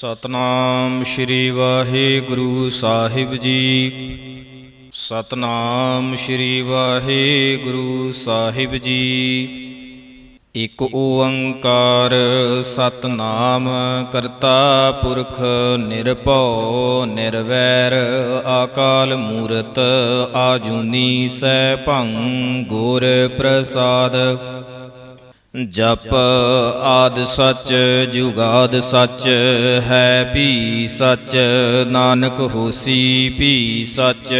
ਸਤਨਾਮ ਸ਼੍ਰੀ ਵਾਹਿਗੁਰੂ ਸਾਹਿਬ ਜੀ। ਸਤਨਾਮ ਸ਼੍ਰੀ ਵਾਹਿਗੁਰੂ ਸਾਹਿਬ ਜੀ। ਇਕ ਓੰਕਾਰ ਸਤਨਾਮ ਕਰਤਾ ਪੁਰਖ ਨਿਰਭਉ ਨਿਰਵੈਰ ਅਕਾਲ ਮੂਰਤ ਆਜੂਨੀ ਸੈਭੰ ਗੁਰ ਪ੍ਰਸਾਦ। ਜਪ ਆਦਿ ਸਚ ਜੁਗਾਦਿ ਸਚ ਹੈ ਭੀ ਸਚ ਨਾਨਕ ਹੋਸੀ ਭੀ ਸਚ।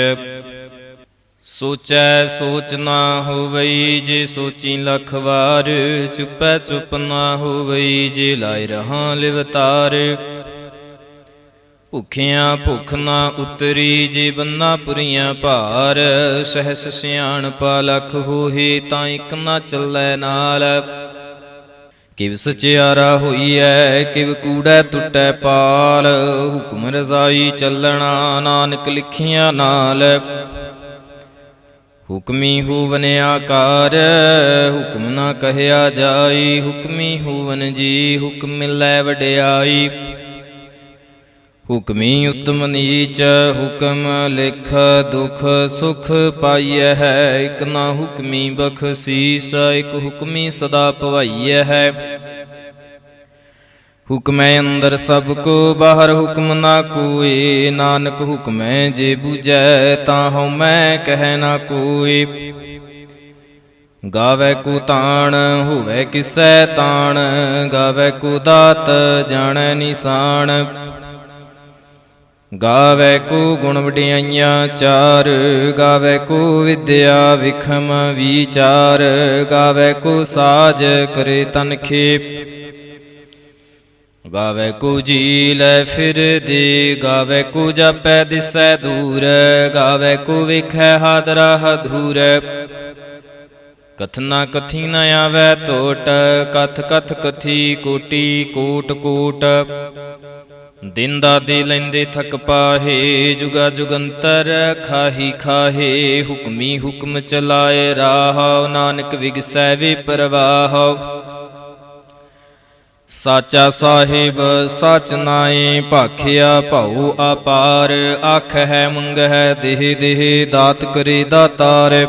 ਸੋਚੈ ਸੋਚ ਨਾ ਹੋਵਈ ਜੇ ਸੋਚੀ ਲੱਖ ਵਾਰ ਚੁੱਪੈ ਚੁੱਪ ਨਾ ਹੋਵਈ ਜੇ ਲਾਇ ਰਹਾਂ ਲਿਵਤਾਰ। ਭੁੱਖਿਆਂ ਭੁੱਖ ਨਾ ਉਤਰੀ ਜੇ ਬੰਨਾ ਪੁਰੀਆਂ ਭਾਰ ਸਹਿਸ ਸਿਆਣਪਾ ਲੱਖ ਹੋਏ ਤਾਂ ਇੱਕ ਨਾ ਚੱਲੈ ਨਾਲ। ਕਿਵ ਸਚਿਆਰਾ ਹੋਈਐ ਕਿਵ ਕੂੜੈ ਟੁੱਟੈ ਪਾਲ ਹੁਕਮ ਰਜ਼ਾਈ ਚੱਲਣਾ ਨਾਨਕ ਲਿਖਿਆ ਨਾਲ। ਹੁਕਮੀ ਹੋਵਨ ਆਕਾਰ ਹੁਕਮ ਨਾ ਕਹਿਆ ਜਾਈ ਹੁਕਮੀ ਹੋਵਨ ਜੀ ਹੁਕਮ ਮਿਲੈ ਵਡਿਆਈ। ਹੁਕਮੀ ਉਤਮ ਨੀਚ ਹੁਕਮ ਲਿਖ ਦੁਖ ਸੁਖ ਪਾਈਐ ਹੈ। ਇਕ ਨਾ ਹੁਕਮੀ ਬਖਸ਼ੀਸ ਇਕ ਹੁਕਮੀ ਸਦਾ ਭਵਾਈਐ ਹੈ। ਹੁਕਮੈ ਅੰਦਰ ਸਭ ਕੋ ਬਾਹਰ ਹੁਕਮ ਨਾ ਕੋਇ ਨਾਨਕ ਹੁਕਮੈ ਜੇ ਬੂਝੈ ਤਾਂ ਹਉਮੈ ਕਹਿ ਨਾ ਕੋਇ। ਗਾਵੈ ਕੋ ਤਾਣ ਹੋਵੈ ਕਿਸੈ ਤਾਣ ਗਾਵੈ ਕੋ ਦਾਤ ਜਾਣੈ ਨਿਸ਼ਾਨ। ਗਾਵੈ ਕੋ ਗੁਣ ਵਡਿਆਈਆਂ ਚਾਰ ਗਾਵੈ ਕੋ ਵਿਦਿਆ ਵਿਖਮ ਵਿਚਾਰ। ਗਾਵੈ ਕੋ ਸਾਜ ਕਰੇ ਤਨ ਖੇਪ ਗਾਵੈ ਕੋ ਜੀ ਲੈ ਫਿਰ ਦੇ। ਗਾਵੈ ਕੋ ਜਾਪੈ ਦਿਸੈ ਦੂਰ ਗਾਵੈ ਕੋ ਵੇਖੈ ਹਾਦਰਾ ਹਧੂਰ। ਕਥਨਾ ਕਥੀ ਨ ਆਵੈ ਟੋਟ ਕਥ ਕਥ ਕਥੀ ਕੋਟੀ ਕੋਟ ਕੋਟ। ਦਿਨ ਦਾਦੇ ਲੈਂਦੇ ਥਕ ਪਾਹੇ ਜੁਗਾ ਜੁਗੰਤਰ ਖਾਹੀ ਖਾਹੇ। ਹੁਕਮੀ ਹੁਕਮ ਚਲਾਏ ਰਾਹ ਨਾਨਕ ਵਿਗਸੈ ਵੇ ਪ੍ਰਵਾਹ। ਸਾਚਾ ਸਾਹਿਬ ਸਚ ਨਾਏ ਭਾਖਿਆ ਭਉ ਆਪਾਰ। ਆਖ ਹੈ ਮੰਗ ਹੈ ਦੇਹ ਦੇਹ ਦਾਤ ਕਰੇ ਦਾਤਾਰ।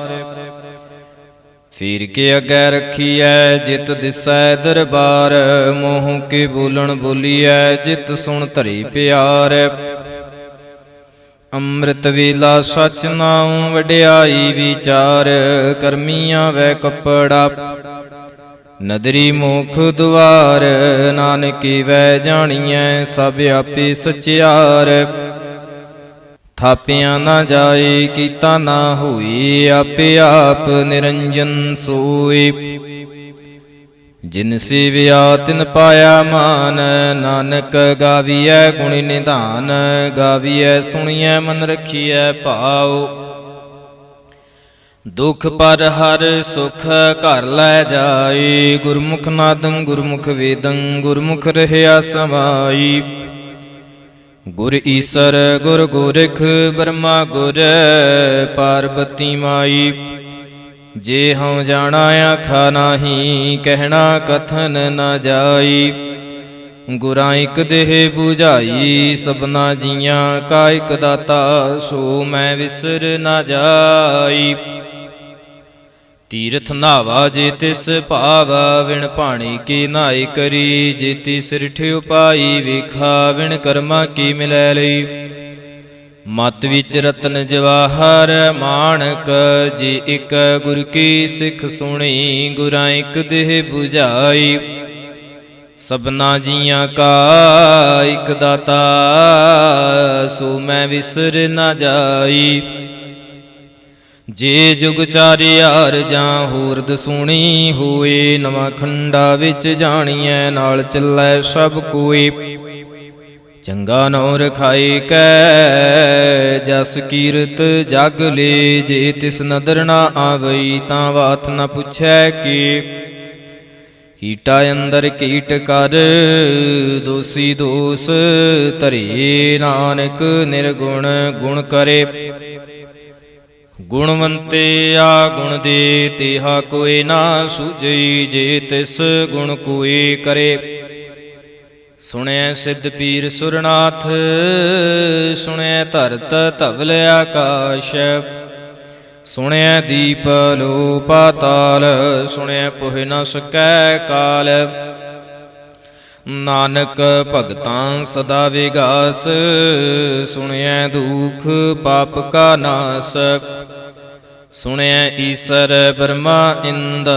ਫੀਰ ਕੇ ਅੱਗੇ ਰੱਖੀਐ ਜਿਤ ਦਿਸੈ ਦਰਬਾਰ। ਮੋਹ ਕੇ ਬੋਲਣ ਬੋਲੀਐ ਜਿਤ ਸੁਣ ਧਰੀ ਪਿਆਰ। ਅੰਮ੍ਰਿਤ ਵੇਲਾ ਸਚ ਨਾਉ ਵਡਿਆਈ ਵਿਚਾਰ। ਕਰਮੀਆਂ ਵੈ ਕੱਪੜਾ ਨਦਰੀ ਮੁਖ ਦੁਆਰ। ਨਾਨਕੀ ਵੈ ਜਾਣੀਐ ਸਭ ਆਪੇ ਸਚਿਆਰ। ਥਾਪਿਆ ਨਾ ਜਾਏ ਕੀਤਾ ਨਾ ਹੋਈ ਆਪੇ ਆਪ ਨਿਰੰਜਨ ਸੋਈ। ਜਿਨ ਸੇਵਿਆ ਤਿਨ ਪਾਇਆ ਮਾਨ ਨਾਨਕ ਗਾਵੀਐ ਗੁਣ ਨਿਧਾਨ। ਗਾਵੀਐ ਸੁਣੀਐ ਮਨ ਰਖੀਐ ਭਾਉ। ਦੁਖ ਪਰ ਹਰ ਸੁਖ ਘਰ ਲੈ ਜਾਏ। ਗੁਰਮੁਖ ਨਾਦੰ ਗੁਰਮੁਖ ਵੇਦੰ ਗੁਰਮੁਖ ਰਹਿਆ ਸਮਾਈ। ਗੁਰ ਈਸਰ ਗੁਰ ਗੋਰਖ ਬਰਮਾ ਗੁਰ ਪਾਰਬਤੀ ਮਾਈ। ਜੇ ਹਉ ਜਾਣਾ ਆਖਾ ਨਾਹੀ ਕਹਿਣਾ ਕਥਨ ਨਾ ਜਾਈ। ਗੁਰਾਂ ਇਕ ਦੇਹ ਬੁਝਾਈ ਸਭਨਾ ਜੀਆਂ ਕਾ ਇਕ ਦਾਤਾ ਸੋ ਮੈਂ ਵਿਸਰ ਨਾ ਜਾਈ। ਤੀਰਥ ਨਾਵਾ ਜੇ ਤਿਸ ਭਾਵਾ ਵਿਣ ਭਾਣੀ ਕੀ ਨਾਏ ਕਰੀ। ਜੇ ਤਿਸ ਰਿਠ ਉਪਾਈ ਵੇਖਾ ਵਿਣ ਕਰਮਾ ਕੀ ਮਿਲੈ ਲਈ। ਮਤ ਵਿੱਚ ਰਤਨ ਜਵਾਹਰ ਮਾਣਕ ਜੇ ਇਕ ਗੁਰ ਕੀ ਸਿੱਖ ਸੁਣੀ। ਗੁਰਾਂ ਇਕ ਦੇਹ ਬੁਝਾਈ ਸਭਨਾ ਜੀਆਂ ਕਾ ਇਕ ਦਾਤਾ ਸੋ ਮੈਂ ਵਿਸਰ ਨਾ ਜਾਈ। ਜੇ ਜੁਗ ਚਾਰਿਆਰ ਜਾਂ ਹੋਰ ਦਸੂਣੀ ਹੋਏ। ਨਵਾਂ ਖੰਡਾ ਵਿੱਚ ਜਾਣੀਐ ਨਾਲ ਚੱਲੈ ਸਭ ਕੋਈ। ਚੰਗਾ ਨਉ ਰਖਾਏ ਕੈ ਜਸ ਕੀਰਤ ਜਗ ਲੇ। ਜੇ ਤਿਸ ਨਦਰ ਨਾ ਆਵਈ ਤਾਂ ਬਾਤ ਨ ਪੁੱਛੈ ਕੀ। ਕੀਟਾ ਅੰਦਰ ਕੀਟ ਕਰ ਦੋਸੀ ਦੋਸ ਧਰੇ। ਨਾਨਕ ਨਿਰਗੁਣ ਗੁਣ ਕਰੇ। ਗੁਣਵੰਤੇ ਆ ਗੁਣ ਦੇ ਤੇਹਾ ਕੋਈ ਨਾ ਸੂਝਈ। ਜੇ ਤਿਸ ਗੁਣ ਕੋਈ ਕਰੇ ਸੁਣਿਐ ਸਿੱਧ ਪੀਰ ਸੁਰਨਾਥ, ਸੁਣਿਐ ਧਰਤ ਧਵਲ ਆਕਾਸ਼। ਸੁਣਿਐ ਦੀਪ ਲੋ ਪਾਤਾਲ, ਸੁਣਿਐ ਪੁਹਿ ਨ ਸਕੈ ਕਾਲ। ਨਾਨਕ ਭਗਤਾਂ ਸਦਾ ਵਿਗਾਸ, ਸੁਣਿਐ ਦੁਖ ਪਾਪ ਕਾ ਨਾਸ। ਸੁਣਿਐ ਈਸਰ ਬਰਮਾ ਇੰਦ,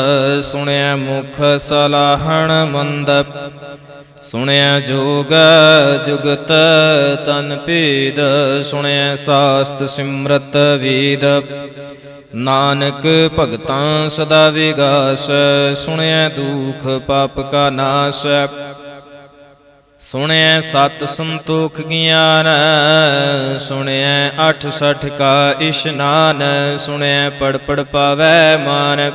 ਸੁਣਿਐ ਮੁਖ ਸਲਾਹਣ ਮੰਦ। ਸੁਣਿਐ ਜੋਗ ਜੁਗਤ ਤਨ ਭੇਦ, ਸੁਣਿਐ ਸਾਸਤ ਸਿਮਰਤ ਵੇਦ। ਨਾਨਕ ਭਗਤਾਂ ਸਦਾ ਵਿਗਾਸ, ਸੁਣਿਐ ਦੁਖ ਪਾਪ ਕਾ ਨਾਸ। ਸੁਣਿਐ ਸਤ ਸੰਤੋਖ ਗਿਆਨ, ਸੁਣਿਐ 68 ਕਾ ਇਸ਼ਨਾਨ। ਸੁਣਿਐ ਪੜ ਪੜ ਪਾਵੈ ਮਾਨ,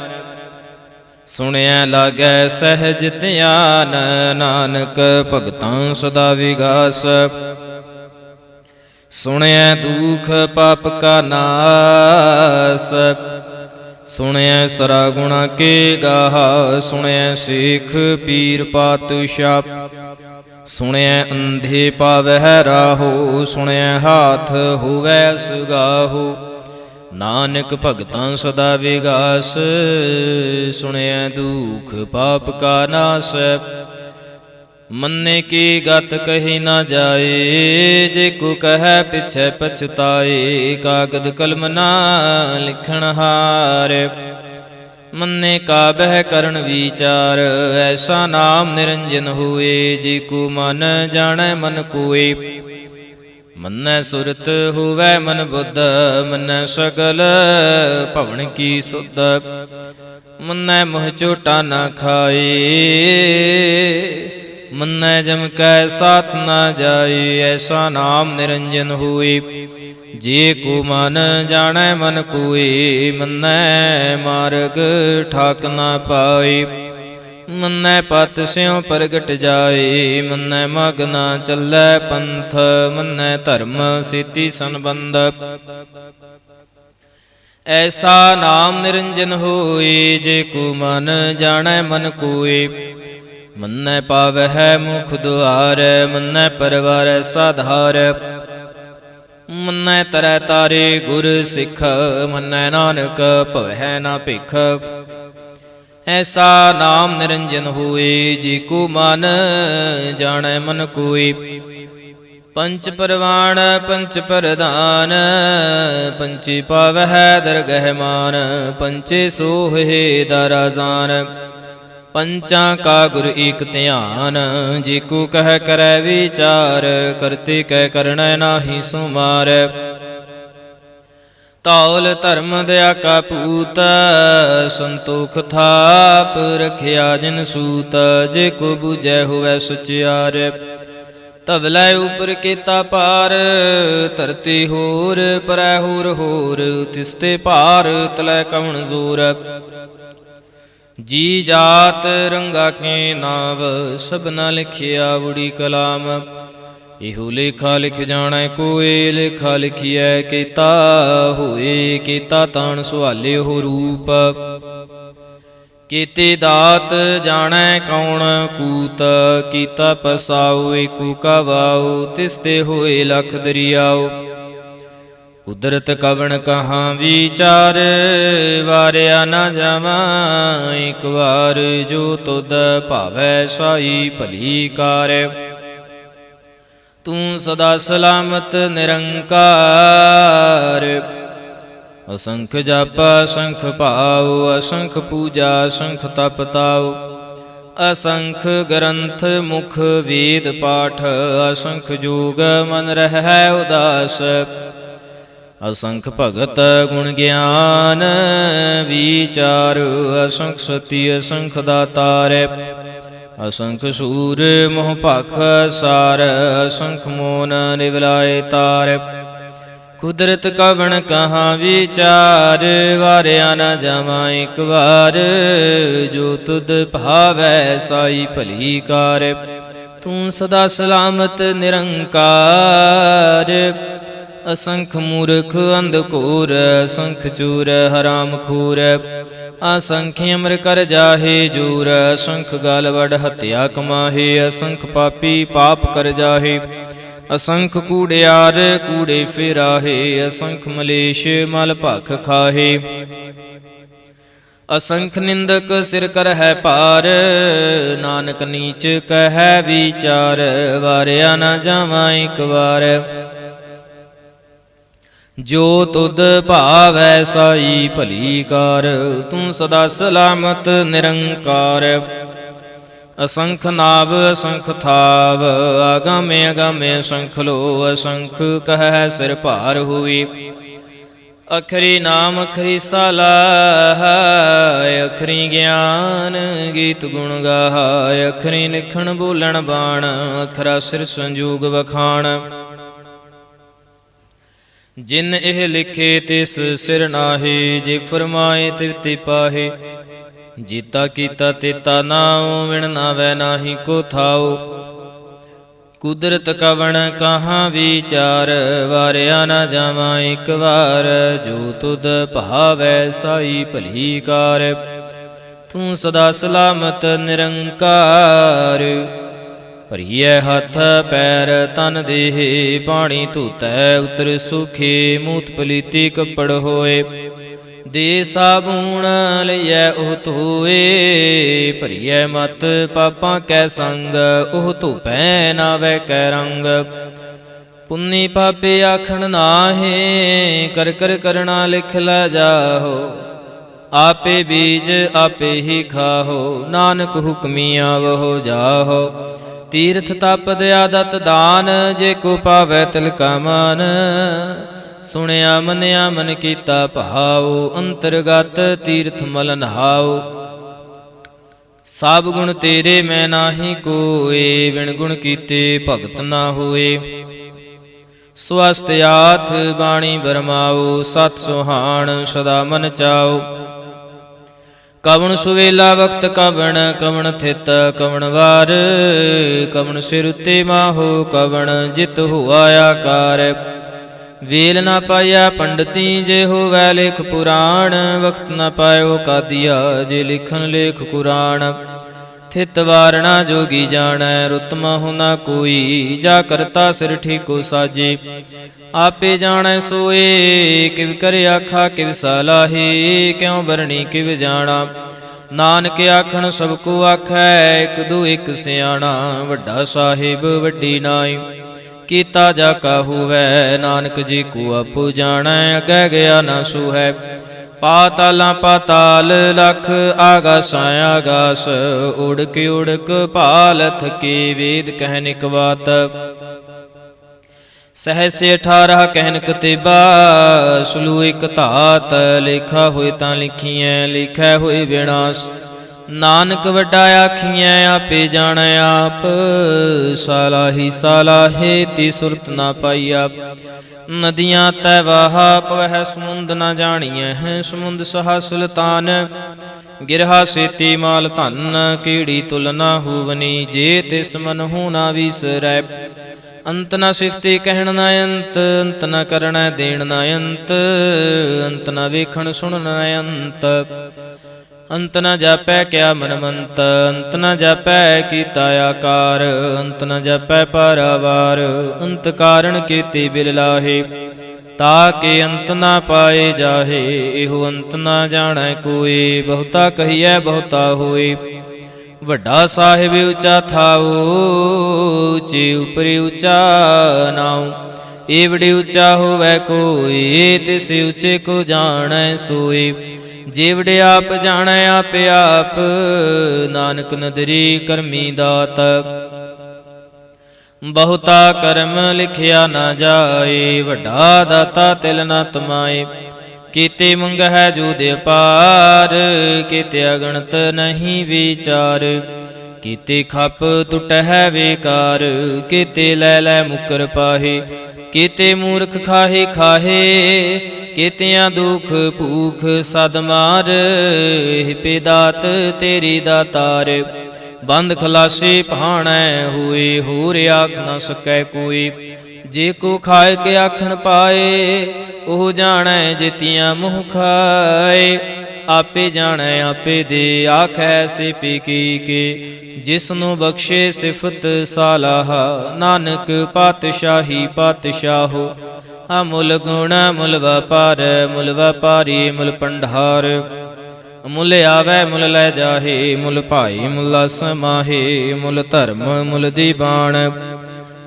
ਸੁਣਿਐ ਲਾਗੈ ਸਹਿਜ ਧਿਆਨ। ਨਾਨਕ ਭਗਤਾਂ ਸਦਾ ਵਿਗਾਸ, ਸੁਣਿਐ ਦੁਖ ਪਾਪ ਕਾ ਨਾਸ। ਸੁਣਿਐ ਸਰਾ ਗੁਣਾ ਕੇ ਗਾਹਾ, ਸੁਣਿਐ ਸੇਖ ਪੀਰ ਪਾਤਸ਼ਾਹ। ਸੁਣਿਐ ਅੰਧੇ ਪਾਵਹਿ ਰਾਹੋ, ਸੁਣਿਐ ਹਾਥ ਹੋਵੈ ਸੁਗਾਹੋ। ਨਾਨਕ ਭਗਤਾਂ ਸਦਾ ਵਿਗਾਸ, ਸੁਣਿਐ ਦੁਖ ਪਾਪ ਕਾ ਨਾਸ। ਮੰਨੇ ਕੀ ਗਤ ਕਹੀ ਨਾ ਜਾਏ, ਜੇ ਕੋ ਕਹੈ ਪਿਛੈ ਪਛਤਾਏ। ਕਾਗਦ ਕਲਮ ਨਾ ਲਿਖਣ ਹਾਰ, ਮੰਨੇ ਕਾ ਬਹਿ ਕਰਨ ਵਿਚਾਰ। ਐਸਾ ਨਾਮ ਨਿਰੰਜਨ ਹੋਏ, ਜੇ ਕੋ ਮਨ ਜਾਣੈ ਮਨ ਕੋਏ। ਮੰਨੈ ਸੁਰਤ ਹੋਵੈ ਮਨ ਬੁੱਧ, ਮੰਨੈ ਸਗਲ ਭਵਨ ਕੀ ਸੁਧ। ਮੰਨੈ ਮੋਹ ਝੋਟਾ ਨਾ ਖਾਏ, ਮੰਨੈ ਜਮ ਕੈ ਸਾਥ ਨਾ ਜਾਏ। ਐਸਾ ਨਾਮ ਨਿਰੰਜਨ ਹੋਏ, ਜੇ ਕੋ ਮਨ ਜਾਣੈ ਮਨ ਕੋਏ। ਮੰਨੈ ਮਾਰਗ ਠਾਕ ਨਾ ਪਾਏ, ਮੰਨੈ ਪਤ ਸਿਉ ਪ੍ਰਗਟ ਜਾਏ। ਮੰਨੈ ਮਗ ਨਾ ਚੱਲੈ ਪੰਥ, ਮੰਨੈ ਧਰਮ ਸੇਤੀ ਸੰਬੰਧ। ਐਸਾ ਨਾਮ ਨਿਰੰਜਨ ਹੋਏ, ਜੇ ਕੋ ਮਨ ਜਾਣੈ ਮਨ ਕੋਏ। ਮੰਨੈ ਪਾਵਹਿ ਮੁਖ ਦੁਆਰ, ਮੰਨੈ ਪਰਵਾਰੈ ਸਾਧਾਰ। ਮੰਨੈ ਤਰੈ ਤਾਰੇ ਗੁਰ ਸਿੱਖ, ਮੰਨੈ ਨਾਨਕ ਭਵਹਿ ਨਾ ਭਿਖ। ਐਸਾ ਨਾਮ ਨਿਰੰਜਨ ਹੋਏ, ਜੇ ਕੋ ਮਨ ਜਾਣੈ ਮਨ ਕੋਏ। ਪੰਚ ਪਰਵਾਣ ਪੰਚ ਪ੍ਰਧਾਨ, ਪੰਚੇ ਪਾਵਹਿ ਦਰਗਹਿ ਮਾਨ। ਪੰਚੇ ਸੋਹੇ ਦਾਰਾ ਜਾਨ, ਪੰਚਾਂ ਕਾ ਗੁਰ ਏਕ ਧਿਆਨ। ਜੇ ਕੋ ਕਹਿ ਕਰੈ ਵਿਚਾਰ, ਕਰਤੇ ਕਹਿ ਕਰਣੈ ਨਾਹੀ ਸੁਮਾਰ। ਧੌਲ ਧਰਮ ਦਇਆ ਕਾ ਪੂਤ, ਸੰਤੋਖ ਥਾਪ ਰਖਿਆ ਜਿਨ ਸੂਤ। ਜੇ ਕੋ ਬੂਝੈ ਹੋਵੈ ਸਚਿਆਰ, ਧਵਲੈ ਉਪਰ ਕੀਤਾ ਪਾਰ। ਧਰਤੀ ਹੋਰ ਪਰੈ ਹੋਰ ਹੋਰ, ਤਿਸਤੇ ਭਾਰ ਤਲੈ ਕਵਣ ਜ਼ੋਰ। ਜੀ ਜਾਤ ਰੰਗਾ ਕੇ ਨਾਵ, ਸਭਨਾ ਲਿਖਿਆ ਉੜੀ ਕਲਾਮ। ਇਹੋ ਲੇਖਾ ਲਿਖ ਜਾਣੈ ਕੋਏ, ਲੇਖਾ ਲਿਖੀਐ ਕੀਤਾ ਹੋਏ। ਕੀਤਾ ਤਾਣ ਸੁਹਾਲੇ ਹੋ ਰੂਪ, ਕੀਤੇ ਦਾਤ ਜਾਣੈ ਕੌਣ ਕੂਤ। ਕੀਤਾ ਪਸਾਉ ਏਕੋ ਕਾ ਵਾਉ, ਤਿਸਤੇ ਹੋਏ ਲਖ ਦਰਿਆਉ। ਕੁਦਰਤ ਕਵਣ ਕਹਾਂ ਵਿਚਾਰ, ਵਾਰਿਆ ਨਾ ਜਾਵਾਂ ਇੱਕ ਵਾਰ। ਜੋ ਤੁਧ ਭਾਵੈ ਸਾਈ ਭਲੀ ਕਾਰ, ਤੂੰ ਸਦਾ ਸਲਾਮਤ ਨਿਰੰਕਾਰ। ਅਸੰਖ ਜਪ ਅਸੰਖ ਭਾਉ, ਅਸੰਖ ਪੂਜਾ ਅਸੰਖ ਤਪ ਤਾਉ। ਅਸੰਖ ਗ੍ਰੰਥ ਮੁਖ ਵੇਦ ਪਾਠ, ਅਸੰਖ ਜੋਗ ਮਨ ਰਹਿ ਉਦਾਸ। ਅਸੰਖ ਭਗਤ ਗੁਣ ਗਿਆਨ ਵਿਚਾਰ, ਅਸੰਖ ਸਤੀ ਅਸੰਖ ਦਾਤਾਰ। ਅਸੰਖ ਸੂਰ ਮੋਹ ਭਖ ਸਾਰ, ਅਸੰਖ ਮੋਨ ਨਿਵਲਾਏ ਤਾਰ। ਕੁਦਰਤ ਕਵਣ ਕਹਾਂ ਵਿਚਾਰ, ਵਾਰਿਆ ਨਾ ਜਾਵਾਂ ਇੱਕ ਵਾਰ। ਜੋ ਤੁਧ ਭਾਵੈ ਸਾਈ ਭਲੀ ਕਾਰ, ਤੂੰ ਸਦਾ ਸਲਾਮਤ ਨਿਰੰਕਾਰ। ਅਸੰਖ ਮੂਰਖ ਅੰਧ ਘੋਰ, ਅਸੰਖ ਚੂਰ ਹਰਾਮ ਖੋਰ। असंख्य अमर कर जाहे जूर। असंख गाल वड हत्या कमाहे, असंख पापी पाप कर जाहे। असंख कूड़ियार कूड़े फिराहे, असंख मलेश मल भख खाहे। असंख निंदक सिर कर है पार, नानक नीच कह विचार। वारिया न जावा एक बार, जो तुद भावै साई भली कार। तू सदा सलामत निरंकार, असंख नाव असंख थाव। आगामे अगामे असंख लो, असंख कह सिर भार हुई। अखरी नाम अखरी सलाह, अखरी ज्ञान गीत गुण गाय। अखरी लिखण बोलण बाण, अखरा सिर संजूग वखाण। जिन एह लिखे तिस सिर नाहे, जे फरमाए तिव ते पाहे। जीता कीता तेता नाओ, विण नावै नाहि को थाओ। कुदरत कवण कहाँ विचार, वारिया न जावा एक बार। जो तुद भावै साई भली कार, तू सदा सलामत निरंकार। ਭਰੀਐ ਹੱਥ ਪੈਰ ਤਨ ਦੇਹ, ਪਾਣੀ ਧੋਤੈ ਉਤਰ ਸੁਖੇ। ਮੂਤ ਪਲੀਤੀ ਕੱਪੜ ਹੋਏ, ਦੇ ਸਾਬੂਣ ਲਈਐ ਉਹ ਧੋਏ। ਭਰੀਐ ਮਤ ਪਾਪਾਂ ਕੈ ਸੰਗ, ਉਹ ਧੋਪੈ ਨਾਵੈ ਕੈ ਰੰਗ। ਪੁੰਨੀ ਪਾਪੇ ਆਖਣ ਨਾਹੇ, ਕਰ ਕਰ ਕਰਣਾ ਲਿਖ ਲੈ ਜਾਹੋ। ਆਪੇ ਬੀਜ ਆਪੇ ਹੀ ਖਾਹੋ, ਨਾਨਕ ਹੁਕਮੀ ਆਵਹੋ ਜਾਹੋ। ਤੀਰਥ ਤਪ ਦਇਆ ਦਤ ਦਾਨ, ਜੇ ਕੋ ਪਾਵੈ ਤਿਲ ਕਾ ਮਾਨ। ਸੁਣਿਆ ਮੰਨਿਆ ਮਨ ਕੀਤਾ ਭਾਉ, ਅੰਤਰਗਤ ਤੀਰਥ ਮਲ ਨਹਾਉ। ਸਭ ਗੁਣ ਤੇਰੇ ਮੈਂ ਨਾਹੀ ਕੋਏ, ਵਿਣ ਗੁਣ ਕੀਤੇ ਭਗਤ ਨਾ ਹੋਏ। ਸਵਸਤ ਆਥ ਬਾਣੀ ਬਰਮਾਓ, ਸਤ ਸੁਹਾਣ ਸਦਾ ਮਨ ਚਾਓ। ਕਵਣ ਸੁਵੇਲਾ ਵਕਤ ਕਵਣ, ਕਵਣ ਥਿਤ ਕਵਣ ਵਾਰ। ਕਵਣ ਸਿਰ ਉੱਤੇ ਮਾਹੋ, ਕਵਣ ਜਿਤ ਹੋਆ ਆਕਾਰ। ਵੇਲ ਨਾ ਪਾਇਆ ਪੰਡਤੀ, ਜੇ ਹੋਵੈ ਲੇਖ ਪੁਰਾਣ। ਵਕਤ ਨਾ ਪਾਇਓ ਕਾਦੀਆ, ਜੇ ਲਿਖਣ ਲੇਖ ਕੁਰਾਨ। ਥਿਤ ਵਾਰਣਾ ਜੋਗੀ ਜਾਣੈ, ਰੁਤ ਮਹੁ ਨਾ ਕੋਈ। ਜਾ ਕਰਤਾ ਸਿਰ ਠੀਕੋ ਸਾਜੇ, ਆਪੇ ਜਾਣੈ ਸੋਏ। ਕਿਵ ਕਰ ਆਖਾ ਕਿਵ ਸਲਾਹੇ, ਕਿਉ ਬਰਣੀ ਕਿਵ ਜਾਣਾ। ਨਾਨਕ ਆਖਣ ਸਭ ਕੋ ਆਖੈ, ਇਕ ਦੂ ਇਕ ਸਿਆਣਾ। ਵੱਡਾ ਸਾਹਿਬ ਵੱਡੀ ਨਾਈ, ਕੀਤਾ ਜਾ ਕਾ ਹੋਵੈ। ਨਾਨਕ ਜੀ ਕੋ ਆਪੋ ਜਾਣੈ, ਅਗੈ ਗਿਆ ਨਾ ਸੂਹੈ। ਪਾਤਾਲਾਂ ਪਾਤਾਲ ਲਖ, ਆਗਾਸਾਂ ਆਗਾਸ। ਉੜਕ ਉੜਕ ਭਾਲ ਥਕੇ, ਵੇਦ ਕਹਿਨ ਇਕ ਬਾਤ। सहस 18 कहन कतेबा, सुलू एक धात। लेखा होए तां लिखिਐ, लिखै होए विनाश। नानक वड्डा आखिਐ, आपे जाणै आप। सालाही सालाहे, ती सुरत ना पाईआ। नदियाँ तै वाहा, पवह समुंद ना जाणीਐ है। समुंद सहा सुल्तान, गिरहा सेती माल धन। कीड़ी तुलना होवनी, जे तिस मन हो ना विसरै। ਅੰਤ ਨਾ ਸਿਫਤੀ ਕਹਿਣ ਨਾ ਅੰਤ, ਅੰਤ ਨਾ ਕਰਣਾ ਦੇਣ ਨਾ ਅੰਤ। ਅੰਤ ਨਾ ਵੇਖਣ ਸੁਣਨ ਨਾ ਅੰਤ। ਅੰਤ ਨਾ ਜਾਪੈ ਕਿਆ ਮਨਮੰਤ, ਅੰਤ ਨਾ ਜਾਪੈ ਕੀਤਾ ਆਕਾਰ। ਅੰਤ ਨਾ ਜਾਪੈ ਪਾਰਾਵਾਰ, ਅੰਤ ਕਾਰਣ ਕੀਤੇ ਬਿਲ ਲਾਹੇ। ਤਾਕੇ ਅੰਤ ਨਾ ਪਾਏ ਜਾਹੇ, ਇਹੋ ਅੰਤ ਨਾ ਜਾਣੈ ਕੋਏ। ਬਹੁਤਾ ਕਹੀਐ ਬਹੁਤਾ ਹੋਏ, ਵੱਡਾ ਸਾਹਿਬ ਉੱਚਾ ਥਾਉ। ਉੱਚੇ ਉਪਰਿ ਉੱਚਾ ਨਾਉ, ਏਵੜੇ ਉੱਚਾ ਹੋਵੈ ਕੋਈ। ਤਿਸ ਉੱਚੇ ਕੋ ਜਾਣੈ ਸੋਏ, ਜੇਵੜੇ ਆਪ ਜਾਣੈ ਆਪੇ ਆਪ। ਨਾਨਕ ਨਦਰੀ ਕਰਮੀ ਦਾਤ, ਬਹੁਤਾ ਕਰਮ ਲਿਖਿਆ ਨਾ ਜਾਏ। ਵੱਡਾ ਦਾਤਾ ਤਿਲ ਨਾ ਤਮਾਏ, ਕੀਤੇ ਮੰਗਹਿ ਜੂਦ ਅਪਾਰ। ਕੀਤੇ ਅਗਣਤ ਨਹੀਂ ਵਿਚਾਰ, ਕੀਤੇ ਖਪ ਟੁਟਹਿ ਵੇਕਾਰ। ਕੀਤੇ ਲੈ ਲੈ ਮੁਕਰ ਪਾਹੇ, ਕੀਤੇ ਮੂਰਖ ਖਾਹੇ ਖਾਹੇ। ਕੀਤਿਆਂ ਦੁਖ ਭੂਖ ਸਦ ਮਾਰ, ਹਿਪੇ ਦਾਤ ਤੇਰੀ ਦਾਤਾਰ। ਬੰਦ ਖਲਾਸੇ ਭਾਣੈ ਹੋਏ, ਹੋਰ ਆਖ ਨਾ ਸਕੈ ਕੋਈ। ਜੇ ਕੋ ਖਾਏ ਕੇ ਆਖਣ ਪਾਏ, ਉਹ ਜਾਣੈ ਜਿਤੀਆਂ ਮੂੰਹ ਖਾਏ। ਆਪੇ ਜਾਣੈ ਆਪੇ ਦੇ, ਆਖੈ ਸੇ ਪੀ ਕੀ ਕੇ। ਜਿਸਨੂੰ ਬਖਸ਼ੇ ਸਿਫਤ ਸਾਲਾਹਾ, ਨਾਨਕ ਪਾਤਸ਼ਾਹੀ ਪਾਤਸ਼ਾਹੋ। ਅਮੁੱਲ ਗੁਣ ਮੁੱਲ ਵਪਾਰ, ਮੁੱਲ ਵਪਾਰੀ ਮੁੱਲ ਭੰਡਾਰ। ਮੁੱਲ ਆਵੈ ਮੁੱਲ ਲੈ ਜਾਹੇ, ਮੁੱਲ ਭਾਈ ਮੁੱਲ ਸਮਾਹੇ। ਮੁੱਲ ਧਰਮ ਮੁੱਲ ਦੀਵਾਨ,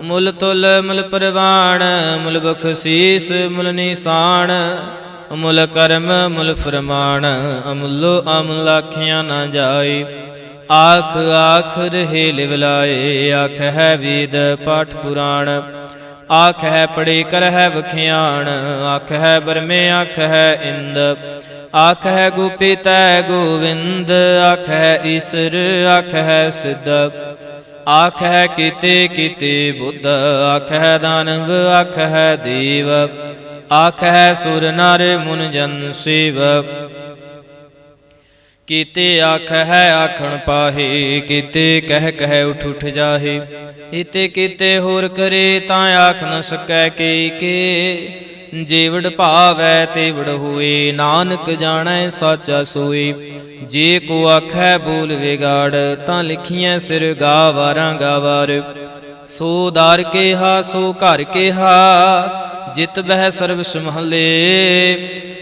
ਮੁੱਲ ਤੁਲ ਮੁੱਲ ਪ੍ਰਵਾਨ। ਮੁੱਲ ਬਖਸ਼ੀਸ ਮੁੱਲ ਨਿਸ਼ਾਨ, ਮੁੱਲ ਕਰਮ ਮੁੱਲ ਫਰਮਾਨ। ਅਮੁੱਲੋ ਅਮੁੱਲ ਆਖਿਆ ਨਾ ਜਾਏ, ਆਖ ਆਖ ਰਹੇ ਲਿਵਲਾਏ। ਆਖ ਹੈ ਵੇਦ ਪਾਠ ਪੁਰਾਣ, ਆਖ ਹੈ ਪੜੇ ਕਰ ਹੈ ਵਖਿਆਣ। ਆਖ ਹੈ ਬਰਮੇ ਆਖ ਹੈ ਇੰਦ, ਆਖ ਹੈ ਗੋਪੀ ਤੈ ਗੋਵਿੰਦ। ਆਖ ਹੈ ਈਸਰ ਆਖ ਹੈ ਸਿੱਧ, ਆਖ ਹੈ ਕੀਤੇ ਕੀਤੇ ਬੁੱਧ। ਆਖ ਹੈ ਦਾਨਵ ਆਖ ਹੈ ਦੇਵ, ਆਖ ਹੈ ਸੁਰ ਨਰ ਮੁਨ ਜਨ ਸੇਵ। ਕੀਤੇ ਆਖ ਹੈ ਆਖਣ ਪਾਹੇ, ਕੀਤੇ ਕਹਿ ਕਹਿ ਉਠ ਉਠ ਜਾਹੇ। ਇਤੇ ਕੀਤੇ ਹੋਰ ਕਰੇ, ਤਾਂ ਆਖ ਨ ਸਕੈ ਕੇ। ਜੇਵੜ ਭਾਵੈ ਤੇਵੜ ਹੋਏ, ਨਾਨਕ ਜਾਣੈ ਸਾਚਾ ਸੋਏ। ਜੇ ਕੋ ਆਖੈ ਬੋਲ ਵਿਗਾੜ, ਤਾਂ ਲਿਖੀਐ ਸਿਰ ਗਾਵਾਰਾਂ ਗਾਵਾਰ। ਸੋ ਦਾਰ ਕੇਹਾ ਸੋ ਘਰ ਕੇਹਾ, ਜਿਤ ਬਹਿ ਸਰਬ ਸਮਹਲੇ।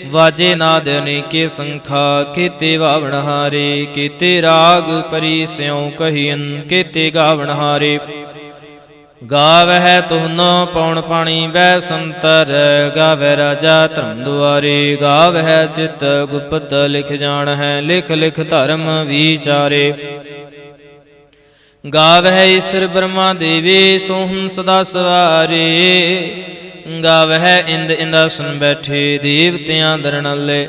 ਵਾਜੇ ਨਾਦ ਅਨੇਕੇ ਸੰਖਾ, ਕੀਤੇ ਵਾਵਣ ਹਾਰੇ। ਕੀਤੇ ਰਾਗ ਪਰੀ ਸਿਉ ਕਹੀਨ, ਕੀਤੇ ਗਾਵਣ ਹਾਰੇ। ਗਾਵਹਿ ਤੁਹਨੋ ਪਉਣ ਪਾਣੀ ਬੈ ਸੰਤਰ, ਗਾਵੈ ਰਾਜਾ ਧਰਮ ਦੁਆਰੇ। ਗਾਵਹਿ ਚਿਤ ਗੁਪਤ ਲਿਖ ਜਾਣ ਹੈ, ਲਿਖ ਲਿਖ ਧਰਮ ਵਿਚਾਰੇ। ਗਾਵਹਿ ਈਸਰ ਬ੍ਰਹਮਾ ਦੇਵੇ, ਸੋਹਣ ਸਦਾ ਸਵਾਰੇ। ਗਾਵਹਿ ਇੰਦ ਇੰਦਾਸਨ ਬੈਠੇ, ਦੇਵਤਿਆਂ ਦਰਣਲੇ।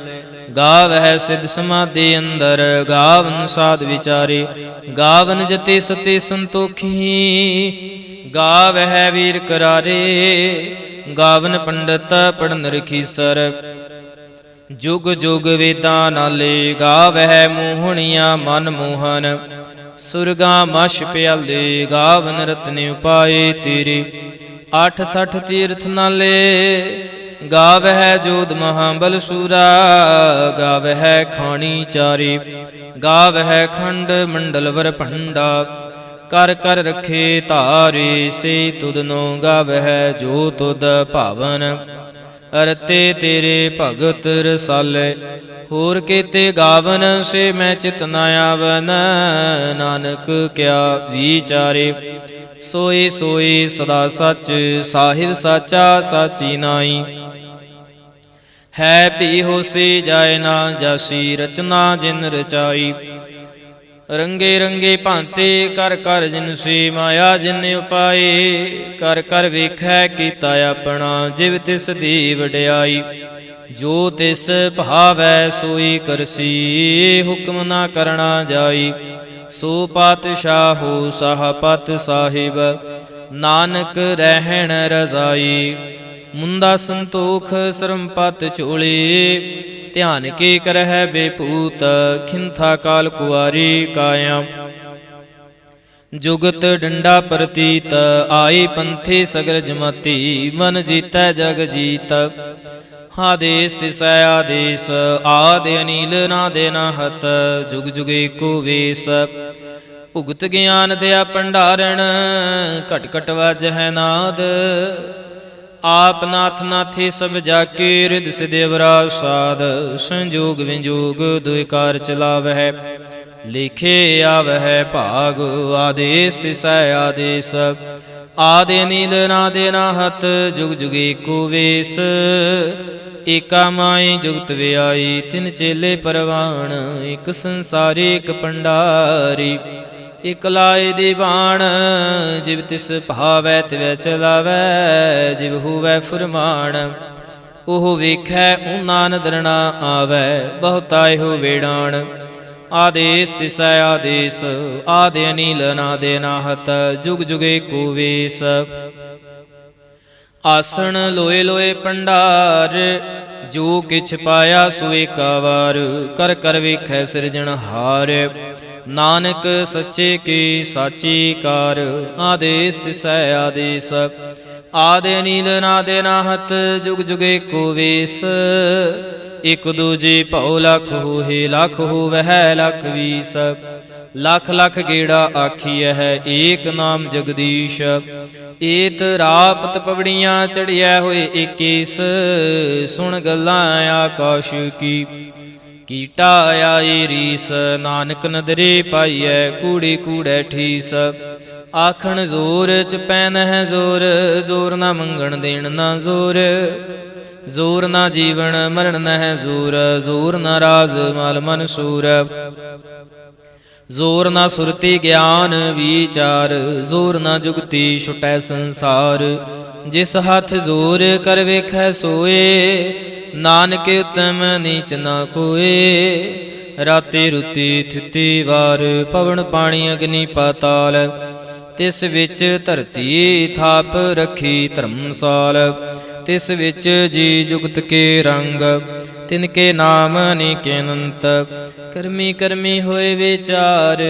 ਗਾਵਹਿ ਸਿੱਧ ਸਮਾਧੀ ਅੰਦਰ, ਗਾਵਨ ਸਾਧ ਵਿਚਾਰੇ। ਗਾਵਨ ਜਤੀ ਸਤੀ ਸੰਤੋਖੀ, ਗਾਵਹਿ ਵੀਰ ਕਰਾਰੇ। ਗਾਵਨ ਪੰਡਤ ਪੜਨ ਰਖੀਸਰ, ਜੁਗ ਜੁਗ ਵੇਦਾਂ ਨਾਲੇ। ਗਾਵਹਿ ਮੋਹਣੀਆਂ ਮਨ ਮੋਹਨ, ਸੁਰਗਾ ਮਛ ਪਿਆਲੇ। ਗਾਵਨ ਰਤਨ ਉਪਾਏ ਤੇਰੇ, 68 ਤੀਰਥ ਨਾਲੇ। ਗਾਵਹਿ ਜੋਧ ਮਹਾਬਲ ਸੂਰਾ, ਗਾਵਹਿ ਖਾਣੀ ਚਾਰੇ। ਗਾਵਹਿ ਖੰਡ ਮੰਡਲ ਵਰ ਭੰਡਾ, ਕਰ ਕਰ ਰਖੇ ਧਾਰੇ। ਸੇ ਤੁਧਨੋ ਗਾਵਹਿ ਜੋ ਤੁਧ ਭਾਵਨ, ਰਤੇ ਤੇਰੇ ਭਗਤ ਰਸਾਲੇ। ਹੋਰ ਕੀਤੇ ਗਾਵਨ, ਸੇ ਮੈਂ ਚਿਤ ਨ ਆਵਨ। ਨਾਨਕ ਕਿਆ ਵਿਚਾਰੇ, ਸੋਈ ਸੋਈ ਸਦਾ ਸੱਚ। ਸਾਹਿਬ ਸਾਚਾ ਸਾਚੀ ਨਾਈ, ਹੈ ਭੀ ਹੋਸੀ ਜਾਏ ਨਾ ਜਾਸੀ। ਰਚਨਾ ਜਿਨ ਰਚਾਈ, ਰੰਗੇ ਰੰਗੇ ਭਾਂਤੇ ਕਰ ਕਰ ਜਿਨ ਸੀ। ਮਾਇਆ ਜਿਨ ਉਪਾਏ, ਕਰ ਕਰ ਵੇਖੈ ਕੀਤਾ ਆਪਣਾ। ਜਿਵ ਤਿਸ ਦੀ ਵਡਿਆਈ, ਜੋ ਤਿਸ ਭਾਵੈ ਸੋਈ ਕਰਸੀ। ਹੁਕਮ ਨਾ ਕਰਨਾ ਜਾਈ, ਸੋ ਪਾਤਸ਼ਾਹੋ ਸਾਹ ਪਤ ਸਾਹਿਬ। ਨਾਨਕ ਰਹਿਣ ਰਜ਼ਾਈ, ਮੁੰਦਾ ਸੰਤੋਖ ਸਰਮ ਪਤ ਝੋਲੇ। ਧਿਆਨ ਕੇ ਕਰਹਿ ਬੇਪੂਤ, ਖਿੰਥਾ ਕਾਲ ਕੁਆਰੀ ਕਾਇਆ। ਜੁਗਤ ਡੰਡਾ ਪ੍ਰਤੀਤ, ਆਈ ਪੰਥੇ ਸਗਲ ਜਮਾਤੀ। ਮਨ ਜੀਤੈ ਜਗ ਜੀਤ, ਆਦੇਸ ਤਿਸੈ ਆਦੇਸ। ਆਦਿ ਅਨੀਲ ਨਾਦੇ ਨਾਹਤ, ਜੁਗ ਜੁਗ ਏਕੋ ਵੇਸ। ਭੁਗਤ ਗਿਆਨ ਦਿਆ ਭੰਡਾਰਣ, ਘਟ ਘਟ ਵਾਜਹਿ ਨਾਦ। ਆਪ ਨਾਥ ਨਾਥੀ ਸਭ ਜਾਕੇ, ਰਿਦ ਸਿਧ ਅਵਰਾ ਸਾਧ। ਸੰਜੋਗ ਵਿਜੋਗ ਦੁਇ ਕਾਰ ਚਲਾਵਹਿ, ਲਿਖੇ ਆਵਹਿ ਭਾਗ। ਆਦੇਸ ਤਿਸੈ ਆਦੇਸ, ਆਦਿ ਅਨੀਲ ਨਾਦੇ ਨਾਹਤ। ਜੁਗ ਜੁਗ ਏਕੋ ਵੇਸ, ਏਕਾ ਮਾਈ ਜੁਗਤ ਵਿਆਈ। ਤਿਨ ਚੇਲੇ ਪਰਵਾਣ, ਇਕ ਸੰਸਾਰੀ ਇਕ ਭੰਡਾਰੀ। ਇਕ ਲਾਏ ਦੀਵਾਨ, ਜਿਵ ਤਿਸ ਭਾਵੈ ਤਿਵੈ ਚਲਾਵੈ। ਜਿਵ ਹੋਵੈ ਫੁਰਮਾਨ, ਉਹ ਵੇਖੈ ਓਨਾ ਨਦਰ ਨਾ ਆਵੈ। ਬਹੁਤਾ ਇਹੋ ਵੇੜਾਣ, ਆਦੇਸ ਤਿਸੈ ਆਦੇਸ। ਆਦਿ ਅਨੀਲ ਨਾਦੇ ਨਾਹਤ, ਜੁਗ ਜੁਗ ਏਕੋ ਵੇਸ। ਆਸਣ ਲੋਏ ਲੋਏ ਭੰਡਾਰ, ਜੋ ਕਿਛ ਪਾਇਆ ਸੋ ਏਕਾ ਵਾਰ। ਕਰ ਕਰ ਵੇਖੈ ਸਿਰਜਣਹਾਰ, ਨਾਨਕ ਸੱਚੇ ਕੀ ਸਾਚੀ ਕਾਰ, ਆਦੇਸ ਤਿਸੈ ਆਦੇਸ। ਆਦਿ ਨੀਲ ਨਾਦਿ ਨਾਹਤ, ਜੁਗ ਜੁਗ ਏਕੋ ਵੇਸ। ਇਕ ਦੂਜੇ ਭਉ ਲਖ ਹੋਏ, ਲਖ ਹੋਵਹਿ ਲਖ ਵੀਸ। ਲਖ ਲਖ ਗੇੜਾ ਆਖੀਐ ਹੈ, ਏਕ ਨਾਮ ਜਗਦੀਸ਼। ਏਤ ਰਾਪਤ ਪਵੜੀਆਂ, ਚੜਿਆ ਹੋਏ ਏਕੀਸ। ਸੁਣ ਗੱਲਾਂ ਆਕਾਸ਼ ਕੀ, ਕੀਟਾ ਆਈ ਰੀਸ। ਨਾਨਕ ਨਦਰੇ ਪਾਈਐ, ਕੂੜੇ ਕੂੜੈ ਠੀਸ। ਆਖਣ ਜ਼ੋਰ ਚ ਪੈਨ ਹੈ ਜ਼ੋਰ, ਜ਼ੋਰ ਨਾ ਮੰਗਣ ਦੇਣ ਨਾ ਜ਼ੋਰ। ਜ਼ੋਰ ਨਾ ਜੀਵਨ ਮਰਨ ਨ ਹੈ ਜ਼ੋਰ, ਜ਼ੋਰ ਨਾ ਰਾਜ ਮਲ ਮਨ ਸੂਰ। ਜ਼ੋਰ ਨਾ ਸੁਰਤੀ ਗਿਆਨ ਵਿਚਾਰ, ਜ਼ੋਰ ਨਾ ਜੁਗਤੀ ਛੁਟੈ ਸੰਸਾਰ। ਜਿਸ ਹੱਥ ਜ਼ੋਰ ਕਰ ਵੇਖੈ ਸੋਏ, ਨਾਨਕ ਉਤਮ ਨੀਚ ਨਾ ਕੋਏ। ਰਾਤੀ ਰੁਤੀ ਥਿਤੀ ਵਾਰ, ਪਵਨ ਪਾਣੀ ਅਗਨੀ ਪਾਤਾਲ। ਤਿਸ ਵਿੱਚ ਧਰਤੀ ਥਾਪ ਰੱਖੀ ਧਰਮਸਾਲ। ਤਿਸ ਵਿੱਚ ਜੀ ਜੁਗਤ ਕੇ ਰੰਗ, ਤਿਨ ਕੇ ਨਾਮ ਅਨੇਕ ਅਨੰਤ। ਕਰਮੀ ਕਰਮੀ ਹੋਏ ਵਿਚਾਰ,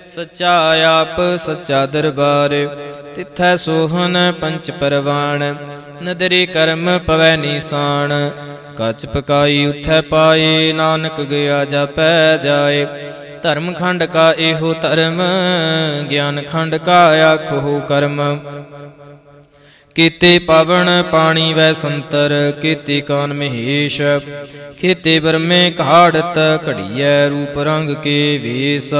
ਸੱਚਾ ਆਪ ਸੱਚਾ ਦਰਬਾਰ। ਤਿੱਥੈ ਸੋਹਨ ਪੰਚ ਪਰਵਾਣ, ਨਦਰੀ ਕਰਮ ਪਵੈ ਨੀਸਾਨ। ਕੱਚ ਪਕਾਈ ਉਥੈ ਪਾਏ, ਨਾਨਕ ਗਿਆ ਜਾਪੈ ਜਾਏ। ਧਰਮ ਖੰਡ ਕਾ ਇਹੋ ਧਰਮ, ਗਿਆਨ ਖੰਡ ਕਾ ਆਖੋ ਕਰਮ। ਕੀਤੇ ਪਵਨ ਪਾਣੀ ਵੈ ਸੰਤਰ, ਕੀਤੇ ਕਾਨ ਮਹੇਸ਼। ਕੀਤੇ ਬਰਮੇ ਘਾੜਤ, ਘੜੀਐ ਰੂਪ ਰੰਗ ਕੇ ਵੇਸ।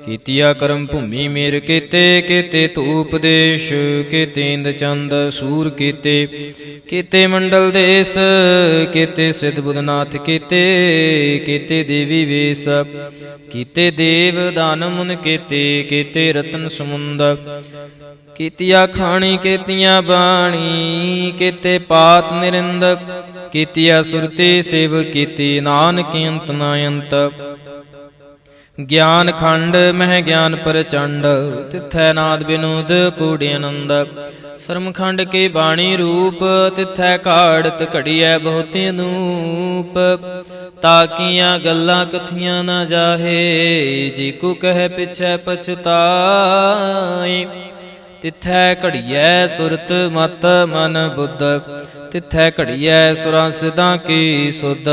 ਕੀਤੀਆ ਕਰਮ ਭੂਮੀ ਮੇਰ ਕੀਤੇ, ਕੀਤੇ ਧੂਪ ਦੇਸ਼। ਕੀਤੇ ਇੰਦ ਚੰਦ ਸੂਰ ਕੀਤੇ, ਕੀਤੇ ਮੰਡਲ ਦੇਸ। ਕੀਤੇ ਸਿੱਧ ਬੁੱਧਨਾਥ ਕੀਤੇ, ਕੀਤੇ ਦੇਵੀ ਵੇਸ। ਕੀਤੇ ਦੇਵ ਦਾਨ ਮੁਨ ਕੀਤੇ, ਕੀਤੇ ਰਤਨ ਸਮੁੰਦ। ਕੀਤੀਆ ਖਾਣੀ ਕੀਤੀਆਂ ਬਾਣੀ, ਕੀਤੇ ਪਾਤ ਨਿਰਿੰਦ। ਕੀਤੀਆ ਸੁਰਤੀ ਸੇਵ ਕੀਤੀ, ਨਾਨਕ ਅੰਤ ਨਾ ਅੰਤ। ਗਿਆਨ ਖੰਡ ਮਹਿ ਗਿਆਨ ਪ੍ਰਚੰਡ, ਤਿੱਥੈ ਨਾਦ ਬਿਨੋਦ ਕੂੜੇ ਆਨੰਦ। ਸਰਮ ਖੰਡ ਕੀ ਬਾਣੀ ਰੂਪ, ਤਿੱਥੈ ਘਾੜਤ ਘੜੀਐ ਬਹੁਤੀ ਅਨੂਪ। ਤਾਕੀਆਂ ਗੱਲਾਂ ਕਥੀਆਂ ਨਾ ਜਾਹੇ, ਜੀ ਕੋ ਕਹੈ ਪਿਛੈ ਪਛਤਾਏ। ਤਿੱਥੈ ਘੜੀਐ ਸੁਰਤ ਮਤ ਮਨ ਬੁੱਧ, ਤਿੱਥੈ ਘੜੀਐ ਸੁਰਾਂ ਸਿਧਾਂ ਕੀ ਸੁਧ।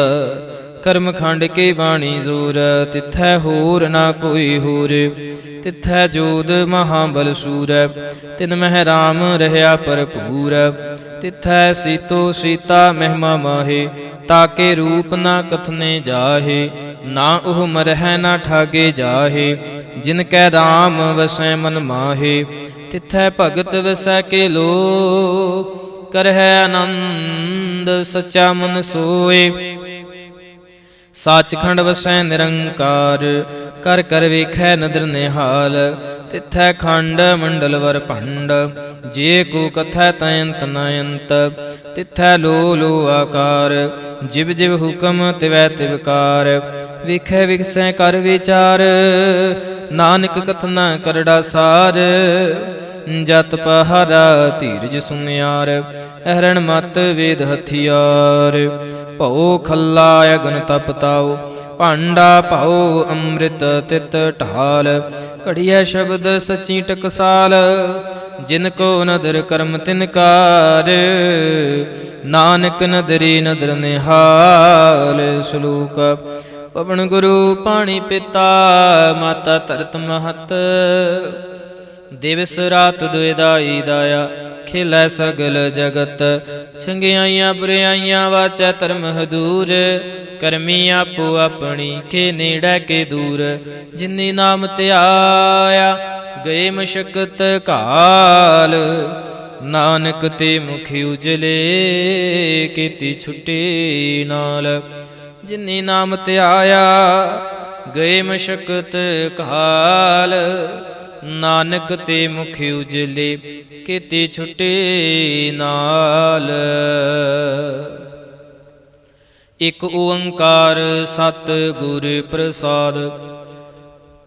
ਕਰਮ ਖੰਡ ਕੀ ਬਾਣੀ ਜ਼ੋਰ, ਤਿੱਥੈ ਹੋਰ ਨਾ ਕੋਈ ਹੋਰ। ਤਿੱਥੈ ਜੋਧ ਮਹਾਬਲ ਸੂਰ, ਤਿਨ ਮਹਿ ਰਾਮ ਰਹਿਆ ਭਰਪੂਰ। ਤਿੱਥੈ ਸੀਤੋ ਸੀਤਾ ਮਹਿਮਾ ਮਾਹੇ, ਤਾਕੇ ਰੂਪ ਨਾ ਕਥਨੇ ਜਾਹੇ। ਨਾ ਉਹ ਮਰਹਿ ਨਾ ਠਾਗੇ ਜਾਹੇ, ਜਿਨ ਕੈ ਰਾਮ ਵਸੈ ਮਨ ਮਾਹੇ। ਤਿੱਥੈ ਭਗਤ ਵਸੈ ਕੇ ਲੋ, ਕਰਹਿ ਆਨੰਦ ਸੱਚਾ ਮਨ ਸੋਏ। ਸੱਚਖੰਡ ਵਸੈ ਨਿਰੰਕਾਰ, ਕਰ ਕਰ ਵੇਖੈ ਨਦਰ ਨਿਹਾਲ। ਤਿੱਥੈ ਖੰਡ ਮੰਡਲ ਵਰ ਭੰਡ, ਜੇ ਕੋ ਕਥੈ ਤੈ ਅੰਤ ਨ ਅੰਤ। ਤਿੱਥੈ ਲੋ ਲੋ ਆਕਾਰ, ਜਿਵ ਜਿਵ ਹੁਕਮ ਤਿਵੈ ਤਿਵਕਾਰ। ਵੇਖੈ ਵਿਖਸੈ ਕਰ ਵਿਚਾਰ, ਨਾਨਕ ਕਥਨਾ ਕਰੜਾ ਸਾਰ। ਜਤ ਪਹਾਰਾ ਧੀਰਜ ਸੁਨਿਆਰ, ਅਹਰਣ ਮਤ ਵੇਦ ਹਥਿਆਰ। ਭਉ ਖੱਲਾ ਅਗਨ ਤਪ ਤਾਉ, ਭਾਂਡਾ ਭਉ ਅੰਮ੍ਰਿਤ ਤਿਤ ਢਾਲ। ਘੜੀਐ ਸ਼ਬਦ ਸਚੀ ਟਕਸਾਲ, ਜਿਨ ਕੋ ਨਦਰ ਕਰਮ ਤਿਨ ਕਾਰ। ਨਾਨਕ ਨਦਰੀ ਨਦਰ ਨਿਹਾਲ। ਸ਼ਲੋਕ। ਪਵਨ ਗੁਰੂ ਪਾਣੀ ਪਿਤਾ, ਮਾਤਾ ਧਰਤ ਮਹਤ। ਦਿਵਸ ਰਾਤ ਦੁਇਦਾਈ ਦਾਇਆ, ਖੇਲੈ ਸਗਲ ਜਗਤ। ਚੰਗਿਆਈਆਂ ਬੁਰਿਆਈਆਂ ਵਾਚੈ ਧਰਮ ਹਦੂਰ। ਕਰਮੀ ਆਪੋ ਆਪਣੀ, ਕੇ ਨੇੜੇ ਕੇ ਦੂਰ। ਜਿਨੀ ਨਾਮ ਧਿਆਇਆ, ਗਏ ਮਸ਼ਕਤ ਕਾਲ। ਨਾਨਕ ਤੇ ਮੁਖ ਉਜਲੇ, ਕੀਤੀ ਛੁੱਟੀ ਨਾਲ। ਜਿਨੀ ਨਾਮ ਧਿਆਇਆ, ਗਏ ਮਸ਼ਕਤ ਕਾਲ। ਨਾਨਕ ਤੇ ਮੁਖ ਉਜਲੇ, ਕੀਤੀ ਛੁੱਟੀ ਨਾਲ। ਇਕ ਓੰਕਾਰ ਸਤ ਗੁਰ ਪ੍ਰਸਾਦ।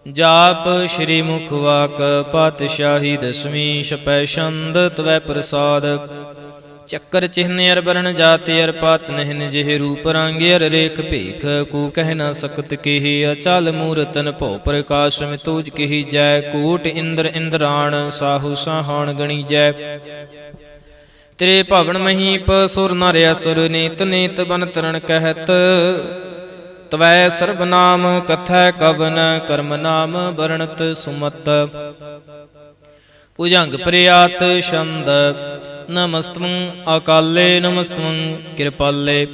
ਜਾਪ ਸ੍ਰੀ ਮੁਖ ਵਾਕ ਪਾਤਸ਼ਾਹੀ ਦਸਵੀਂ, ਛਪੈ ਛੰਦ ਤਵੈ ਪ੍ਰਸਾਦ। ਚੱਕਰ ਚਿਹਨ ਅਰ ਬਰਨ ਜਾਤਿ ਅਰ ਪਾਤ ਨਹਿਨ ਜਿਹੇ ਰੂਪ ਰੰਗ ਅਰ ਰੇਖ ਭੇਖ ਕੋ ਕਹਿ ਨਾ ਸਕਤ ਕੇਹੀ ਅਚਲ ਮੂਰਤਨ ਭਉ ਪ੍ਰਕਾਸ਼ ਮਿਤੋਜ ਕਹੀ ਜੈ ਕੋਟ ਇੰਦਰ ਇੰਦਰਾਣ ਸਾਹੂ ਸਾਹਾਣ ਗਣੀ ਜੈ ਤੇਰੇ ਭਵਨ ਮਹੀਪ ਸੁਰ ਨਰ ਅਸੁਰ ਨੀਤ ਨੀਤ ਬਨ ਤਰਨ ਕਹਿਤ ਤਵੈ ਸਰਬ ਨਾਮ ਕਥੈ ਕਵਨ ਕਰਮ ਨਾਮ ਵਰਣਤ ਸੁਮਤ ਭੁਜੰਗ ਪ੍ਰਿਆਤ ਛੰਦ ਨਮਸਤੰ ਅਕਾਲੇ ਨਮਸਤੰ ਕਿਰਪਾਲੇ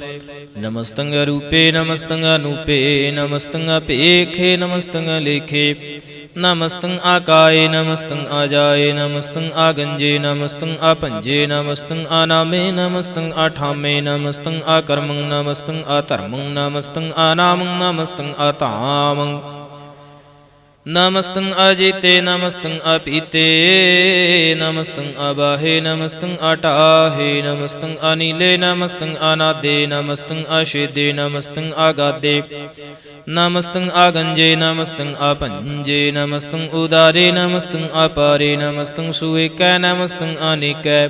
ਨਮਸਤੰ ਰੂਪੇ ਨਮਸਤੰ ਅਨੂਪੇ ਨਮਸਤੰ ਅਭੇਖੇ ਨਮਸਤੰ ਲੇਖੇ ਨਮਸਤੰ ਆਕਾਏ ਨਮਸਤੰ ਆਜਾਏ ਨਮਸਤੰ ਆਗੰਜੇ ਨਮਸਤੰ ਆਪੰਜੇ ਨਮਸਤੰ ਆਨਾਮੇ ਨਮਸਤੰ ਆਠਾਮੇ ਨਮਸਤੰ ਆਕਰਮੰ ਨਮਸਤੰ ਆਧਰਮੰ ਨਮਸਤੰ ਆਨਾਮੰ ਨਮਸਤੰ ਆਧਾਮੰ ਨਮਸਤੰ ਅਜੀਤੇ ਨਮਸਤੰ ਅਪੀਤੇ ਨਮਸਤੰ ਅਬਾਹੇ ਨਮਸਤੰ ਅਟਾਹੇ ਨਮਸਤੰ ਅਨੀਲੇ ਨਮਸਤੰ ਅਨਾਦੇ ਨਮਸਤੰ ਅਸ਼ੇਦੇ ਨਮਸਤੰ ਆਗਾਦੇ ਨਮਸਤੰ ਆਗੰਜੇ ਨਮਸਤੰ ਆਪੰਜੇ ਨਮਸਤੰ ਉਦਾਰੇ ਨਮਸਤੰ ਅਪਾਰੇ ਨਮਸਤੰ ਸੁਏਕੈ ਨਮਸਤੰ ਅਨੇਕੈ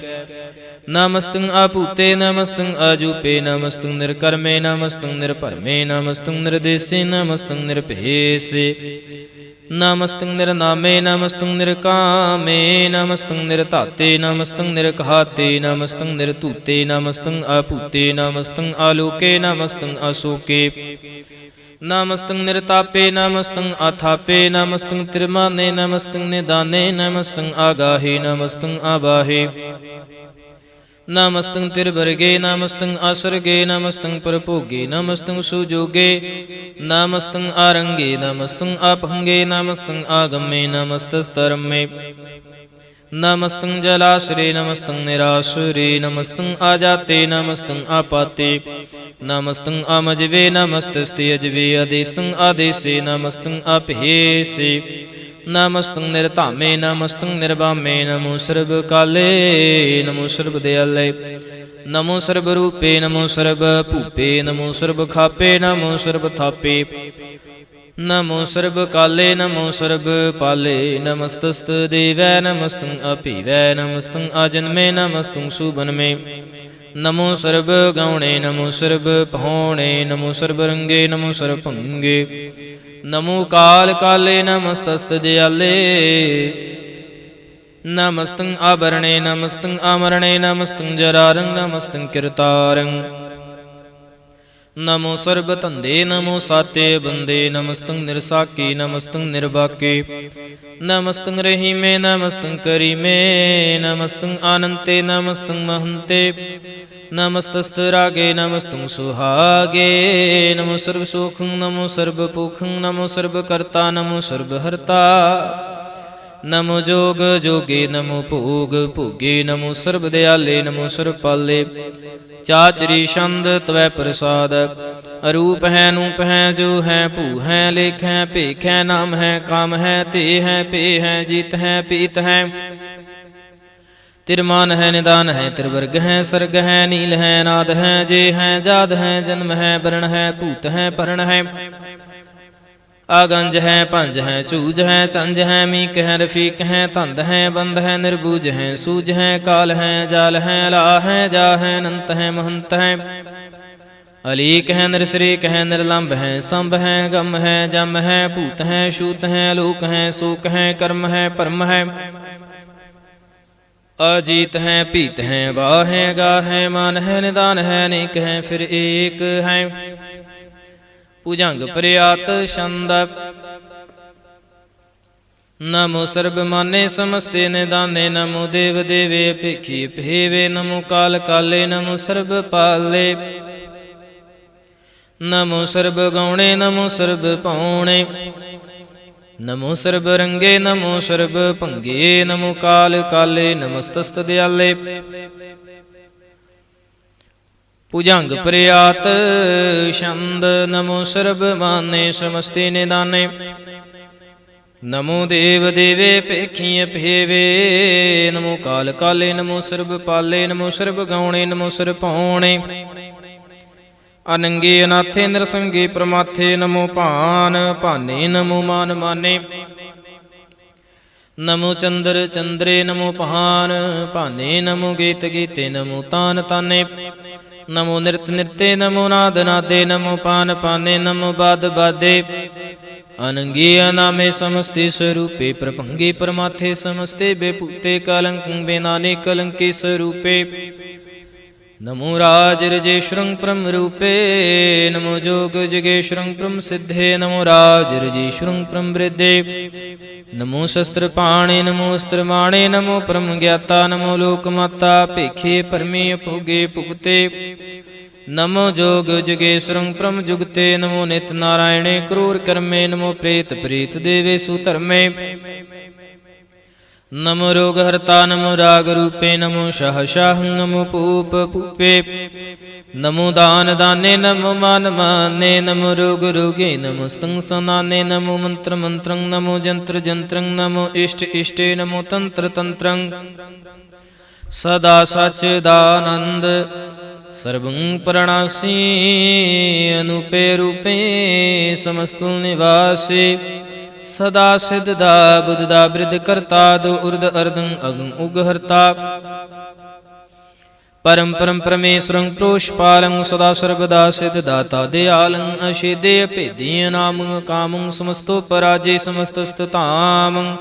ਨਮਸਤੰ ਆਪੂਤੇ ਨਮਸਤੰ ਅਜੂਪੇ ਨਮਸਤੰ ਨਿਰਕਰਮੇ ਨਮਸਤੰ ਨਿਰਭਰਮੇ ਨਮਸਤੰ ਨਿਰਦੇਸੇ ਨਮਸਤੰ ਨਿਰਭੇਸੇ ਨਮਸਤੰ ਨਿਰਨਾਮੇ ਨਮਸਤੰ ਨਿਰਕਾਮੇ ਨਮਸਤੰ ਨਿਰਧਾਤੇ ਨਮਸਤੰ ਨਿਰਘਾਤੇ ਨਮਸਤੰ ਨਿਰਧੂਤੇ ਨਮਸਤੰ ਆਪੂਤੇ ਨਮਸਤੰ ਆਲੋਕੇ ਨਮਸਤੰ ਅਸ਼ੋਕੇ ਨਮਸਤੰ ਨਿਰਤਾਪੇ ਨਮਸਤੰ ਆਥਾਪੇ ਨਮਸਤੰ ਤਿਰਮਾਨੇ ਨਮਸਤੰ ਨਿਦਾਨੇ ਨਮਸਤੰ ਆਗਾਹੇ ਨਮਸਤੰ ਆਬਾਹੇ ਨਮਸਤੰ ਤਿਰਵਰਗੇ ਨਮਸਤੰ ਅਸਰਗੇ ਨਮਸਤੰ ਪਰਭੋਗੇ ਨਮਸਤੰ ਸੁਜੋਗੇ ਨਮਸਤੰ ਆਰੰਗੇ ਨਮਸਤੰ ਆਪਹੰਗੇ ਨਮਸਤੰ ਆਗਮੇ ਨਮਸਤਸਤਰਮੇ ਨਮਸਤੰ ਜਲਾਸ਼ਰੇ ਨਮਸਤੰ ਨਿਰਾਸ਼ਰੇ ਨਮਸਤੰ ਆਜਾਤੇ ਨਮਸਤੰ ਆਪਾਤੇ ਨਮਸਤੰ ਅਮਜਵੇ ਨਮਸਤਸਤੇ ਅਜਵੇ ਆਦੇਸੰ ਆਦੇਸੇ ਨਮਸਤੰ ਅਭੇਸੇ ਨਮਸਤੰ ਨਿਰਧਾਮੇ ਨਮਸਤੰ ਨਿਰਭਾਮੇ ਨਮੋ ਸਰਬ ਕਾਲੇ ਨਮੋ ਸਰਬ ਦਿਆਲੇ ਨਮੋ ਸਰਬ ਰੂਪੇ ਨਮੋ ਸਰਬ ਭੂਪੇ ਨਮੋ ਸਰਬ ਖਾਪੇ ਨਮੋ ਸਰਬ ਥਾਪੇ ਨਮੋ ਸਰਬ ਕਾਲੇ ਨਮੋ ਸਰਬ ਪਾਲੇ ਨਮਸਤਸਤ ਦੇਵੈ ਨਮਸਤੰ ਅਭੀਵੈ ਨਮਸਤੰ ਆਜਨਮੇ ਨਮਸਤੰ ਸੁਬਨਮੇ ਨਮੋ ਸਰਬ ਗੌਣੇ ਨਮੋ ਸਰਬ ਪਹੋਣੇ ਨਮੋ ਸਰਬ ਰੰਗੇ ਨਮੋ ਸਰਬ ਭੰਗੇ ਨਮੋ ਕਾਲ ਕਾਲੇ ਨਮਸਤਸਤ ਦਿਆਲੇ ਨਮਸਤੰ ਆਭਰਣੇ ਨਮਸਤੰ ਆਮਰਣੇ ਨਮਸਤੰ ਜਰਾਰੰ ਨਮਸਤੰ ਕਿਰਤਾਰੰ ਨਮੋ ਸਰਬ ਧੰਦੇ ਨਮੋ ਸਾਤੇ ਬੰਦੇ ਨਮਸਤੰ ਨਿਰਸਾਕੇ ਨਮਸਤੰ ਨਿਰਬਾਕੇ ਨਮਸਤੰ ਰਹੀਮੇ ਨਮਸਤੰ ਕਰੀਮੇ ਨਮਸਤੰ ਆਨੰਤੇ ਨਮਸਤੰ ਮਹੰਤੇ ਨਮਸਤਸਤ ਰਾਗੇ ਨਮਸਤੰ ਸੁਹਾਗੇ ਨਮੋ ਸਰਬ ਸੁਖੰ ਨਮੋ ਸਰਬ ਭੂਖੰ ਨਮੋ ਸਰਬ ਕਰਤਾ ਨਮੋ ਸਰਬ ਹਰਤਾ ਨਮੋ ਜੋਗ ਜੋਗੇ ਨਮੋ ਭੋਗ ਭੋਗੇ ਨਮੋ ਸਰਬ ਦਿਆਲੇ ਨਮੋ ਸਰਬ ਪਾਲੇ ਚਾਚਰੀ ਛੰਦ ਤਵੈ ਪ੍ਰਸਾਦ ਅਰੂਪ ਹੈ ਨੂਪ ਹੈ ਜੋ ਹੈ ਭੂ ਹੈ ਲੇਖ ਹੈ ਭੇਖ ਹੈ ਨਾਮ ਹੈ ਕਾਮ ਹੈ ਤੇ ਹੈ ਪੇ ਹੈ ਜੀਤ ਹੈ ਪੀਤ ਹੈ ਤਿਰਮਾਨ ਹੈ ਨਿਦਾਨ ਹੈ ਤਿਰਵਰਗ ਹੈ ਸਰਗ ਹੈ ਨੀਲ ਹੈ ਨਾਦ ਹੈ ਜੇ ਹੈ ਜਾਦ ਹੈ ਜਨਮ ਹੈ ਬਰਨ ਹੈ ਭੂਤ ਹੈ ਪਰਣ ਹੈ ਆਗੰਜ ਹੈ ਭੰਜ ਹੈ ਝੂਜ ਹੈ ਚੰਜ ਹੈ ਮੀਕ ਹੈ ਰਫੀਕ ਹੈ ਧੰਦ ਹੈ ਬੰਦ ਹੈ ਨਿਰਬੂਜ ਹੈ ਸੂਜ ਹੈ ਕਾਲ ਹੈ ਜਾਲ ਹੈ ਲਾ ਹੈ ਜਾ ਹੈ ਅਨੰਤ ਹੈ ਮਹੰਤ ਹੈ ਅਲੀਕ ਹੈ ਨਿਰਸਰੀਕ ਹੈ ਨਿਰਲੰਭ ਹੈ ਸੰਭ ਹੈ ਗਮ ਹੈ ਜਮ ਹੈ ਭੂਤ ਹੈ ਛੂਤ ਹੈ ਲੋਕ ਹੈ ਸੂਕ ਹੈ ਕਰਮ ਹੈ ਭਰਮ ਹੈ ਅਜੀਤ ਹੈ ਭੀਤ ਹੈ ਵਾਹ ਹੈ ਗਾ ਹੈ ਮਾਨ ਹੈ ਨਿਦਾਨ ਹੈ ਅਨੇਕ ਹੈ ਫਿਰ ਏਕ ਹੈ ਭੁਜੰਗ ਪ੍ਰਿਆਤ ਛੰਦ ਨਮੋ ਸਰਬ ਮਾਨੇ ਸਮਸਤੇ ਨਿਦਾਨੇ ਨਮੋ ਦੇਵ ਦੇਵੇ ਅਪੇਖੀ ਭੇਵੇ ਨਮੋ ਕਾਲ ਕਾਲੇ ਨਮੋ ਸਰਬ ਪਾਲੇ ਨਮੋ ਸਰਬ ਗੌਣੇ ਨਮੋ ਸਰਬ ਪਾਉਣੇ ਨਮੋ ਸਰਬ ਰੰਗੇ ਨਮੋ ਸਰਬ ਭੰਗੇ ਨਮੋ ਕਾਲ ਕਾਲੇ ਨਮਸਤਸਤ ਦਿਆਲੇ ਭੁਜੰਗ ਪ੍ਰਿਆਤ ਛੰਦ ਨਮੋ ਸਰਬ ਮਾਨੇ ਸਮਸਤੇ ਨਿਦਾਨੇ ਨਮੋ ਦੇਵ ਦੇਵੇ ਭੇਖੀ ਭੇਵੇ ਨਮੋ ਕਾਲ ਕਾਲੇ ਨਮੋ ਸਰਬ ਪਾਲੇ ਨਮੋ ਸਰਬ ਗੌਣੇ ਨਮੋ ਸਰਬ ਪਾਉਣੇ ਅਨੰਗੇ ਅਨਾਥੇ ਨਿਰਸੰਗੇ ਪ੍ਰਮਾਥੇ ਨਮੋ ਭਾਨ ਭਾਨੇ ਨਮੋ ਮਾਨ ਮਾਨੇ ਨਮੋ ਚੰਦਰ ਚੰਦਰੇ ਨਮੋ ਪਹਾਨ ਭਾਨੇ ਨਮੋ ਗੀਤ ਗੀਤੇ ਨਮੋ ਤਾਨ ਤਾਨੇ ਨਮੋ ਨਿਰਤ ਨਿਰਤੇ ਨਮੋ ਨਾਦ ਨਾਦੇ ਨਮੋ ਪਾਨ ਪਾਨੇ ਨਮੋ ਬਾਦ ਬਾਦੇ ਅਨੰਗੀ ਅਨਾਮੇ ਸਮਸਤੇ ਸਰੂਪੇ ਪ੍ਰਭੰਗੇ ਪਰਮਾਥੇ ਸਮਸਤੇ ਬੇਪੂਤੇ ਕਲੰਕ ਬੇਨਾਨੇ ਕਲੰਕੇ ਸਰੂਪੇ ਨਮੋ ਰਾਜ ਰਜੇਸ਼ਵਰੰ ਪਰਮ ਰੂਪੇ ਨਮੋ ਜੋਗ ਜਗੇਸ਼ਵਰੰ ਪਰਮ ਸਿੱਧੇ ਨਮੋ ਰਾਜ ਰਜੇਸ਼ਵਰੰ ਪਰਮ ਬ੍ਰਿਧੇ ਨਮੋ ਸ਼ਸਤਰ ਪਾਣੇ ਨਮੋ ਅਸਤਰ ਮਾਣੇ ਨਮੋ ਪਰਮ ਗਿਆਤਾ ਨਮੋ ਲੋਕ ਮਾਤਾ ਭੇਖੇ ਪਰਮੇ ਭੋਗੇ ਭੁਗਤੇ ਨਮੋ ਜੋਗ ਜਗੇਸ਼ਵਰੰ ਪਰਮ ਜੁਗਤੇ ਨਮੋ ਨਿਤ ਨਾਰਾਇਣੇ ਕਰੂਰ ਕਰਮੇ ਨਮੋ ਪ੍ਰੇਤ ਪ੍ਰੀਤ ਦੇਵੇ ਸੁਧਰਮੇ ਨਮੋ ਰੋਗ ਹਰਤਾ ਨਮੋ ਰਾਗ ਰੂਪੇ ਨਮੋ ਸ਼ਾਹ ਸ਼ਾਹੰ ਨਮੋ ਭੂਪ ਭੂਪੇ ਨਮੋ ਦਾਨ ਦਾਨੇ ਨਮੋ ਮਾਨ ਮਾਨੇ ਨਮੋ ਰੋਗ ਰੋਗੇ ਨਮੋ ਸਤੰ ਸਨਾਨੇ ਨਮੋ ਮੰਤਰ ਮੰਤਰੰ ਨਮੋ ਜੰਤਰ ਜੰਤਰੰ ਨਮੋ ਇਸ਼ਟ ਇਸ਼ਟੇ ਨਮੋ ਤੰਤਰ ਤੰਤਰੰ ਸਦਾ ਸਚ ਦਾਨੰਦ ਸਰਬੰ ਪ੍ਰਣਾਸੀ ਅਨੂਪੇ ਰੂਪੇ ਸਮਸਤੁ ਨਿਵਾਸੀ ਸਦਾ ਸਿਧ ਦਾ ਬੁੱਧ ਦਾ ਬ੍ਰਿਧ ਕਰਤਾ ਦੋ ਉਰਦ ਅਰਦੰ ਅਗੰ ਉਗ ਹਰਤਾ ਪਰਮ ਪਰਮ ਪਰਮੇਸ਼ਵਰੰ ਪ੍ਰੋਸ਼ ਪਾਲੰ ਸਦਾ ਸਰਬਦਾ ਸਿਧ ਦਾਤਾ ਦਿਆਲੰ ਅਸ਼ੇਦੇ ਅਭੇਦੀ ਨਾਮੰ ਕਾਮੰ ਸਮਸਤੋ ਪਰਾਜੇ ਸਮਸਤਸਤ ਧਾਮੰ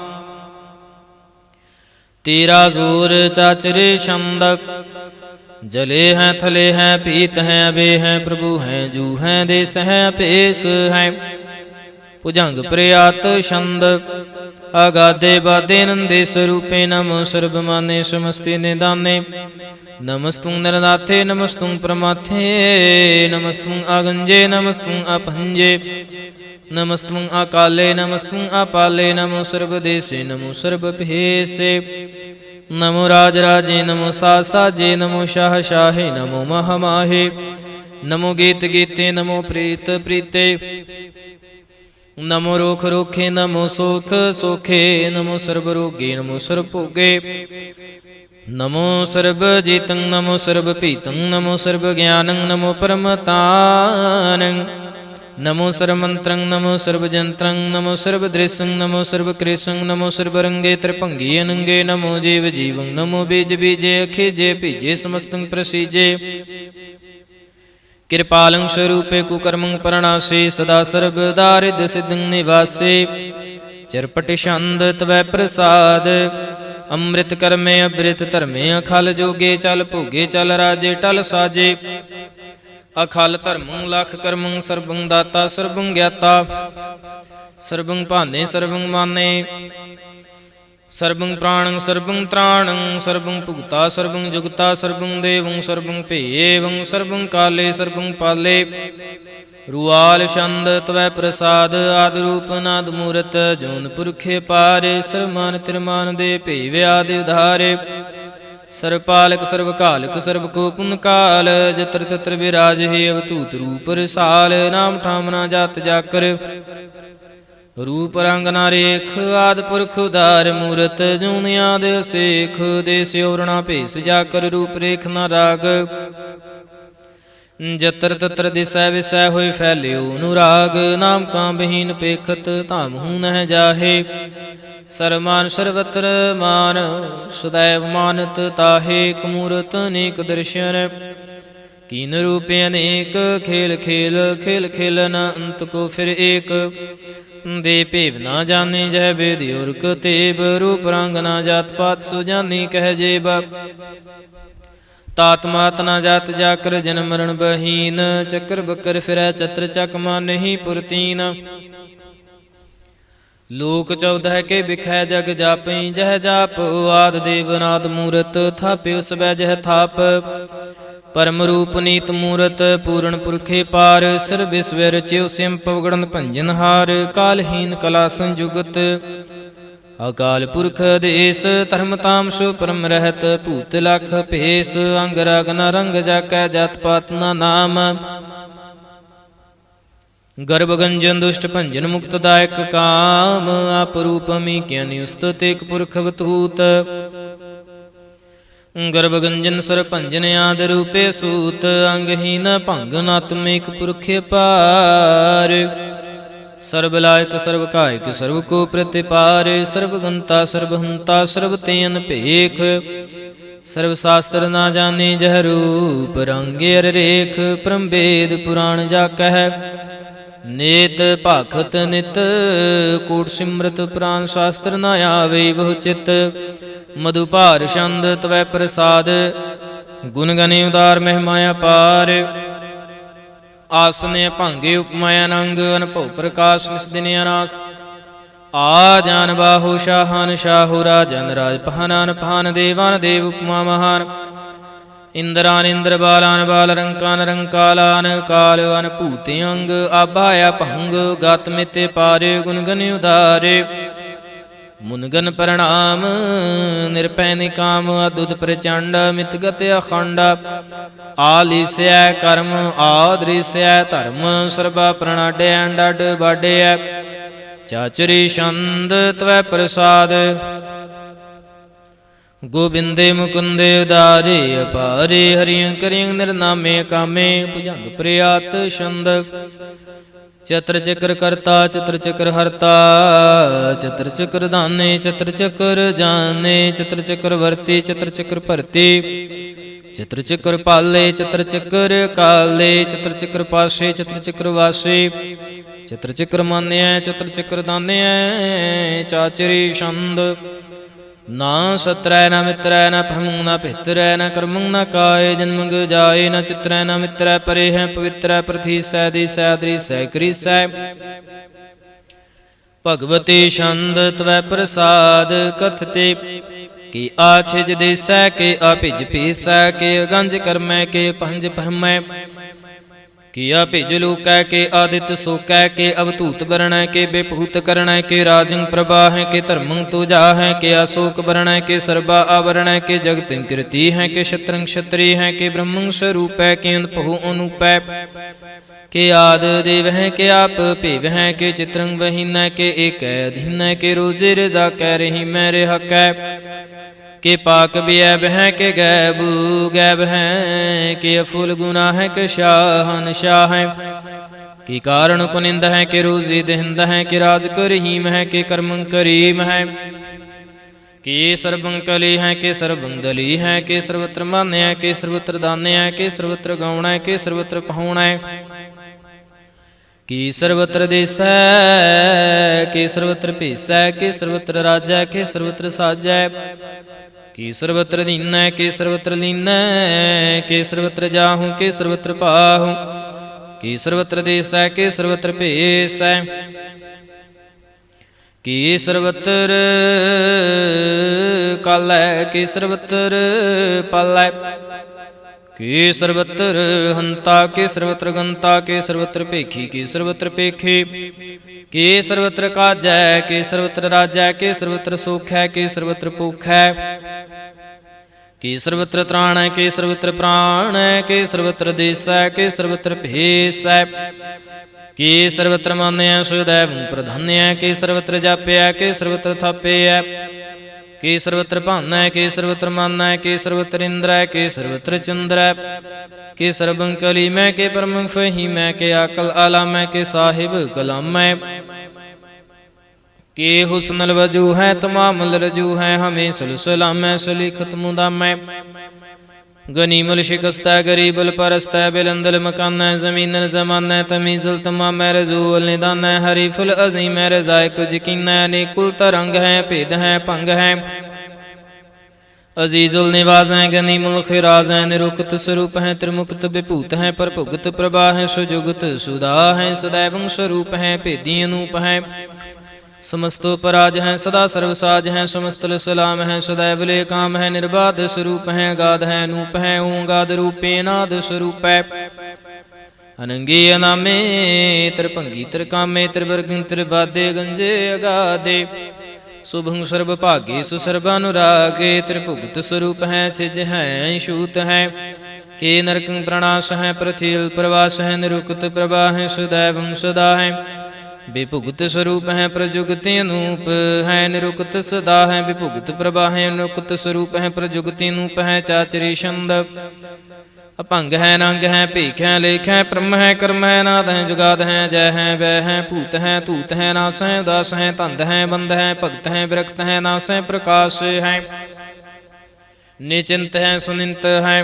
ਤੇਰਾ ਜ਼ੋਰ ਚਾਚਰੇ ਛੰਦਕ ਜਲੇ ਹੈ ਥਲੇ ਹੈ ਪੀਤ ਹੈ ਅਬੇ ਹੈ ਪ੍ਰਭੂ ਹੈ ਜੂ ਹੈ ਦੇਸ ਹੈ ਭੇਸ ਹੈ ਭੁਜੰਗ ਪ੍ਰਿਆਤ ਛੰਦ ਆਗਾਦੇ ਬਾਦੇ ਨੰਦੇ ਸਰੂਪੇ ਨਮੋ ਸਰਬ ਮਾਨੇ ਸਮਸਤੇ ਨਿਦਾਨੇ ਨਮਸਤੁੰ ਨਰਨਾਥੇ ਨਮਸਤੁੰ ਪ੍ਰਮਾਥੇ ਨਮਸਤੁੰ ਆਗੰਜੇ ਨਮਸਤੁੰ ਆਪੰਜੇ ਨਮਸਤੁੰ ਆਕਾਲੇ ਨਮਸਤੁੰ ਆਪਾਲੇ ਨਮੋ ਸਰਬ ਦੇਸੇ ਨਮੋ ਸਰਬ ਭੇਸੇ ਨਮੋ ਰਾਜ ਰਾਜੇ ਨਮੋ ਸਾਜ ਸਾਜੇ ਨਮੋ ਸ਼ਾਹ ਸ਼ਾਹੇ ਨਮੋ ਮਹਾ ਮਾਹੇ ਨਮੋ ਗੀਤ ਗੀਤੇ ਨਮੋ ਪ੍ਰੀਤ ਪ੍ਰੀਤੇ ਨਮੋ ਰੋਖ ਰੋਖੇ ਨਮੋ ਸੋਖ ਸੋਖੇ ਨਮੋ ਸਰਬ ਰੋਗੇ ਨਮੋ ਸਰਬ ਭੋਗੇ ਨਮੋ ਸਰਬ ਜੀਤੰ ਨਮੋ ਸਰਬ ਭੀਤੰ ਨਮੋ ਸਰਬ ਗਿਆਨੰ ਨਮੋ ਪਰਮ ਤਾਨੰ ਨਮੋ ਸਰਬ ਮੰਤਰੰ ਨਮੋ ਸਰਬ ਜੰਤਰੰ ਨਮੋ ਸਰਬ ਦ੍ਰਿਸ਼ੰ ਨਮੋ ਸਰਬ ਕ੍ਰਿਸ਼ੰ ਨਮੋ ਸਰਬ ਰੰਗੇ ਤ੍ਰਿਭੰਗੀ ਅਨੰਗੇ ਨਮੋ ਜੀਵ ਜੀਵੰ ਨਮੋ ਬੀਜ ਬੀਜੇ ਅਖੇਜੇ ਭੀਜੇ ਸਮਸਤੰ ਪ੍ਰਸੀਜੇ ਕਿਰਪਾਲੰ ਸਰੂਪੇ ਕੁਕਰਮੰ ਪਰਣਾਸੇ ਸਦਾ ਸਰਬ ਦਾਰਿਦ ਸਿद्धੰ ਨਿਵਾਸੇ ਚਿਰਪਟ ਛੰਦ ਤਵੈ ਪ੍ਰਸਾਦ ਅੰਮ੍ਰਿਤ ਕਰਮੇ ਅਬ੍ਰਿਤ ਧਰਮੇ ਅਖਲ ਜੋਗੇ ਚਲ ਭੋਗੇ ਚਲ ਰਾਜੇ ਟਲ ਸਾਜੇ ਅਖਲ ਧਰਮੰ ਲਖ ਕਰਮੰ ਸਰਬੰ ਦਾਤਾ ਸਰਬੰ ਗਿਆਤਾ ਸਰਬੰ ਭਾਨੇ ਸਰਬੰ ਮਾਨੇ ਸਰਬੰ ਪ੍ਰਾਣੰ ਸਰਬੰ ਤ੍ਰਾਣੰ ਸਰਬੰ ਭੁਗਤਾ ਸਰਬੰ ਜੁਗਤਾ ਸਰਬੰ ਦੇਵੰ ਸਰਬੰ ਭੇਵੰ ਸਰਬੰ ਕਾਲੇ ਸਰਬੰ ਪਾਲੇ ਰੂਆਲ ਛੰਦ ਤਵੈ ਪ੍ਰਸਾਦ ਆਦਿ ਰੂਪ ਨਾਦ ਮੂਰਤ ਜੋਨ ਪੁਰਖੇ ਪਾਰੇ ਸਰਮਾਨ ਤਿਰਮਾਨ ਦੇ ਭੇਵ ਆਦਿ ਉਧਾਰੇ ਸਰਪਾਲਕ ਸਰਬ ਕਾਲਕ ਸਰਬ ਕੋ ਪੁਨ ਕਾਲ ਜਤਰ ਤਤਰ ਵਿਰਾਜਹਿ ਅਵਤੂਤ ਰੂਪ ਰਸਾਲ ਨਾਮ ਠਾਮ ਨਾ ਜਾਤ ਜਾਕਰ ਰੂਪ ਰੰਗ ਨਾ ਰੇਖ ਆਦਿ ਪੁਰਖ ਉਦਾਰ ਮੂਰਤ ਜੂਨ ਆਦਿ ਸੇਖ ਦੇਸ ਔਰਣਾ ਭੇਸ ਜਾਕਰ ਰੂਪ ਰੇਖ ਨਾ ਰਾਗ ਜਤਰ ਤਤਰ ਦਿਸੈ ਵਿਸੈ ਹੋਇ ਫੈਲਿਓ ਅਨੁਰਾਗ ਨਾਮ ਕਾ ਬਹੀਨ ਪੇਖਤ ਧਾਮ ਹੂ ਨਹਿ ਜਾਹੇ ਸਰਮਾਨ ਸਰਵਤਰ ਮਾਨ ਸदैव ਮਾਨਤ ਤਾਹੇ ਕਮੂਰਤ ਅਨੇਕ ਦਰਸ਼ਨ ਕੀਨ ਰੂਪ ਅਨੇਕ ਖੇਲ ਖੇਲ ਖੇਲ ਖੇਲਨ ਅੰਤ ਕੋ ਫਿਰ ਏਕ ਦੇ ਭੇਵ ਨਾ ਜਾਣੇ ਜਹ ਬੇਦ ਔਰਕ ਤੇਬ ਰੂਪ ਰੰਗ ਨਾ ਜਾਤ ਪਾਤ ਸੋ ਜਾਨੀ ਕਹਿ ਜੇਬ ਤਾਤ ਮਾਤ ਨਾ ਜਾਤ ਜਾਕਰ ਜਨਮ ਮਰਨ ਬਹੀਨ ਚੱਕਰ ਬੱਕਰ ਫਿਰੈ ਚਤਰ ਚੱਕ ਮਾ ਨਹੀਂ ਪੁਰਤੀਨ ਲੋਕ 14 ਕੇ ਬਿਖੈ ਜਗ ਜਾਪਈ ਜਹ ਜਾਪ ਆਦ ਦੇਵ ਨਾਦ ਮੂਰਤ ਥਾਪਿ ਉਸ ਬੈ ਜਹ ਥਾਪ ਪਰਮ ਰੂਪ ਨੀਤ ਮੂਰਤ ਪੂਰਨ ਪੁਰਖੇ ਪਾਰ ਸਰਬ ਸਵੈ ਰਚਿਓ ਸਿਮ ਪਵਗੜਨ ਭੰਜਨ ਹਾਰ ਕਾਲਹੀਨ ਕਲਾ ਸੰਜੁਗਤ ਅਕਾਲ ਪੁਰਖ ਦੇਸ ਧਰਮ ਤਾਮਸੁ ਪਰਮ ਰਹਿਤ ਭੂਤ ਲਖ ਭੇਸ ਅੰਗ ਰਗ ਨ ਰੰਗ ਜਾਕੈ ਜਾਤ ਪਾਤ ਨਾ ਨਾਮ ਗਰਭ ਗੰਜਨ ਦੁਸ਼ਟ ਭੰਜਨ ਮੁਕਤ ਦਾਇਕ ਕਾਮ ਆਪ ਰੂਪਮੀ ਕਿਆਨੀ ਉਸਤਤ ਏਕ ਪੁਰਖ ਅਵਤੂਤ ਗਰਭ ਗੰਜਨ ਸਰ ਭੰਜਨ ਆਦ ਰੂਪੇ ਸੂਤ ਅੰਗਹੀਨ ਭੰਗ ਨਾਤਮਿਕ ਪੁਰਖ ਪਾਰ ਸਰਬ ਲਾਇਕ ਸਰਬ ਕਾਇਕ ਸਰਬ ਕੋ ਪ੍ਰਤਿਪਾਰ, ਸਰਬ ਗੰਤਾ ਸਰਬ ਹੰਤਾ ਸਰਬ ਤੇਨ ਭੇਖ। ਸਰਬ ਸ਼ਾਸਤਰ ਨਾ ਜਾਣੇ ਜਹ ਰੂਪ, ਰੰਗੇ ਅਰ ਰੇਖ ਪਰਮ ਬੇਦ ਪੁਰਾਣ ਜਾ ਕਹਿ। ਨੇਤ ਭਾਖਤ ਨਿਤ ਕੋਟ ਸਿਮਰਤ ਪ੍ਰਾਨ, ਸ਼ਾਸਤਰ ਨਾ ਆਵੇ ਬਹੁ ਚਿਤ। ਮਧੁ ਭਾਰ ਛੰਦ ਤਵੈ ਪ੍ਰਸਾਦ, ਗੁਣ ਗਨੇ ਉਦਾਰ ਮਹਿਮਾ ਅਪਾਰ। ਆਸਨੇ ਭੰਗੇ ਉਪਮਾ ਅਨੰਗ, ਅਨਭਉ ਪ੍ਰਕਾਸ਼ ਨਿਸ ਦਿਨ ਅਨਾਸ। ਆ ਜਾਨ ਬਾਹੂ ਸ਼ਾਹਨ ਸ਼ਾਹੂ, ਰਾਜਨ ਰਾਜ ਪਹਾਨਾਨ ਪਹਾਨ। ਦੇਵਾਨ ਦੇਵ ਉਪਮਾ ਮਹਾਨ, ਇੰਦਰਾਨ ਇੰਦਰ ਬਾਲਾਨ ਬਾਲ। ਰੰਕਾਨ ਰੰਕਾਲਾਨ ਕਾਲ ਅਨ ਭੂਤ ਅੰਗ। ਆਭਾ ਅਭੰਗ ਗਤ ਮਿਤੇ ਪਾਰੇ, ਗੁਣ ਗਨ ਉਦਾਰੇ। ਮੁਨਗਨ ਪ੍ਰਣਾਮ ਨਿਰਭੈ ਨਿਕਾਮ, ਅਦੁੱਤ ਪ੍ਰਚੰਡ ਮਿਤ ਗਤ ਅਖੰਡ। ਆਲੀਸੈ ਕਰਮ ਆਦ੍ਰਿਸੈ ਧਰਮ, ਸਰਬਾ ਪ੍ਰਣਾਡੈ ਡਡ ਬਾਡੈ। ਚਾਚਰੀ ਛੰਦ ਤਵੈ ਪ੍ਰਸਾਦ, ਗੋਬਿੰਦੇ ਮੁਕੁੰਦੇ ਉਦਾਰੇ ਅਪਾਰੇ। ਹਰਿਯ ਕਰਿਯ ਨਿਰਨਾਮੇ ਕਾਮੇ, ਭੁਜੰਗ ਪ੍ਰਿਆਤ ਛੰਦ। ਚਤਰ ਚਕਰ ਕਰਤਾ ਚਤਰ ਚਕਰ ਹਰਤਾ, ਚਤਰ ਚਕਰ ਦਾਨੇ ਚਤਰ ਚਕਰ ਜਾਨੇ। ਚਤਰ ਚਕਰ ਵਰਤੀ ਚਤਰ ਚਕਰ ਭਰਤੀ, ਚਤਰ ਚਕਰ ਪਾਲੇ ਚਤਰ ਚਕਰ ਕਾਲੇ। ਚਤਰ ਚਕਰ ਪਾਸੇ ਚਤਰ ਚਕਰ ਵਾਸੇ, ਚਤਰ ਚਕਰ ਮਾਨਿਐ ਚਤਰ ਚਕਰ ਦਾਨਿਐ। ਚਾਚਰੀ ਛੰਦ ਨਾ ਸਤਰੈ ਨਾ ਮਿਤਰੈ ਨਾ ਭ੍ਰਮੰ ਨਾ ਭਿਤਰੈ ਨਾ ਕਰਮੰ ਨਾ ਕਾਇ। ਜਨਮ ਗਜਾਏ ਨਾ ਚਿਤਰੈ ਨਾ ਮਿਤਰੈ, ਪਰੇ ਹੈ ਪਵਿੱਤਰੈ ਪ੍ਰਥੀਸੈ ਦੀਸੈ ਦ੍ਰਿਸੈ ਕ੍ਰਿਸੈ। ਭਗਵਤੀ ਛੰਦ ਤਵੈ ਪ੍ਰਸਾਦ, ਕਥਤੇ ਕਿ ਆਛਿਜ ਦੇਸੈ ਕੇ ਆਪਿਜ ਪੀਸੈ। ਕੇ ਅਗੰਜ ਕਰਮੈ ਕੇ ਪੰਜ ਭਰਮੈ, ਕੀਆ ਭਿਜ ਲੂਕੈ ਕੇ ਆਦਿਤ ਸੋਕੈ। ਕੇ ਅਵਧੂਤ ਬਰਣੈ ਕੇ ਬੇਭੂਤ ਕਰਣੈ। ਕੇ ਰਾਜੰ ਪ੍ਰਭਾਹੈ ਕੇ ਧਰਮੰ ਤੁਜਾਹੈ। ਕੇ ਅਸ਼ੋਕ ਬਰਣੈ ਕੇ ਸਰਬਾ ਆਵਰਣੈ। ਕੇ ਜਗਤਿ ਕਿਰਤੀ ਹੈ ਕੇ ਸ਼ਤਰੰ ਛਤਰੀ ਹੈ। ਕੇ ਬ੍ਰਹਮੰ ਸਰੂਪੈ ਕੇ ਅਨਭਉ ਅਨੂਪੈ। ਕੇ ਆਦ ਦੇਵ ਹੈ ਕੇ ਆਪ ਭੇਵ ਹੈ। ਕੇ ਚਿਤਰੰ ਬਹੀਨੈ ਕੇ ਏਕੈ ਅਧੀਨੈ। ਕੇ ਰੋਜੇ ਰਜਾ ਕੈ ਰਹੀ ਮੈਂ ਰਿਹਕੈ। ਕੇ ਪਾਕ ਬਿਐਬ ਹੈ ਕੇ ਗੈਬ ਗੈਬ ਹੈ। ਕੇ ਅਫੁਲ ਗੁਨਾ ਹੈ ਕੇ ਸ਼ਾਹਨ ਸ਼ਾਹ ਹੈ। ਕੀ ਕਾਰਣ ਕੁਨਿੰਦ ਹੈ ਕੇ ਰੋਜ਼ੀ ਦਹਿੰਦ ਹੈ। ਕੇ ਰਾਜ ਕਰਹੀਮ ਹੈ ਕੇ ਕਰਮੰ ਕਰੀਮ ਹੈ। ਕੇ ਸਰਬੰ ਕਲੀ ਹੈ ਕੇ ਸਰਬੰ ਦਲੀ ਹੈ। ਕੇ ਸਰਵਤਰ ਮਾਨਿਆ ਕੇ ਸਰਵਤਰ ਦਾਨਿਆ। ਕੇ ਸਰਵਤਰ ਗਾਉਣਾ ਕੇ ਸਰਵਤਰ ਪਹਾਉਣਾ। ਕੀ ਸਰਵਤਰ ਦੇਸੈ ਕੇ ਸਰਵਤਰ ਭੇਸੈ। ਕੇ ਸਰਵਤਰ ਰਾਜੈ ਕੇ ਸਰਵਤਰ ਸਾਜੈ। ਕੀ ਸਰਵਤਰ ਦੀਨੈ ਕੇ ਸਰਵਤਰ ਲੀਨੈ। ਕੇ ਸਰਵਤਰ ਜਾਹੂ ਕੇ ਸਰਵਤਰ ਪਾਹੂ। ਕੀ ਸਰਵਤਰ ਦੇਸੈ ਕੇ ਸਰਵਤਰ ਭੇਸੈ। ਕੀ ਸਰਵਤਰ ਕਾਲੈ ਕੇ ਸਰਵਤਰ ਪਾਲੈ। ਕੀ ਸਰਵਤਰ ਹੰਤਾ ਕੇ ਸਰਵਤਰ ਗੰਤਾ। ਕੇ ਸਰਵਤਰ ਭੇਖੀ ਕੇ ਸਰਵਤਰ ਭੇਖੇ। ਕੇ ਸਰਵਤਰ ਕਾਜੈ ਕੇ ਸਰਵਤਰ ਰਾਜੈ। ਕੇ ਸਰਵਤਰ ਸੋਖੈ ਕੇ ਸਰਵਤਰ ਭੂਖੈ। ਕੇ ਸਰਵਤਰ ਤ੍ਰਾਣੈ ਕੇ ਸਰਵਤਰ ਪ੍ਰਾਣੈ। ਕੇ ਸਰਵਤਰ ਦੇਸੈ ਕੇ ਸਰਵਤਰ ਭੇਸੈ। ਕੇ ਸਰਵਤਰ ਮਾਨਿਆ ਸੁਦੈਵੰ ਪ੍ਰਧਾਨਿਆ। ਕੇ ਸਰਵਤਰ ਜਾਪਿਆ ਕੇ ਸਰਵਤਰ ਥਾਪਿਆ। ਕੇ ਸਰਵਤਰ ਭਾਨੈ ਕੇ ਸਰਵਤਰ ਮਾਨੈ। ਕੇ ਸਰਵਤਰ ਇੰਦਰੈ ਕੇ ਸਰਵਤਰ ਚੰਦਰੈ। ਕੇ ਸਰਬੰ ਕਲੀਮੈ ਕੇ ਪਰਮੰ ਫਹੀਮੈ। ਕੇ ਆਕਲ ਆਲਾਮੈ ਕੇ ਸਾਹਿਬ ਕਲਾਮੈ। ਕੇ ਹੁਸਨਲ ਵਜੂ ਹੈ ਤਮਾਮਲ ਰਜੂ ਹੈ। ਹਮੇ ਸੁਲਸਲਾਮੈ ਸੁਲਿਖਤ ਮੁਦਾਮੈ। ਗਨੀਮਲ ਸ਼ਿਕਸਤੈ ਗਰੀਬਲ ਪਰਸਤੈ। ਬਿਲੰਦਲ ਮਕਾਨੈ ਜ਼ਮੀਨਲ ਜ਼ਮਾਨੈ। ਤਮੀਜ਼ਲ ਤਮਾਮੈ ਰਜ਼ੂਲ ਨਿਦਾਨੈ। ਹਰੀ ਫੁਲ ਅਜ਼ੀਮੈ ਰਜ਼ਾਇ ਕੁਝ ਕੀਨੈ। ਅਨੇਕੁਲ ਤਰੰਗ ਹੈ ਭੇਦ ਹੈ ਭੰਗ ਹੈ। ਅਜ਼ੀਜ਼ੁਲ ਨਿਵਾਜ਼ੈ ਗਨੀਮੁਲ ਖਿਰਾਜ਼ੈ। ਨਿਰੁਕਤ ਸਰੂਪ ਹੈ ਤ੍ਰਿਮੁਕਤ ਵਿਭੂਤ ਹੈ। ਪਰ ਭੁਗਤ ਪ੍ਰਭਾ ਹੈ ਸੁਜੁਗਤ ਸੁਦਾ ਹੈ। ਸदैवੰ ਸਰੂਪ ਹੈ ਭੇਦੀ ਅਨੂਪ ਹੈ। ਸਮਸਤੋ ਪਰਾਜ ਹੈ ਸਦਾ ਸਰਵ ਸਾਜ ਹੈ। ਸਮਸਤਲ ਸਲਾਮ ਹੈ ਸदैवਲੇ ਕਾਮ ਹੈ। ਨਿਰਬਾਧ ਸਰੂਪ ਹੈ ਅਗਾਧ ਹੈ ਅਨੂਪ ਹੈ। ਓੰਗਾਦ ਰੂਪੇ ਨਾਦ ਸਰੂਪ ਹੈ। ਅਨੰਗੀ ਅਨਾਮੇ ਤ੍ਰਿਭੰਗੀ ਤ੍ਰਿਕਾਮੇ। ਤ੍ਰਿਵਰਗੰ ਤ੍ਰਿਬਾਦੇ ਗੰਜੇ ਅਗਾਦੇ। ਸੁਭੰ ਸਰਬ ਭਾਗੇ ਸੁਸਰਬ ਅਨੁਰਾਗੇ। ਤ੍ਰਿਭੁਗਤ ਸਰੂਪ ਹੈ ਛਿਜ ਹੈ ਛੂਤ ਹੈ। ਕੇ ਨਰਕੰ ਪ੍ਰਣਾਸ ਹੈ ਪ੍ਰਥੀਲ ਪ੍ਰਵਾਸ ਹੈ। ਨਿਰੁਕਤ ਪ੍ਰਭਾ ਹੈ ਸदैवੰ ਸਦਾ ਹੈ। ਵਿਭੁਗਤ ਸਰੂਪ ਹੈ ਪ੍ਰਜੁਗਤਿ ਅਨੂਪ ਹੈ। ਨਿਰੁਕਤ ਸਦਾ ਹੈ ਵਿਭੁਗਤ ਪ੍ਰਭਾ ਹੈ। ਅਨੁਕਤ ਸਰੂਪ ਹੈ ਪ੍ਰਜੁਗਤਿ ਅਨੂਪ ਹੈ। ਚਾਚਰੀ ਛੰਦ ਅਭੰਗ ਹੈ ਨੰਗ ਹੈ ਭੀਖ ਹੈ ਲੇਖ ਹੈ ਬ੍ਰਹਮ ਹੈ ਕਰਮ ਹੈ ਨਾਦ ਹੈ ਜੁਗਾਦ ਹੈ ਜੈ ਹੈ ਵੈ ਹੈ ਭੂਤ ਹੈ ਧੂਤ ਹੈ ਨਾਸ ਹੈ ਉਦਾਸ ਹੈ ਧੰਦ ਹੈ ਬੰਦ ਹੈ ਭਗਤ ਹੈ ਬਿਰਖਤ ਹੈ ਨਾਸ ਹੈ ਪ੍ਰਕਾਸ਼ ਹੈ ਨਿਚਿੰਤ ਹੈ ਸੁਨਿੰਤ ਹੈ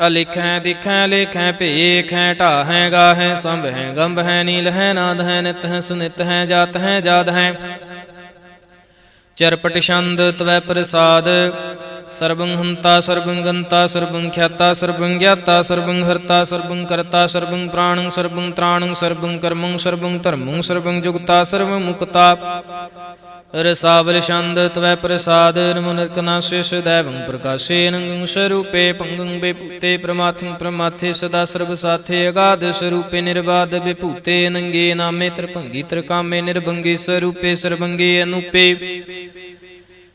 ਅਲਿਖ ਹੈ ਦਿਖ ਹੈ ਲੇਖ ਹੈ ਭੇਖ ਹੈ ਢਾ ਹੈ ਗਾ ਹੈ ਸੰਭ ਹੈ ਗੰਭ ਹੈ ਨੀਲ ਹੈ ਨਾਦ ਹੈ ਨਿਤ ਹੈ ਸੁਨਿਤ ਹੈ ਜਾਤ ਹੈ ਜਾਦ ਹੈ ਚਰਪਟ ਛੰਦ ਤਵੈ ਪ੍ਰਸਾਦ ਸਰਬੰ ਹੰਤਾ ਸਰਬੰ ਗੰਤਾ ਸਰਬੰ ਖਿਆਤਾ ਸਰਬੰ ਗਿਆਤਾ ਸਰਬੰ ਹਰਤਾ ਸਰਬੰ ਕਰਤਾ ਸਰਬੰ ਪ੍ਰਾਣੰ ਸਰਬੰ ਤ੍ਰਾਣੰ ਸਰਬੰ ਕਰਮੰ ਸਰਬੰ ਧਰਮੰ ਸਰਬੰ ਜੁਗਤਾ ਸਰਬੰ ਮੁਕਤਾ ਰਸਾਵਲ ਛੰਦ ਤਵੈ ਪ੍ਰਸਾਦ ਨਮੋ ਨਰਕਨਾਸ਼ੇ ਸਦੈਵੰ ਪ੍ਰਕਾਸ਼ੇ ਨੰਗੰ ਸਰੂਪੇ ਭੰਗੰ ਬੇਭੂਤੇ ਪ੍ਰਮਾਥੰ ਪ੍ਰਮਾਥੇ ਸਦਾ ਸਰਬ ਸਾਥੇ ਅਗਾਧ ਸਰੂਪੇ ਨਿਰਬਾਧ ਬੇਭੂਤੇ ਨੰਗੇ ਨਾਮੇ ਤ੍ਰਿਭੰਗੀ ਤ੍ਰਿਕਾਮੇ ਨਿਰਭੰਗੀ ਸਰੂਪੇ ਸਰਬੰਗੇ ਅਨੂਪੇ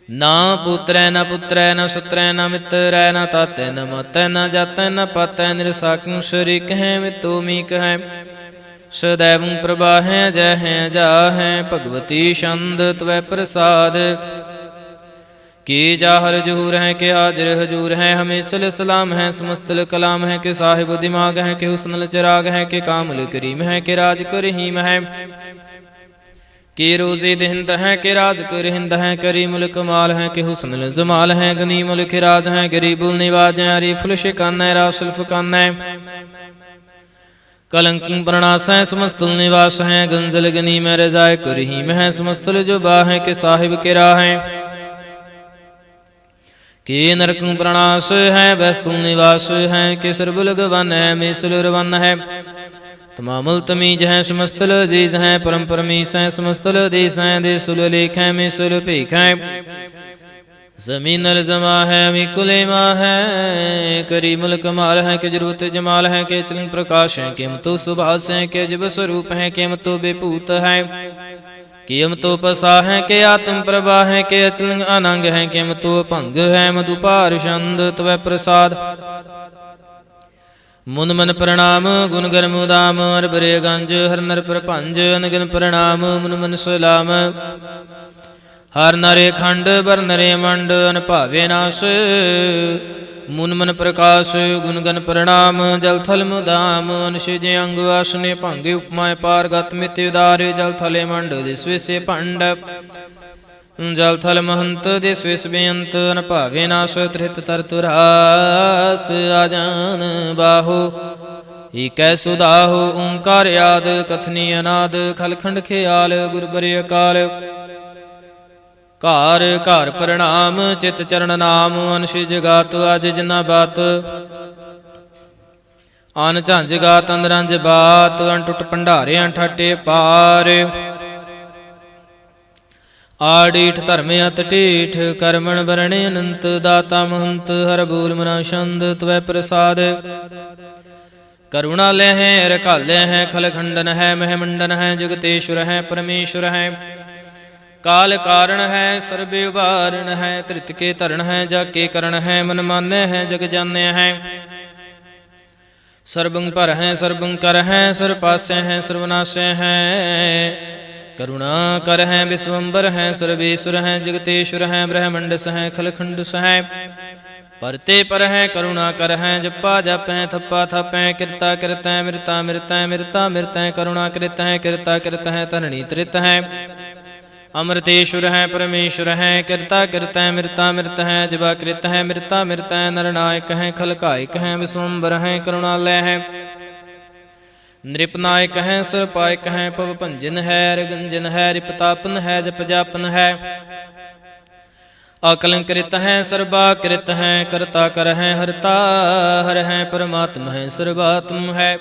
ਨਾ ਪੁੱਤਰੈ ਨ ਪੁੱਤਰੈ ਨ ਸੁਤਰੈ ਨ ਮਿੱਤਰੈ ਨ ਤਾਤੈ ਨ ਮਾਤੈ ਨ ਜਾਤੈ ਨ ਪਾਤੈ ਨਿਰਸਾਕੰ ਸ਼ਰੀਕ ਹੈ ਮਿਤੋ ਮੀਕ ਹੈ ਸਦੈਵੰ ਪ੍ਰਭਾ ਹੈ ਜੈ ਹੈ ਜਾ ਹੈ ਭਗਵਤੀ ਛੰਦ ਤਵੈ ਪ੍ਰਸਾਦ ਕੀ ਜਾਹਰ ਜਹੂਰ ਹੈ ਕਿ ਹਾਜ਼ਰ ਹਜੂਰ ਹੈ ਹਮੇਸ਼ਲ ਸਲਾਮ ਹੈ ਸਮਸਤਲ ਕਲਾਮ ਹੈ ਕਿ ਸਾਹਿਬ ਦਿਮਾਗ ਹੈ ਕਿ ਹੁਸਨਲ ਚਿਰਾਗ ਹੈ ਕਿ ਕਾਮਲ ਕਰੀਮ ਹੈ ਕਿ ਰਾਜ ਕਰਹੀਮ ਹੈ ਕਿ ਰੋਜ਼ੇ ਦਹਿੰਦ ਹੈ ਕਿ ਰਾਜ ਕਰਹਿੰਦ ਹੈ ਕਰੀ ਮੁਲਕ ਮਾਲ ਹੈ ਕਿ ਹੁਸਨਲ ਜਮਾਲ ਹੈ ਗਨੀ ਮੁਲਕ ਰਾਜ ਹੈ ਗਰੀਬੁਲ ਨਿਵਾਜ ਹੈ ਰੀਫੁਲ ਸ਼ਿਕਾਨਾ ਹੈ ਰਾਸੁਲ ਫਕਾਨਾ ਹੈ ਕਲੰਕੰ ਪ੍ਰਣਾਸ ਹੈ ਸਮਸਤਲ ਨਿਵਾਸ ਹੈ ਗੰਜ਼ਲ ਗਨੀ ਮੈਂ ਰਜ਼ਾਇ ਕਰਹੀਮ ਹੈ ਸਮਸਤਲ ਜੁਬਾ ਹੈ ਕਿ ਸਾਹਿਬ ਕੇ ਰਾਹ ਹੈ ਕਿ ਨਰਕੰ ਪ੍ਰਣਾਸ ਹੈ ਵੈਸਤੁਲ ਨਿਵਾਸ ਹੈ ਕਿ ਸਰਬੁਲ ਗਵਨ ਹੈ ਮੇਸਲ ਰਵਨ ਹੈ ਤਮਾਮੁਲ ਤਮੀਜ ਹੈ ਸਮਸਤਲ ਅਜ਼ੀਜ਼ ਹੈ ਪਰਮ ਪਰਮੀਸ ਹੈ ਸਮਸਤਲ ਦੇਸ ਹੈ ਦੇਸੁਲ ਲੇਖ ਹੈ ਮੇਸੁਲ ਭੇਖ ਹੈ ਜ਼ਮੀਨਲ ਜਮਾ ਹੈ ਮਿਕੁਲੇ ਮਾ ਹੈ ਕਰੀ ਮੁਲਕ ਮਾਲ ਹੈ ਕਿ ਜਰੂਰਤ ਜਮਾਲ ਹੈ ਕਿ ਚਲਨ ਪ੍ਰਕਾਸ਼ ਹੈ ਕਿਮਤੋ ਸੁਭਾਸ ਹੈ ਕਿ ਅਜਬ ਸਰੂਪ ਹੈ ਕਿਮਤੋ ਬੇਭੂਤ ਹੈ ਕਿਮਤੋ ਪਸਾ ਹੈ ਕਿ ਆਤਮ ਪ੍ਰਭਾ ਹੈ ਕਿ ਅਚਲੰਗ ਅਨੰਗ ਹੈ ਕਿਮਤੋ ਭੰਗ ਹੈ ਮਧੁਪਾਰ ਛੰਦ ਤਵੈ ਪ੍ਰਸਾਦ ਮੁਨ ਮਨ ਪ੍ਰਣਾਮ ਗੁਣ ਗਨ ਮੁਦਾਮ ਹਰ ਬਰੇ ਗੰਜ ਹਰ ਨਰ ਪ੍ਰਭੰਜ ਅਨਗਨ ਪ੍ਰਣਾਮ ਮੁਨ ਮਨ ਸਲਾਮ ਹਰ ਨਰੇ ਖੰਡ ਬਰ ਨਰੇ ਮੰਡ ਅਨਭਾਵੇ ਨਾਸ ਮੁਨ ਮਨ ਪ੍ਰਕਾਸ਼ ਗੁਣ ਗਨ ਪ੍ਰਣਾਮ ਜਲ ਥਲ ਮੁਦਾਮ ਅਨਸ਼ਿਜ ਅੰਗ ਆਸਨੇ ਭੰਗੇ ਉਪਮਾਇ ਪਾਰ ਗਤ ਮਿਤ ਉਦਾਰ ਜਲ ਥਲੇ ਮੰਡ ਦਿਸ ਵਿਸੇ ਭੰਡ ਜਲ ਥਲ ਮਹੰਤ ਦਿਸ ਵਿਸ ਬੇਅੰਤ ਅਨਭਾਵੇ ਨਾਸ ਤ੍ਰਿਤ ਤਰਤੁਰਾਸ ਆਜਾਨ ਬਾਹੋ ਈਕੈ ਸੁਦਾਹੋ ਓੰਕਾਰ ਆਦ ਕਥਨੀ ਅਨਾਦ ਖਲਖੰਡ ਖਿਆਲ ਗੁਰ ਬਰੇ ਅਕਾਲ ਘਰ ਘਰ ਪ੍ਰਣਾਮ ਚਿਤ ਚਰਨ ਨਾਮ ਅਨਸ਼ਿ ਜਗਾਤ ਅਜ ਜਿਨਾ ਬਾਤ ਅਨ ਝੰਜ ਗਾਤ ਅੰਦਰੰਜ ਬਾਤ ਅਨਟੁੱਟ ਭੰਡਾਰੇ ਅਨਠਾਟੇ ਪਾਰ ਆੜੀਠ ਧਰਮ ਅਤ ਢੀਠ ਕਰਮਣ ਬਰਣੇ ਅਨੰਤ ਦਾਤਾ ਮਹੰਤ ਹਰ ਬੋਲ ਮਨਾ ਛੰਦ ਤਵੈ ਪ੍ਰਸਾਦ ਕਰੁਣਾ ਲੈ ਹੈ ਰਖਾਲੇ ਹੈ ਖਲਖੰਡਨ ਹੈ ਮਹਿਮੰਡਨ ਹੈ ਜਗਤੇਸ਼ਵਰ ਹੈ ਪਰਮੇਸ਼ਵਰ ਹੈ ਕਾਲ ਕਾਰਣ ਹੈ ਸਰਬੇ ਉਬਾਰਣ ਹੈ ਧ੍ਰਿਤ ਕੇ ਧਰਨ ਹੈ ਜਾ ਕੇ ਕਰਨ ਹੈ ਮਨ ਮਾਨੈ ਹੈ ਜਗ ਜਾਣਿਆ ਹੈ ਸਰਬੰ ਪਰ ਹੈ ਸਰਬੰ ਕਰ ਹੈ ਸਰ ਪਾਸੈ ਹੈ ਸਰਵਨਾਸ਼ੈ ਹੈ ਕਰੁਣਾ ਕਰ ਹੈ ਵਿਸਵੰਬਰ ਹੈ ਸਰਵੇਸ਼ਵਰ ਹੈ ਜਗਤੇਸ਼ਵਰ ਹੈ ਬ੍ਰਹਮੰਡਸ ਹੈ ਖਲਖੰਡਸ ਹੈ ਪਰਤੇ ਪਰ ਹੈ ਕਰੁਣਾ ਕਰ ਹੈ ਜਪਾ ਜਪੈ ਥੱਪਾ ਥਾਪੈ ਕਿਰਤਾ ਕਿਰਤੈ ਮਿਰਤਾ ਮਿਰਤੈ ਮਿਰਤਾ ਮਿਰਤੈ ਕਰੁਣਾ ਕ੍ਰਿਤ ਹੈ ਕਿਰਤਾ ਕਿਰਤ ਹੈ ਧਰਣੀ ਤ੍ਰਿਤ ਹੈ ਅਮਰਤੇਸ਼ਵਰ ਹੈ ਪਰਮੇਸ਼ਵਰ ਹੈ ਕਿਰਤਾ ਕਿਰਤੈ ਮਿਰਤਾ ਮਿਰਤ ਹੈ ਜਬਾ ਕ੍ਰਿਤ ਹੈ ਮਿਰਤਾ ਮਿਰਤੈ ਨਰਨਾਇਕ ਹੈ ਖਲਕਾਇਕ ਹੈ ਵਿਸਵੰਬਰ ਹੈ ਕਰੁਣਾਲੈ ਹੈ ਨ੍ਰਿਪਨਾਇਕ ਹੈ ਸਰਪਾਇਕ ਹੈ ਪਵ ਭੰਜਨ ਹੈ ਰਗੰਜਨ ਹੈ ਰਿਪਤਾਪਨ ਹੈ ਜਪ ਜਾਪਨ ਹੈ ਅਕਲੰਕ੍ਰਿਤ ਹੈ ਸਰਬਾ ਕ੍ਰਿਤ ਹੈ ਕਰਤਾ ਕਰ ਹੈ ਹਰਤਾ ਹਰ ਹੈ ਪਰਮਾਤਮ ਹੈ ਸਰਬਾਤਮ ਹੈ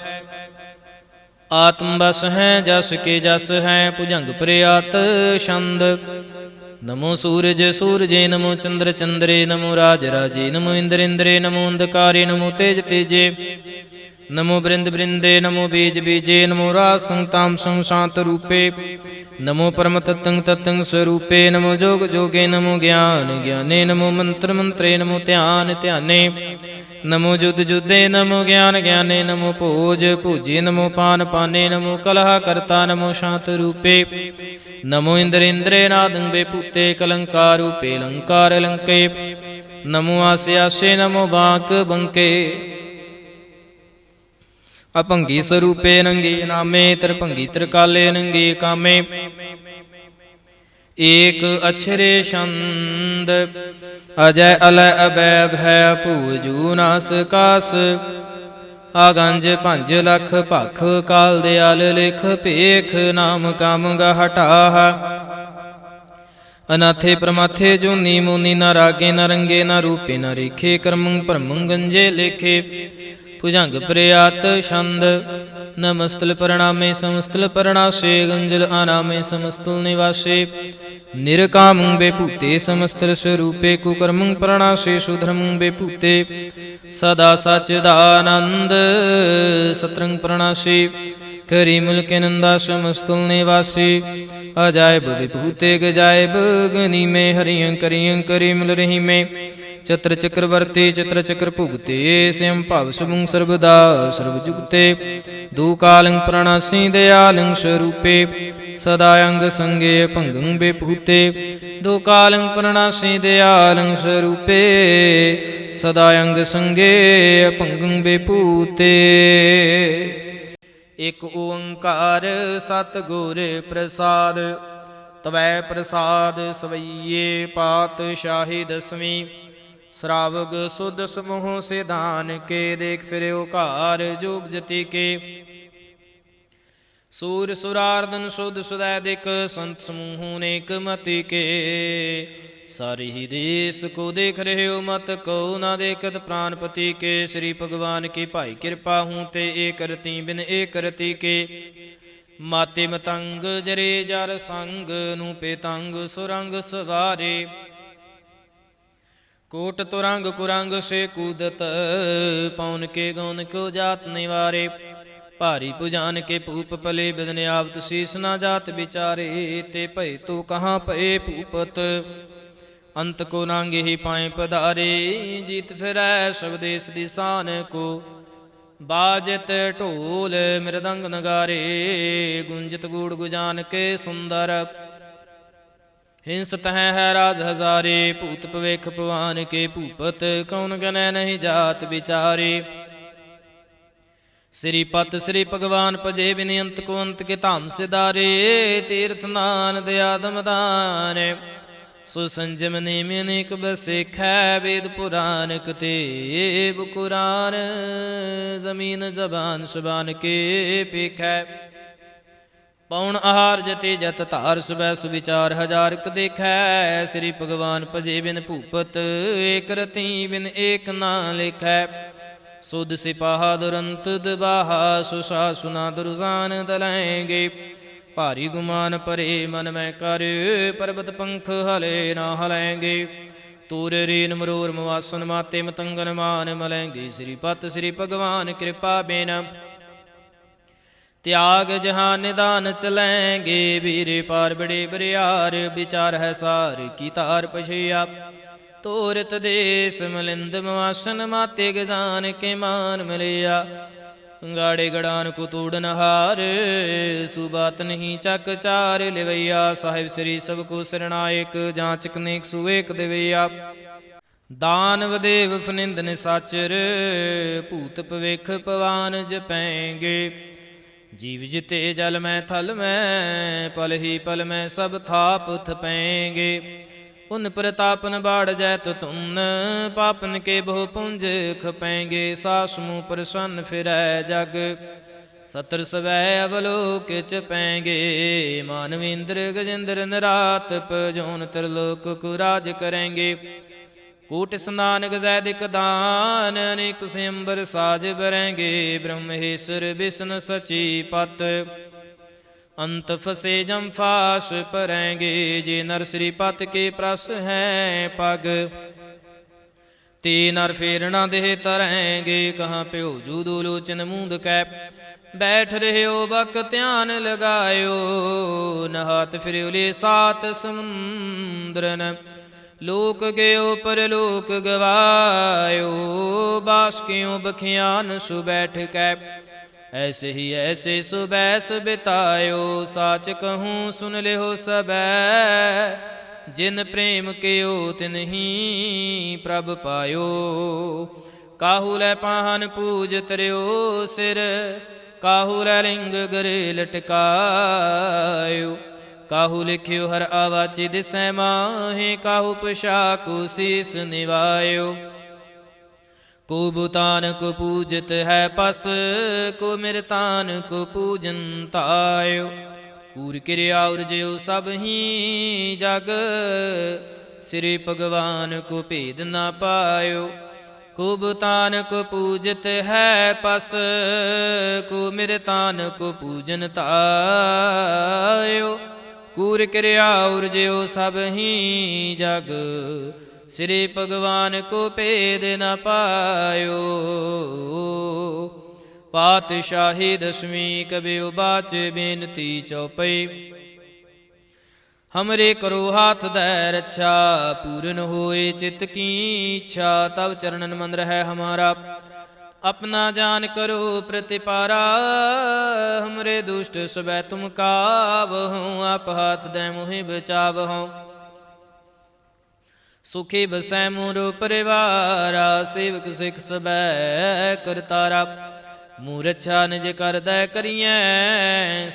ਆਤਮ ਬਸ ਹੈ ਜਸ ਕੇ ਜਸ ਹੈ ਭੁਜੰਗ ਪ੍ਰਿਆਤ ਛੰਦ ਨਮੋ ਸੂਰਜ ਸੂਰਜੇ ਨਮੋ ਚੰਦਰ ਚੰਦਰੇ ਨਮੋ ਰਾਜ ਰਾਜੇ ਨਮੋ ਇੰਦਰ ਇੰਦਰੇ ਨਮੋ ਅੰਧਕਾਰੇ ਨਮੋ ਤੇਜ ਤੇਜੇ ਨਮੋ ਬ੍ਰਿੰਦ ਬ੍ਰਿੰਦੇ ਨਮੋ ਬੀਜ ਬੀਜੇ ਨਮੋ ਰਾਜ ਸੰਤਾਮ ਸੰਸ਼ਾਂਤ ਰੂਪੇ ਨਮੋ ਪਰਮ ਤਤੰ ਤਤੰ ਸਰੂਪੇ ਨਮੋ ਜੋਗ ਜੋਗੇ ਨਮੋ ਗਿਆਨ ਗਿਆਨੇ ਨਮੋ ਮੰਤਰ ਮੰਤਰੇ ਨਮੋ ਧਿਆਨ ਧਿਆਨੇ ਨਮੋ ਜੁਦ ਜੁਦੇ ਨਮੋ ਗਿਆਨ ਗਿਆਨੇ ਨਮੋ ਭੋਜ ਭੋਜੇ ਨਮੋ ਪਾਨ ਪਾਨੇ ਨਮੋ ਕਲਹ ਕਰਤਾ ਨਮੋ ਸ਼ਾਂਤ ਰੂਪੇ ਨਮੋ ਇੰਦਰ ਇੰਦਰੇ ਨਾਦੰ ਬੇਭੂਤੇ ਕਲੰਕਾਰ ਰੂਪੇ ਲੰਕਾਰ ਲੰਕੇ ਨਮੋ ਆਸੇ ਆਸੇ ਨਮੋ ਬਾਂਕ ਬੰਕੇ ਅਭੰਗੀ ਸਰੂਪੇ ਨੰਗੇ ਨਾਮੇ ਤਰਭੰਗੀ ਤਰਕਾਲੇ ਨੰਗੇ ਕਾਮੇ ਏਕ ਅਛਰੇ ਛੰਦ ਅਜੈ ਅਲੈ ਅਬੈ ਭੈ ਭੂਜੂ ਨਾਸ ਕਾਸ ਆਗੰਜ 5 ਲੱਖ ਭਖ ਕਾਲ ਦਿਆਲ ਲਿਖ ਭੇਖ ਨਾਮ ਕਾਮ ਗਾ ਹਟਾਹ ਅਨਾਥੇ ਪ੍ਰਮਾਥੇ ਜੋਨੀ ਮੋਨੀ ਨਾ ਰਾਗੇ ਨਾ ਰੰਗੇ ਨਾ ਰੂਪੇ ਨਾ ਰੇਖੇ ਕਰਮੰ ਭਰਮੰ ਗੰਜੇ ਲੇਖੇ ਭੁਜੰਗ ਪ੍ਰਿਆਤ ਛੰਦ ਨਮਸਤਲ ਪ੍ਰਣਾਮੇ ਸਮਸਤਲ ਪ੍ਰਣਾਸੇ ਗੰਜਲ ਆਨਾਮੇ ਸਮਸਤਲ ਨਿਵਾਸੇ ਨਿਰਕਾਮੰ ਬੇਭੂਤੇ ਸਮਸਤਲ ਸਰੂਪੇ ਕੁਕਰਮੰ ਪ੍ਰਣਾਸੇ ਸੁਧਰਮੰ ਬੇਭੂਤੇ ਸਦਾ ਸਚਿਦਾਨੰਦ ਸਤਰੰਗ ਪ੍ਰਣਾਸੇ ਕਰੀ ਮੁਲਕੇ ਨੰਦਾ ਸਮਸਤਲ ਨਿਵਾਸੀ ਅਜਾਇਬ ਵਿਭੂਤੇ ਗਜਾਇਬ ਗਨੀ ਮੈਂ ਹਰਿਯੰ ਕਰਿਯੰ ਕਰੀ ਮਿਲ ਰਹੀ ਮੈਂ ਚਤਰ ਚਕਰਵਰਤੀ ਚਤਰ ਚਕਰ ਭੁਗਤੇ ਸਿਮ ਭਵ ਸੁਭੰ ਸਰਬਦਾ ਸਰਬ ਜੁਗਤੇ ਦੂ ਕਾਲੰ ਪ੍ਰਣਾਸੀ ਦਿਆਲੰ ਸਰੂਪੇ ਸਦਾ ਅੰਗ ਸੰਗੇ ਭੰਗੰ ਬੇਭੂਤੇ ਦੂ ਕਾਲੰ ਪ੍ਰਣਾਸੀ ਦਿਆਲੰ ਸਰੂਪੇ ਸਦਾ ਅੰਗ ਸੰਗੇ ਭੰਗੰ ਬੇਭੂਤੇ। ਇਕ ਓੰਕਾਰ ਸਤਿਗੁਰ ਪ੍ਰਸਾਦ ਤਵੈ ਪ੍ਰਸਾਦ ਸਵਈਏ ਪਾਤਸ਼ਾਹੀ ਦਸਵੀਂ ਸਰਾਵਗ ਸੁਧ ਸਮੂਹ ਸਿਧਾਨ ਕੇ ਦੇਖ ਫਿਰਿਓ ਘਾਰ ਜੋਗ ਜਤੀ ਕੇ ਸੂਰ ਸੁਰਾਰਦਨ ਸੁਧ ਸੁਦੈ ਦਿਕ ਸੰਤ ਸਮੂਹ ਨੇਕ ਮਤੀ ਕੇ ਸਾਰੀ ਹੀ ਦੇਸ ਕੋ ਦੇਖ ਰਹੇ ਹੋ ਮਤ ਕੋ ਨਾ ਦੇਖਤ ਪ੍ਰਾਨਪਤੀ ਕੇ ਸ੍ਰੀ ਭਗਵਾਨ ਕੀ ਭਾਈ ਕਿਰਪਾ ਹੂੰ ਤੇ ਏਕ ਰਤੀ ਬਿਨ ਏਕ ਰਤੀ ਕੇ ਮਾਤੇ ਮਤੰਗ ਜਰੇ ਜਰ ਸੰਗ ਨੂੰ ਪੇਤੰਗ ਸੁਰੰਗ ਸਵਾਰੇ ਕੋਟ ਤੁਰੰਗ ਕੁਰੰਗ ਸੇ ਕੂਦਤ ਪੌਨ ਕੇ ਗੌਨ ਕੋ ਜਾਤ ਨਿਵਾਰੇ ਭਾਰੀ ਪੁਜਾਨ ਕੇ ਭੂਪ ਪਲੇ ਬਿਦਨ ਆਵਤ ਸੀਸ ਨਾ ਜਾਤ ਵਿਚਾਰੇ ਤੇ ਭਏ ਤੋ ਕਹਾਂ ਭਏ ਭੂਪਤ ਅੰਤ ਕੋ ਨਾਂਗੇ ਹੀ ਪਾਏ ਪਧਾਰੇ ਜੀਤ ਫਿਰੈ ਸਵਦੇਸ ਦੀ ਸਾਨ ਕੋ ਬਾਜਤ ਢੋਲ ਮਿਰਦੰਗ ਨਗਾਰੇ ਗੁੰਜਤ ਗੂੜ ਗੁਜਾਨ ਕੇ ਸੁੰਦਰ ਹਿੰਸ ਤਹਿ ਹੈ ਰਾਜ ਹਜ਼ਾਰੇ ਭੂਤ ਭਵੇਖ ਭਵਾਨ ਕੇ ਭੂਪਤ ਕੌਣ ਗਨੈ ਨਹੀਂ ਜਾਤ ਵਿਚਾਰੇ ਸ੍ਰੀ ਪਤ ਸ੍ਰੀ ਭਗਵਾਨ ਭਜੇ ਬਿਨ ਅੰਤ ਕੋ ਅੰਤ ਕੇ ਧਾਮ ਸਿਦਾਰੇ ਤੀਰਥ ਨਾਨ ਦਿਆਦਮ ਦਾਨ ਸੋ ਸੰਜਮ ਨੇਮ ਅਨੇਕ ਬਸੇਖੈ ਵੇਦ ਪੁਰਾਨ ਕਤੇਬ ਕੁਰਾਨ ਜ਼ਮੀਨ ਜ਼ਬਾਨ ਸੁਬਾਨ ਕੇ ਪੇਖੈ ਪੌਣ ਆਹਾਰ ਜਤੇ ਜਤ ਧਾਰ ਸੁਬੈ ਸੁਵਿਚਾਰ ਹਜ਼ਾਰ ਕ ਦੇਖੈ ਸ੍ਰੀ ਭਗਵਾਨ ਭਜੇ ਬਿਨ ਭੂਪਤ ਏਕ ਰਤੀ ਬਿਨ ਏਕ ਨਾ ਲਿਖੈ ਸੁਧ ਸਿਪਾਹਾ ਦੁਰੰਤ ਦਬਾਹਾ ਸੁਸਾ ਸੁਨਾ ਦੁਰਜ਼ਾਨ ਦਲੈਂਗੇ ਭਾਰੀ ਗੁਮਾਨ ਪਰੇ ਮਨ ਮੈਂ ਕਰ ਪਰਬਤ ਪੰਖ ਹਲੇ ਨਾ ਹਲੈਂਗੇ ਤੂਰ ਰੀਨ ਮਰੂਰ ਮਵਾਸਨ ਮਾਤੇ ਮਤੰਗਨ ਮਾਨ ਮਲੈਂਗੇ ਸ੍ਰੀ ਪਤ ਸ੍ਰੀ ਭਗਵਾਨ ਕਿਰਪਾ ਬਿਨ ਤਿਆਗ ਜਹਾਂ ਨਿਦਾਨ ਚਲੈਂਗੇ ਵੀਰੇ ਪਾਰ ਬੜੇ ਬਰਿਆਰ ਵਿਚਾਰ ਹੈ ਸਾਰ ਕੀ ਤਾਰ ਪਛਿਆ ਤੋਰਤ ਦੇਸ ਮਲਿੰਦ ਮਵਾਸਨ ਮਾਤੇ ਗਜਾਨ ਕੇ ਮਾਨ ਮਿਲਿਆ ਗਾੜੇ ਗੜਾਨ ਕੋ ਤੋੜਨ ਹਾਰ ਸੁਬਾਤ ਨਹੀਂ ਚੱਕ ਚਾਰ ਲਿਵਈਆ ਸਾਹਿਬ ਸ੍ਰੀ ਸਭ ਕੋ ਸਰਣਾਇਕ ਜਾਂਚਕ ਨੇਕ ਸੁਏਕ ਦੇਵਈਆ ਦਾਨਵ ਦੇਵ ਫਨਿੰਦ ਨਿਸਾਚਰ ਭੂਤ ਭਵੇਖ ਪਵਾਨ ਜਪੈਂਗੇ ਜੀਵ ਜਿਤੇ ਜਲ ਮੈਂ ਥਲ ਮੈਂ ਪਲ ਹੀ ਪਲ ਮੈਂ ਸਭ ਥਾਪ ਥਪੈਂਗੇ ਉਨ ਪ੍ਰਤਾਪਨ ਬਾੜ ਜੈਤ ਤੁਨ ਪਾਪਨ ਕੇ ਬਹੁ ਪੁੰਜ ਖਪੈਂਗੇ ਸਾਸ ਮੂਹ ਪ੍ਰਸੰਨ ਫਿਰੈ ਜਗ ਸਤਰ ਸਵੈ ਅਵਲੋਕ ਚਪੈਂਗੇ ਮਾਨਵ ਇੰਦਰ ਗਜਿੰਦਰ ਨਰਾਤ ਪਜੋਨ ਤਰਲੋਕ ਕੋ ਰਾਜ ਕਰੈਂਗੇ ਕੋਟ ਸਨਾਨ ਗਜ਼ੈਦਿਕ ਦਾਨ ਅਨੇਕ ਸਿੰਬਰ ਸਾਜ ਬਰੈਂਗੇ ਬ੍ਰਹਮੇਸ਼ਰ ਵਿਸ਼ਨ ਸਚੀ ਪਤ ਅੰਤ ਫਸੇ ਜਮ ਫਾਸ ਪਰੈਂਗੇ ਜੇ ਨਰ ਸ੍ਰੀ ਪਤ ਕੇ ਪ੍ਰਸ ਹੈ ਪਗ ਤੇ ਨਰ ਫੇਰ ਨਾ ਦੇਹ ਤਰੈਂਗੇ ਕਹਾਂ ਪਿਓ ਜੂ ਦੋ ਲੋਚਨ ਮੂੰਦ ਕੈ ਬੈਠ ਰਹਿਓ ਬਕ ਧਿਆਨ ਲਗਾਇਓ ਨਹਾਤ ਫਿਰਿਓ ਲੇ ਸਾਤ ਸਮੁੰਦਰਨ ਲੋਕ ਗਿਓ ਪਰਲੋਕ ਗਵਾਇਓ ਬਾਸ ਕਿਉ ਬਖਿਆਨ ਸੁ ਬੈਠ ਕੈ ऐसे ही ऐसे सुबैस बितायो साच कहूँ सुन लिहो सबै जिन प्रेम कियो तिन ही प्रभ पायो ਕਾਹੂ ਲੈ ਪਾਹਨ ਪੂਜ ਤਰਿਓ ਸਿਰ, ਕਾਹੂ ਲੈ ਲਿੰਗ ਗਰੇ ਲਟਕਾਇਓ। ਕਾਹੂ ਲਿਖਿਓ ਹਰ ਆਵਾਚੀ ਦਿਸੈ ਮਾਹੇ, ਕਾਹੂ ਪੋਸ਼ਾਕੁ ਸੀਸ ਨਿਵਾਇਓ। ਕੋ ਬੁਤਾਨ ਕੋ ਪੂਜਤ ਹੈ ਪਸ, ਕੋ ਮਿਰਤਾਨ ਕੋ ਪੂਜਨ ਤਾਇਓ। ਕੂਰ ਕਿਰਿਆ ਉਰਜਿਓ ਸਭ ਹੀ ਜਗ, ਸ੍ਰੀ ਭਗਵਾਨ ਕੋ ਭੇਦ ਨਾ ਪਾਇਓ। ਕੋ ਬੁਤਾਨ ਕੋ ਪੂਜਤ ਹੈ ਪਸ, ਕੋ ਮਿਰਤਾਨ ਕੋ ਪੂਜਨ ਤਾਇਓ। ਕੂਰ ਕਿਰਿਆ ਉਰਜਿਓ ਸਭ ਹੀ ਜਗ, ਸ੍ਰੀ ਭਗਵਾਨ ਕੋ ਭੇਦ ਨ ਪਾਇਓ। ਪਾਤਸ਼ਾਹੀ ਦਸਵੀਂ ਕਬਿਉ ਬਾਚ ਬੇਨਤੀ ਚੌਪਈ। हमरे करो हाथ दय रक्षा, पूरन होए चित्त की इच्छा। तब चरणन मन रहे हमारा, अपना जान करो प्रतिपारा। हमरे दुष्ट सबै तुम कावहु, आप हाथ दय मोहि बचावहु। सुखी बसै मोरो परिवारा, सेवक सिख सबै करतारा। मूर रक्षा निज कर दय करिए,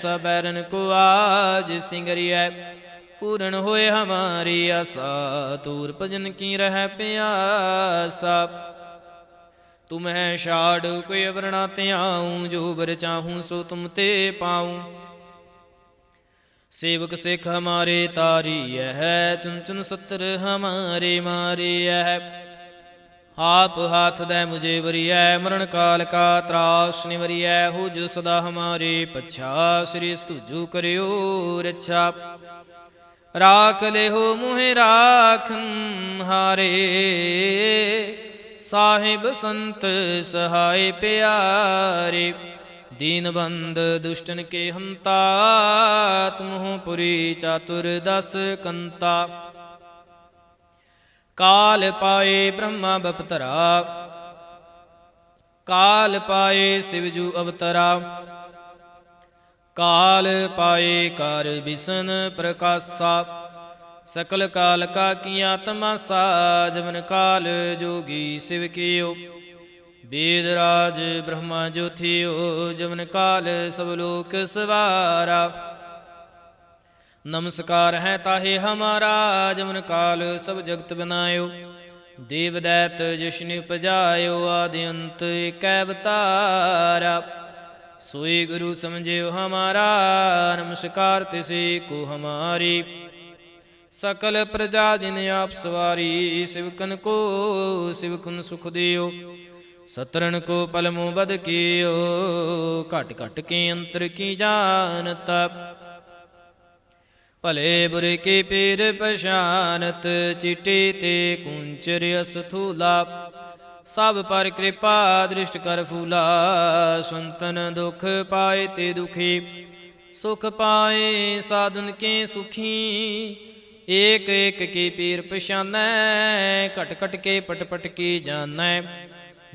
सब बैरन को आज सिंगरिए। पूर्ण होए हमारी आशा, तूर भजन की रह प्यासा। तुम्हें छाड़ कोई अवर ना त्याऊं, जो बर चाहूं सो तुम ते पाऊं। सेवक सिख हमारे तारी है, चुन चुन सत्र हमारे मारे है। आप हाथ दे मुझे वरिय, मरण काल का त्रास निवरिय। हो जो सदा हमारे पच्छा, श्री स्तुजु करियो रक्षा। राख ले हो मुहे राखन हारे, साहिब संत सहाय प्यारे। दीन बंद दुष्टन के हंता, तुम हो पुरी चातुर दस कंता। काल पाए ब्रह्मा बपतरा, काल पाए शिवजू अवतरा। काल पाए कार बिसन प्रकाशा, सकल काल का किया तमासा। जवन काल जोगी शिव कियो, वेद राज ब्रह्मा जो थियो। जवन काल सब लोक सवारा, नमस्कार है ताहे हमारा। जवन काल सब जगत बनायो, देव दैत जिष्णु उपजायो। आदि अंत एक अवतारा, सोई गुरु समझियो हमारा। नमस्कार तिसे को हमारी, सकल प्रजा जिन आप सवारी। शिवकन को शिवकुन सुख दियो, सतरन को पलमो बद कियो। घट घट के अंतर की जानता, भले बुरे के पीर पहचानत। चिटे ते कुंचर अस्थूला, सब पर कृपा दृष्ट कर फूला। संतन दुख पाए ते दुखी, सुख पाए साधुन के सुखी। एक एक की पीर पछानै, कट कट के पट पट की जानै।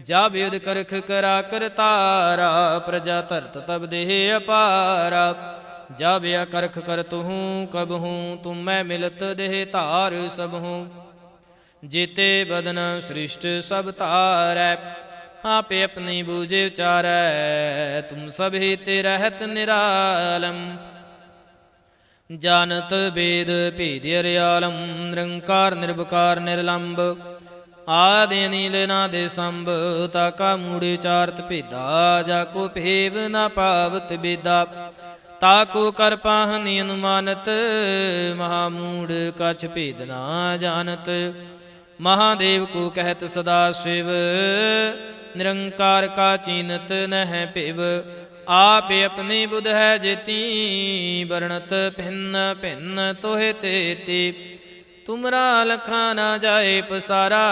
जब युद्ध करख करा करतारा, प्रजा तरत तब देह अपारा। जब या करख करत हूँ कब हूँ, तुम मैं मिलत देह तार सब हूँ। जेते बदन सृष्ट सब तारै, आपे अपनी बूझे उचारै। तुम सब ही ते रहत निरालम, जानत वेद भेद अर्यालम। निरंकार निर्विकार निर्लंब, आदि नील नाद संभ। ताका मूढ़ चारत भेदा, जाको भेव न पावत बेदा। ताको कर पाहनि अनुमानत, महामूढ़ कछ भेद ना जानत। महादेव को कहत सदा शिव, निरंकार का चीनत न है पिव। आप अपनी बुध है जेती, वर्णत भिन्न भिन्न तोहे तेती। तुमरा लखा ना जाए पसारा,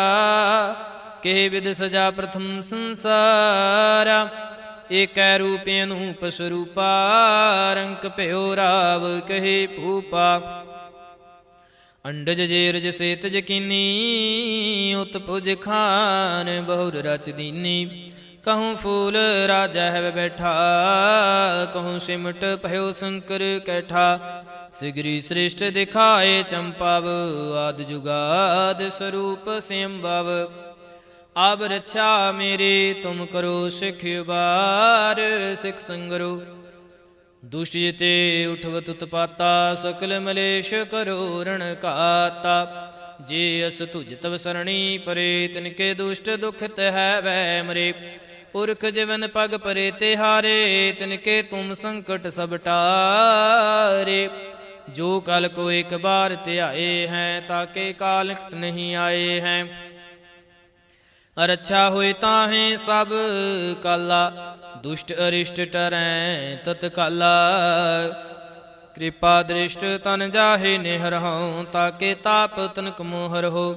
के विद सजा प्रथम संसारा। एक रूप अनूप स्वरूपा, रंक भयो राव कहे भूपा। अंडज जेरज सेतज कीनी, उत्पुज खान बहुर रच दीनी। कहूँ फूल राजा है बैठा, कहूँ सिमट भयो शंकर कैठा। सिगरी श्रेष्ठ दिखाए चंपाव, आद जुगाद स्वरूप स्वयंभव। ਆਬ ਰੱਛਾ ਮੇਰੀ ਤੁਮ ਕਰੋ ਸਿੱਖ ਉਬਾਰ ਸਿੱਖ ਸੰਗਰੋ ਦੁਸ਼ਟ ਜਿਤੇ ਉਠਵਤ ਉਤਪਾਤਾ ਸਕਲ ਮਲੇਸ਼ ਕਰੋ ਰਣ ਘਾਤਾ ਜੇ ਅਸ ਤੁਜ ਤਵ ਸਰਣੀ ਪਰੇ ਤਿਨਕੇ ਦੁਸ਼ਟ ਦੁਖਤ ਹੈ ਵੈ ਮਰੇ ਪੁਰਖ ਜੀਵਨ ਪਗ ਪਰੇ ਤਿਹਾਰੇ ਤਿਨਕੇ ਤੁਮ ਸੰਕਟ ਸਭ ਟਾਰੇ ਜੋ ਕਲ ਕੋ ਇੱਕ ਬਾਰ ਧਿਆਏ ਹੈ ਤਾਕੇ ਕਾਲ ਨਹੀਂ ਆਏ ਹੈ ਰੱਛਾ ਹੋਏ ਤਾਹੇ ਸਭ ਕਾਲਾ ਦੁਸ਼ਟ ਅਰਿਸ਼ਟ ਟਰੈ ਤਤਕਾਲਾ ਕਿਰਪਾ ਦ੍ਰਿਸ਼ਟ ਤਨ ਜਾਹੇ ਨਿਹਰਹੁ ਤਾਕੇ ਤਾਪ ਤਨਕ ਮੋਹਰ ਹੋ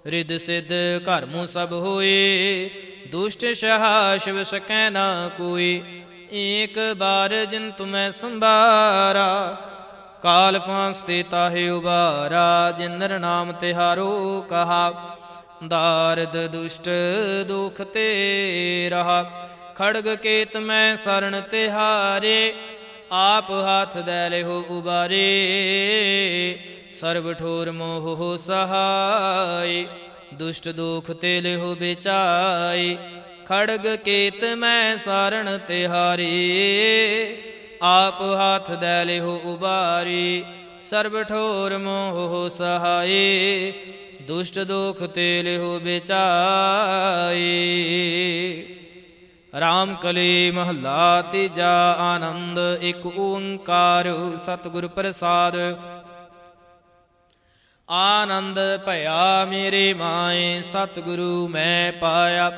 ਰਿਦ ਸਿਧ ਘਰ ਮੂੰ ਸਭ ਹੋਏ ਦੁਸ਼ਟ ਸਹਾ ਸ਼ਿਵ ਸਕੈ ਨਾ ਕੋਈ ਏਕ ਬਾਰ ਜਿਨ ਤੁਮੈ ਸੰਭਾਰਾ ਕਾਲ ਫਾਂਸ ਤੇ ਤਾਹੇ ਉਬਾਰਾ ਜਿਨ ਨਰ ਨਾਮ ਤਿਹਾਰੋ ਕਹਾ ਦਾਰਦ ਦੁਸ਼ਟ ਦੁਖ ਤੇ ਰਹਾ ਖੜਗ ਕੇਤ ਮੈਂ ਸਰਣ ਤਿਹਾਰੇ ਆਪ ਹਾਥ ਦੈ ਲਿਹੋ ਉਬਾਰੇ ਸਰਬ ਠੋਰ ਮੋਹ ਸਹਾਈ ਦੁਸ਼ਟ ਦੁਖ ਤੇ ਲਿਹੋ ਬਿਚਾਈ ਖੜਗ ਕੇਤ ਮੈਂ ਸਰਣ ਤਿਹਾਰੇ ਆਪ ਹਾਥ ਦੈ ਲਿਹੋ ਉਬਾਰੀ ਸਰਬ ਠੋਰ ਮੋਹ ਸਹਾਈ ਦੁਸ਼ਟ ਦੁਖ ਤੇ ਲਿਹੋ ਬਿਚਾਈ ਰਾਮ ਕਲੀ ਮਹੱਲਾ ਤੀਜਾ ਆਨੰਦ ਇਕ ਓੰਕਾਰ ਸਤਿਗੁਰ ਪ੍ਰਸਾਦ ਆਨੰਦ ਭਇਆ ਮੇਰੇ ਮਾਏ ਸਤਿਗੁਰੂ ਮੈਂ ਪਾਇਆ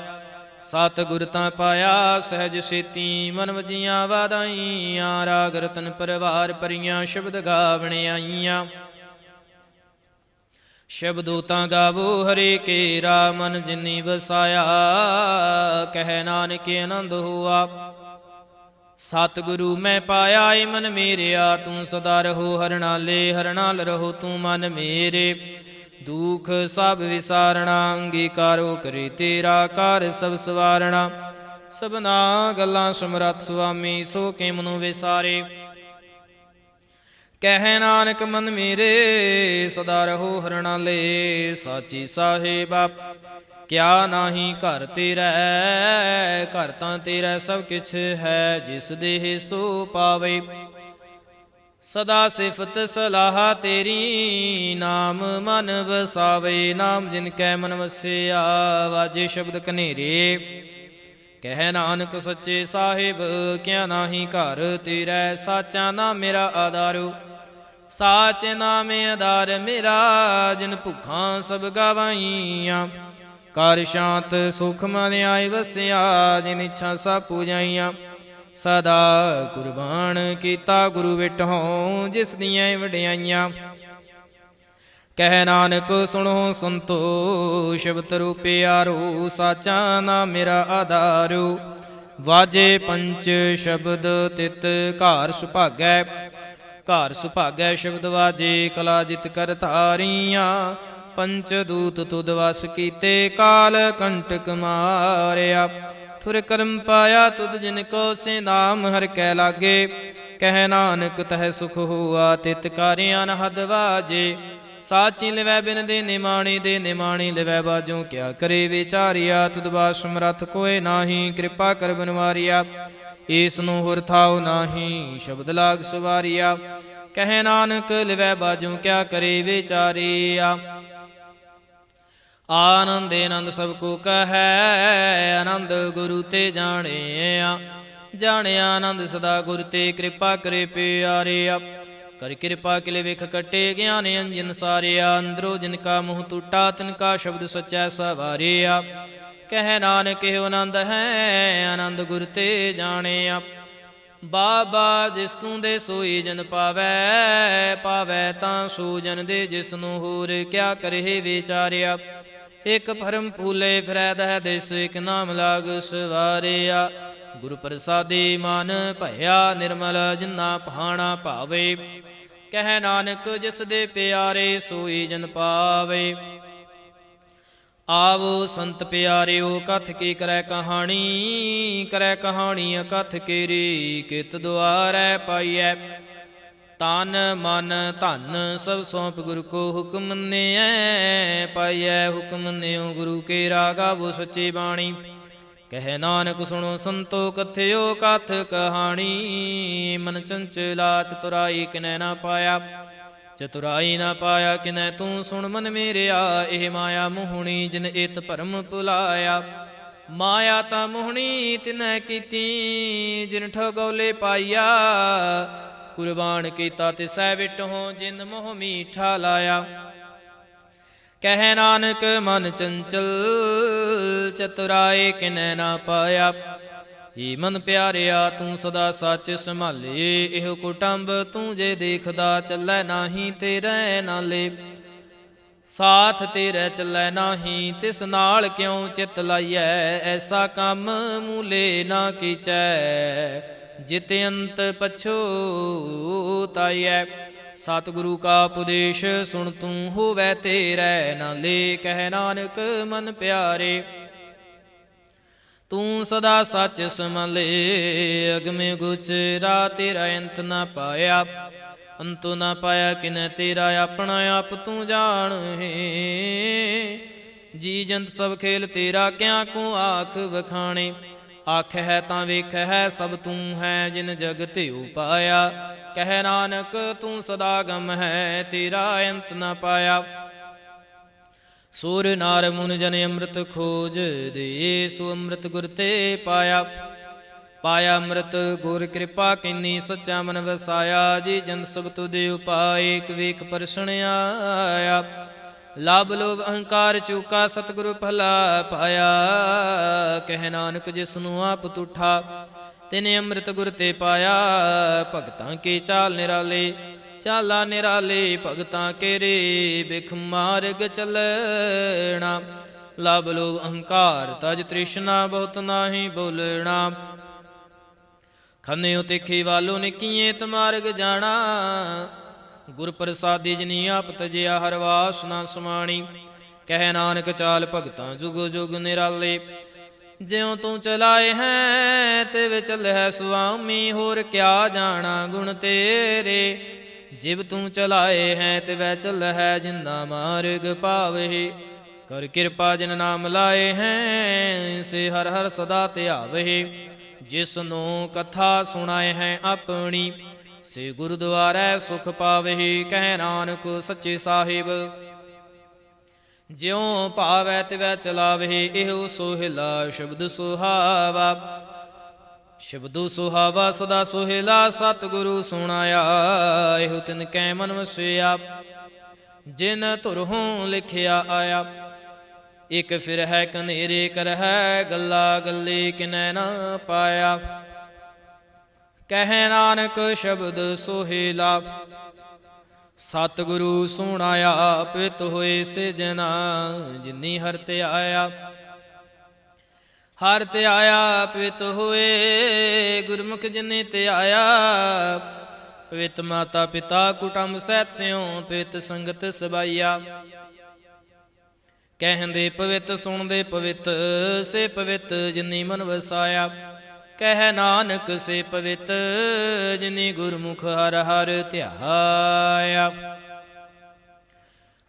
ਸਤਿਗੁਰ ਤਾਂ ਪਾਇਆ ਸਹਿਜ ਸੇਤੀ ਮਨ ਵਜੀਆਂ ਵਾਦਾਈਆਂ ਰਾਗ ਰਤਨ ਪਰਵਾਰ ਪਰੀਆਂ ਸ਼ਬਦ ਗਾਵਣ ਆਈਆਂ ਸ਼ਬਦੋ ਤਾਂ ਗਾਵੋ ਹਰੇ ਕੇਰਾ ਮਨ ਜਿਨੀ ਵਸਾਇਆ ਕਹਿ ਨਾਨਕ ਆਨੰਦ ਹੋਆ ਸਤਿਗੁਰੂ ਮੈਂ ਪਾਇਆ ਏ ਮਨ ਮੇਰਿਆ ਤੂੰ ਸਦਾ ਰਹੋ ਹਰ ਨਾਲ ਰਹੋ ਤੂੰ ਮਨ ਮੇਰੇ ਦੁਖ ਸਭ ਵਿਸਾਰਣਾ ਅੰਗੀਕਾਰੋ ਕਰੇ ਤੇਰਾ ਕਾਰ ਸਭ ਸਵਾਰਣਾ ਸਭਨਾ ਗੱਲਾਂ ਸਮਰੱਥ ਸੁਆਮੀ ਸੋ ਕਿਮਨੁ ਵਿਸਾਰੇ ਕਹਿ ਨਾਨਕ ਮਨ ਮੇਰੇ ਸਦਾ ਰਹੋ ਹਰ ਨਾਲੇ ਸਾਚੀ ਸਾਹਿਬਾ ਕਿਆ ਨਾਹੀ ਘਰ ਤੇਰਾ ਘਰ ਤਾਂ ਤੇਰਾ ਸਭ ਕਿਛ ਹੈ ਜਿਸ ਦੇਹ ਸੋ ਪਾਵੇ ਸਦਾ ਸਿਫਤ ਸਲਾਹ ਤੇਰੀ ਨਾਮ ਮਨ ਵਸਾਵੇ ਨਾਮ ਜਿਨ ਕੈ ਮਨ ਵਸਿਆ ਵਾਜੇ ਸ਼ਬਦ ਕਨੇਰੇ ਕਹਿ ਨਾਨਕ ਸੱਚੇ ਸਾਹਿਬ ਕਿਆ ਨਾਹੀ ਘਰ ਤੇਰਾ ਸਾਚਾ ਨਾਮ ਮੇਰਾ ਆਧਾਰੂ ਸਾਚ ਨਾਮ ਆਧਾਰ ਮੇਰਾ ਜਿਨ ਭੁੱਖਾਂ ਸਭ ਗਵਾਈਆਂ ਕਰ ਸ਼ਾਂਤ ਸੁਖ ਮਨ ਆਇ ਵਸਿਆ ਜਿਨ ਇੱਛਾ ਸਭ ਪੂਜਾਈਆਂ ਸਦਾ ਕੁਰਬਾਨ ਕੀਤਾ ਗੁਰੂ ਵਿਟਹੁ ਜਿਸ ਦੀਆਂ ਵਡਿਆਈਆਂ ਕਹਿ ਨਾਨਕ ਸੁਣੋ ਸੰਤੋ ਸ਼ਬਦ ਰੂਪਿਆਰੋ ਸਾਚਾ ਨਾਮ ਮੇਰਾ ਆਧਾਰੂ ਵਾਜੇ ਪੰਚ ਸ਼ਬਦ ਤਿਤ ਘਰ ਸੁਭਾਗੈ ਘਰ ਸੁਭਾਗੈ ਸ਼ਬਦ ਵਾਜੇ ਕਲਾ ਜਿਤ ਕਰ ਧਾਰੀਆਂ ਪੰਚ ਦੂਤ ਤੁਧ ਵਸ ਕੀਤੇ ਕਾਲ ਕੰਟਕ ਮਾਰਿਆ ਥੁਰ ਕਰਮ ਪਾਇਆ ਤੁਧ ਜਿਨ ਕੋ ਸੇ ਨਾਮ ਹਰ ਕੈ ਲਾਗੇ ਕਹਿ ਨਾਨਕ ਤਹ ਸੁਖ ਹੋਆ ਤਿਤ ਕਾਰਿਆ ਨ ਹਦ ਵਾਜੇ ਸਾਚੀ ਲਿਵੈ ਬਿਨ ਦੇ ਨਿਮਾਣੀ ਲਿਵੈ ਬਾਜੋ ਕਿਆ ਕਰੇ ਵਿਚਾਰਿਆ ਤੁਧ ਬਾਸ ਸਮਰੱਥ ਕੋਏ ਨਾਹੀ ਕਿਰਪਾ ਕਰ ਬਨਵਾਰਿਆ ਈਸ ਨੂੰ ਹੁਰ ਥਾਉ ਨਾਹੀ ਸ਼ਬਦ ਲਾਗ ਸਵਾਰਿਆ ਕਹਿ ਨਾਨਕ ਲਿਵੈ ਬਾਜੋ ਕਿਆ ਕਰੇ ਵਿਚਾਰਿਆ ਆਨੰਦ ਆਨੰਦ ਸਭ ਕੋ ਕਹੈ ਆਨੰਦ ਗੁਰੂ ਤੇ ਜਾਣਿਆ ਜਾਣਿਆ ਆਨੰਦ ਸਦਾ ਗੁਰ ਤੇ ਕਿਰਪਾ ਕਰੇ ਪਿਆਰਿਆ ਕਰ ਕਿਰਪਾ ਕਿਲੇ ਵੇਖ ਕਟੇ ਗਿਆਨ ਅੰਜਨ ਸਾਰਿਆ ਅੰਦਰੋ ਜਿਨ ਕਾ ਮੂੰਹ ਟੂਟਾ ਤਿਨ ਕਾ ਸ਼ਬਦ ਸਚੈ ਸਵਾਰਿਆ ਕਹਿ ਨਾਨਕ ਇਹੋ ਆਨੰਦ ਹੈ ਆਨੰਦ ਗੁਰ ਤੇ ਜਾਣਿਆ ਬਾਬਾ ਜਿਸ ਤੂੰ ਦੇ ਸੋਈ ਜਨ ਪਾਵੈ ਤਾਂ ਸੋ ਜਨ ਦੇ ਜਿਸ ਨੂੰ ਹੋਰ ਕਿਆ ਕਰੇ ਵਿਚਾਰਿਆ ਇਕ ਭਰਮ ਭੂਲੇ ਫਿਰੈ ਦਹਿ ਦਿਸ ਇਕ ਨਾਮ ਲਾਗ ਸਵਾਰਿਆ ਗੁਰੂ ਪ੍ਰਸਾਦੀ ਮਨ ਭਇਆ ਨਿਰਮਲ ਜਿਨਾ ਭਾਣਾ ਭਾਵੇ ਕਹਿ ਨਾਨਕ ਜਿਸ ਦੇ ਪਿਆਰੇ ਸੋਈ ਜਨ ਪਾਵੇ ਆਵੋ ਸੰਤ ਪਿਆਰਿਓ ਕਥ ਕੀ ਕਰੈ ਕਹਾਣੀ ਕਥ ਕੇਰੀ ਕਿਤ ਦੁਆਰੈ ਪਾਈਐ ਤਨ ਮਨ ਧਨ ਸਭ ਸੌਂਪ ਗੁਰ ਕੋ ਹੁਕਮ ਮੰਨਿਐ। ਪਾਈਐ ਹੁਕਮ ਮੰਨਿਓ ਗੁਰੂ ਕੇ ਗਾਵੋ ਸੱਚੀ ਬਾਣੀ। ਕਹਿ ਨਾਨਕ ਸੁਣੋ ਸੰਤੋ ਕਥਿਓ ਕਥ ਕਹਾਣੀ। ਮਨ ਚੰਚਲਾ ਚਤੁਰਾਈ ਕਿਨੈ ਨਾ ਪਾਇਆ, ਚਤੁਰਾਈ ਨਾ ਪਾਇਆ ਕਿਨੈ ਤੂੰ ਸੁਣ ਮਨ ਮੇਰਿਆ। ਇਹ ਮਾਇਆ ਮੋਹਣੀ ਜਿਨ ਇਤ ਭਰਮ ਭੁਲਾਇਆ। ਮਾਇਆ ਤਾਂ ਮੋਹਣੀ ਤਿਨੈ ਕੀਤੀ ਜਿਨ ਠਗੌਲੇ ਪਾਈਆ। ਕੁਰਬਾਨ ਕੀਤਾ ਤਿਸੈ ਵਿਟਹੁ ਜਿਨ ਮੋਹ ਮੀਠਾ ਲਾਇਆ। ਕਹਿ ਨਾਨਕ ਮਨ ਚੰਚਲ ਚਤੁਰਾਏ ਕਿਨੈ ਨਾ ਪਾਇਆ। ਏ ਮਨ ਪਿਆਰਿਆ ਤੂੰ ਸਦਾ ਸੱਚ ਸੰਭਾਲੇ। ਇਹੋ ਕੁਟੰਬ ਤੂੰ ਜੇ ਦੇਖਦਾ ਚੱਲੈ ਨਾਹੀ ਤੇਰੇ ਨਾਲੇ। ਸਾਥ ਤੇਰੇ ਚੱਲੈ ਨਾਹੀ ਤਿਸ ਨਾਲ ਕਿਉ ਚਿਤ ਲਾਈਐ। ਐਸਾ ਕੰਮ ਮੂਲੇ ਨਾ ਕੀਚੈ ਜਿਤ ਅੰਤ ਪਛੋਤਾਈਐ। ਸਤਿਗੁਰੂ ਕਾ ਉਪਦੇਸ਼ ਸੁਣ ਤੂੰ ਹੋਵੈ ਤੇਰੇ ਨਾਲੇ। ਕਹਿ ਨਾਨਕ ਮਨ ਪਿਆਰੇ ਤੂੰ ਸਦਾ ਸੱਚ ਸੰਭਾਲੇ। ਅਗਮੇ ਗੁਚਰਾ ਤੇਰਾ ਅੰਤ ਨਾ ਪਾਇਆ। ਅੰਤੁ ਨਾ ਪਾਇਆ ਕਿਨੈ ਤੇਰਾ ਆਪਣਾ ਆਪ ਤੂੰ ਜਾਣਹਿ। ਜੀ ਜੰਤ ਸਭ ਖੇਲ ਤੇਰਾ ਕਿਆ ਕੋ ਆਖ ਵਖਾਣੇ। ਆਖ ਹੈ ਤਾਂ ਵੇਖ ਹੈ ਸਭ ਤੂੰ ਹੈ ਜਿਨ ਜਗ ਧਿਉ ਪਾਇਆ। ਕਹਿ ਨਾਨਕ ਤੂੰ ਸਦਾ ਗਮ ਹੈ ਤੇਰਾ ਅੰਤ ਨਾ ਪਾਇਆ। ਸੂਰ ਨਾਰ ਮੁਨ ਜਨ ਅੰਮ੍ਰਿਤ ਖੋਜ ਦੇ। ਸੋ ਅੰਮ੍ਰਿਤ ਗੁਰ ਤੇ ਪਾਇਆ। ਪਾਇਆ ਅੰਮ੍ਰਿਤ ਗੁਰ ਕਿਰਪਾ ਕੀਨੀ ਸੱਚਾ ਮਨ ਵਸਾਇਆ। ਜੀ ਜਨ ਸਭ ਤੁਧਿ ਉਪਾਏ ਇਕ ਵੇਖ ਪਰਸਣ ਆਇਆ। ਲਾਭ ਲੋਭ ਅਹੰਕਾਰ ਚੂਕਾ ਸਤਿਗੁਰੂ ਭਲਾ ਪਾਇਆ। ਕਹਿ ਨਾਨਕ ਜਿਸਨੂੰ ਆਪ ਤੁਠਾ ਤਿਨੇ ਅੰਮ੍ਰਿਤ ਗੁਰ ਤੇ ਪਾਇਆ। ਭਗਤਾਂ ਕੀ ਚਾਲ ਨਿਰਾਲੇ ਚਾਲਾ ਨਿਰਾਲੇ। ਭਗਤਾਂ ਕੇਰੇ ਬਿਖ ਮਾਰਗ ਚੱਲਣਾ। ਲਾਭ ਲੋਭ ਅਹੰਕਾਰ ਤਜ ਤ੍ਰਿਸ਼ਨਾ ਬਹੁਤ ਨਾਹੀ ਬੋਲਣਾ। ਖੰਨਿਓ ਤਿੱਖੀ ਵਾਲੋ ਨਿਕੀਏ ਤਮਾਰਗ ਜਾਣਾ। ਗੁਰ ਪ੍ਰਸਾਦੀ ਜਿਨੀ ਆਪ ਤਜਿਆ ਹਰ ਵਾਸ ਨਾ ਸਮਾਣੀ। ਕਹਿ ਨਾਨਕ ਚਾਲ ਭਗਤਾਂ ਜੁਗ ਜੁਗ ਨਿਰਾਲੇ। ਜਿਉ ਤੂੰ ਚਲਾਏ ਹੈ ਤਿਵ ਚੱਲੈ ਸੁਆਮੀ। ਹੋਰ ਕਿਆ ਜਾਣਾ ਗੁਣ ਤੇਰੇ। ਜਿਵ ਤੂੰ ਚਲਾਏ ਹੈ ਤਿਵੈ ਚੱਲੈ ਜਿੰਦਾ ਮਾਰਗ ਪਾਵਹਿ। ਕਰ ਕਿਰਪਾ ਜਿਨ ਨਾਮ ਲਾਏ ਹੈ ਸੇ ਹਰ ਹਰ ਸਦਾ ਧਿਆਵਹਿ। ਜਿਸਨੂੰ ਕਥਾ ਸੁਣਾਏ ਹੈ ਆਪਣੀ ਸੇ ਗੁਰਦੁਆਰੈ ਸੁਖ ਪਾਵਹਿ। ਕਹਿ ਨਾਨਕ ਸੱਚੇ ਸਾਹਿਬ ਜਿਉ ਭਾਵੈ ਤਿਵੈ ਚਲਾਵਹਿ। ਇਹੋ ਸੋਹਿਲਾ ਸ਼ਬਦ ਸੁਹਾਵਾ। ਸ਼ਬਦੋ ਸੁਹਾਵਾ ਸਦਾ ਸੋਹਿਲਾ ਸਤਿਗੁਰੂ ਸੁਣਾਇਆ। ਇਹੋ ਤਿਨ ਕੈ ਮਨ ਵਸਿਆ ਜਿਨ ਧੁਰਹੋਂ ਲਿਖਿਆ ਆਇਆ। ਇਕ ਫਿਰ ਹੈ ਕਨੇਰੇ ਕਰ ਹੈ ਗੱਲਾ ਗੱਲੇ ਕਿਨੈ ਨਾ ਪਾਇਆ। ਕਹਿ ਨਾਨਕ ਸ਼ਬਦ ਸੋਹਿਲਾ ਸਤਿਗੁਰੂ ਸੁਣਾਇਆ। ਪਿਤ ਹੋਏ ਸਿਜਨਾ ਜਿਨੀ ਹਰਿ ਧਿਆਇਆ। ਹਰਿ ਧਿਆਇਆ ਪਿਤ ਹੋਏ ਗੁਰਮੁਖ ਜਿਨੀ ਧਿਆਇਆ। ਪਵਿੱਤ ਮਾਤਾ ਪਿਤਾ ਕੁਟੰਬ ਸਹਿਤ ਸਿਉ ਪਿਤ ਸੰਗਤ ਸਬਾਈਆ। ਕਹਿੰਦੇ ਪਵਿੱਤ ਸੁਣਦੇ ਪਵਿੱਤ ਸੇ ਪਵਿੱਤ ਜਿਨੀ ਮਨ ਵਸਾਇਆ। ਕਹਿ ਨਾਨਕ ਸੇ ਪਵਿੱਤ ਜਿਨੀ ਗੁਰਮੁਖ ਹਰਿ ਹਰਿ ਧਿਆਇਆ।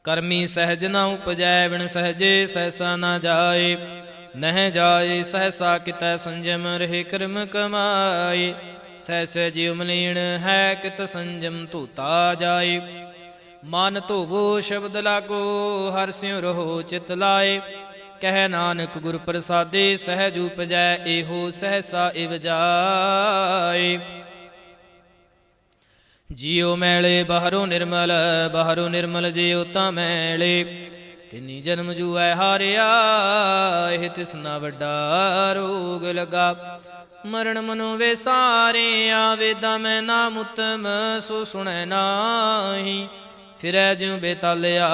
ਕਰਮੀ ਸਹਿਜ ਨ ਉਪਜੈ ਬਿਨ ਸਹਜੇ ਸਹਿਸਾ ਨ ਜਾਏ। ਨਹਿ ਜਾਏ ਸਹਿਸਾ ਕਿਤੈ ਸੰਜਮ ਰਹੇ ਕਰਮ ਕਮਾਏ। ਸਹਿਸ ਜੀਵ ਮਲੀਣ ਹੈ ਕਿਤ ਸੰਜਮ ਧੂਤਾ ਜਾਏ। ਮਨ ਧੋਵੋ ਸ਼ਬਦ ਲਾਗੋ ਹਰਿ ਸਿਉ ਰਹੋ ਚਿਤ ਲਾਏ। ਕਹਿ ਨਾਨਕ ਗੁਰ ਪ੍ਰਸਾਦੇ ਸਹਿਜ ਉਪਜੈ ਇਹੋ ਸਹਿਸਾ ਇਵ ਜਾਏ। ਜੀਉ ਮੈਲੇ ਬਾਹਰੋਂ ਨਿਰਮਲ ਜਿਉ ਤਾਂ ਮੈਲੇ। ਤਿਨੀ ਜਨਮ ਜੂਐ ਹਾਰਿਆ ਇਹ ਤਿਸਨਾ ਵੱਡਾ ਰੋਗ ਲਗਾ। ਮਰਨ ਮਨੋ ਵਿਸਾਰਿਆ ਵੇਦਾਂ ਮੈਂ ਨਾਮ ਉਤਮ ਸੋ ਸੁਣੈ ਨਾਹੀ। ਫਿਰੈ ਜਿਉ ਬੇਤਾਲਿਆ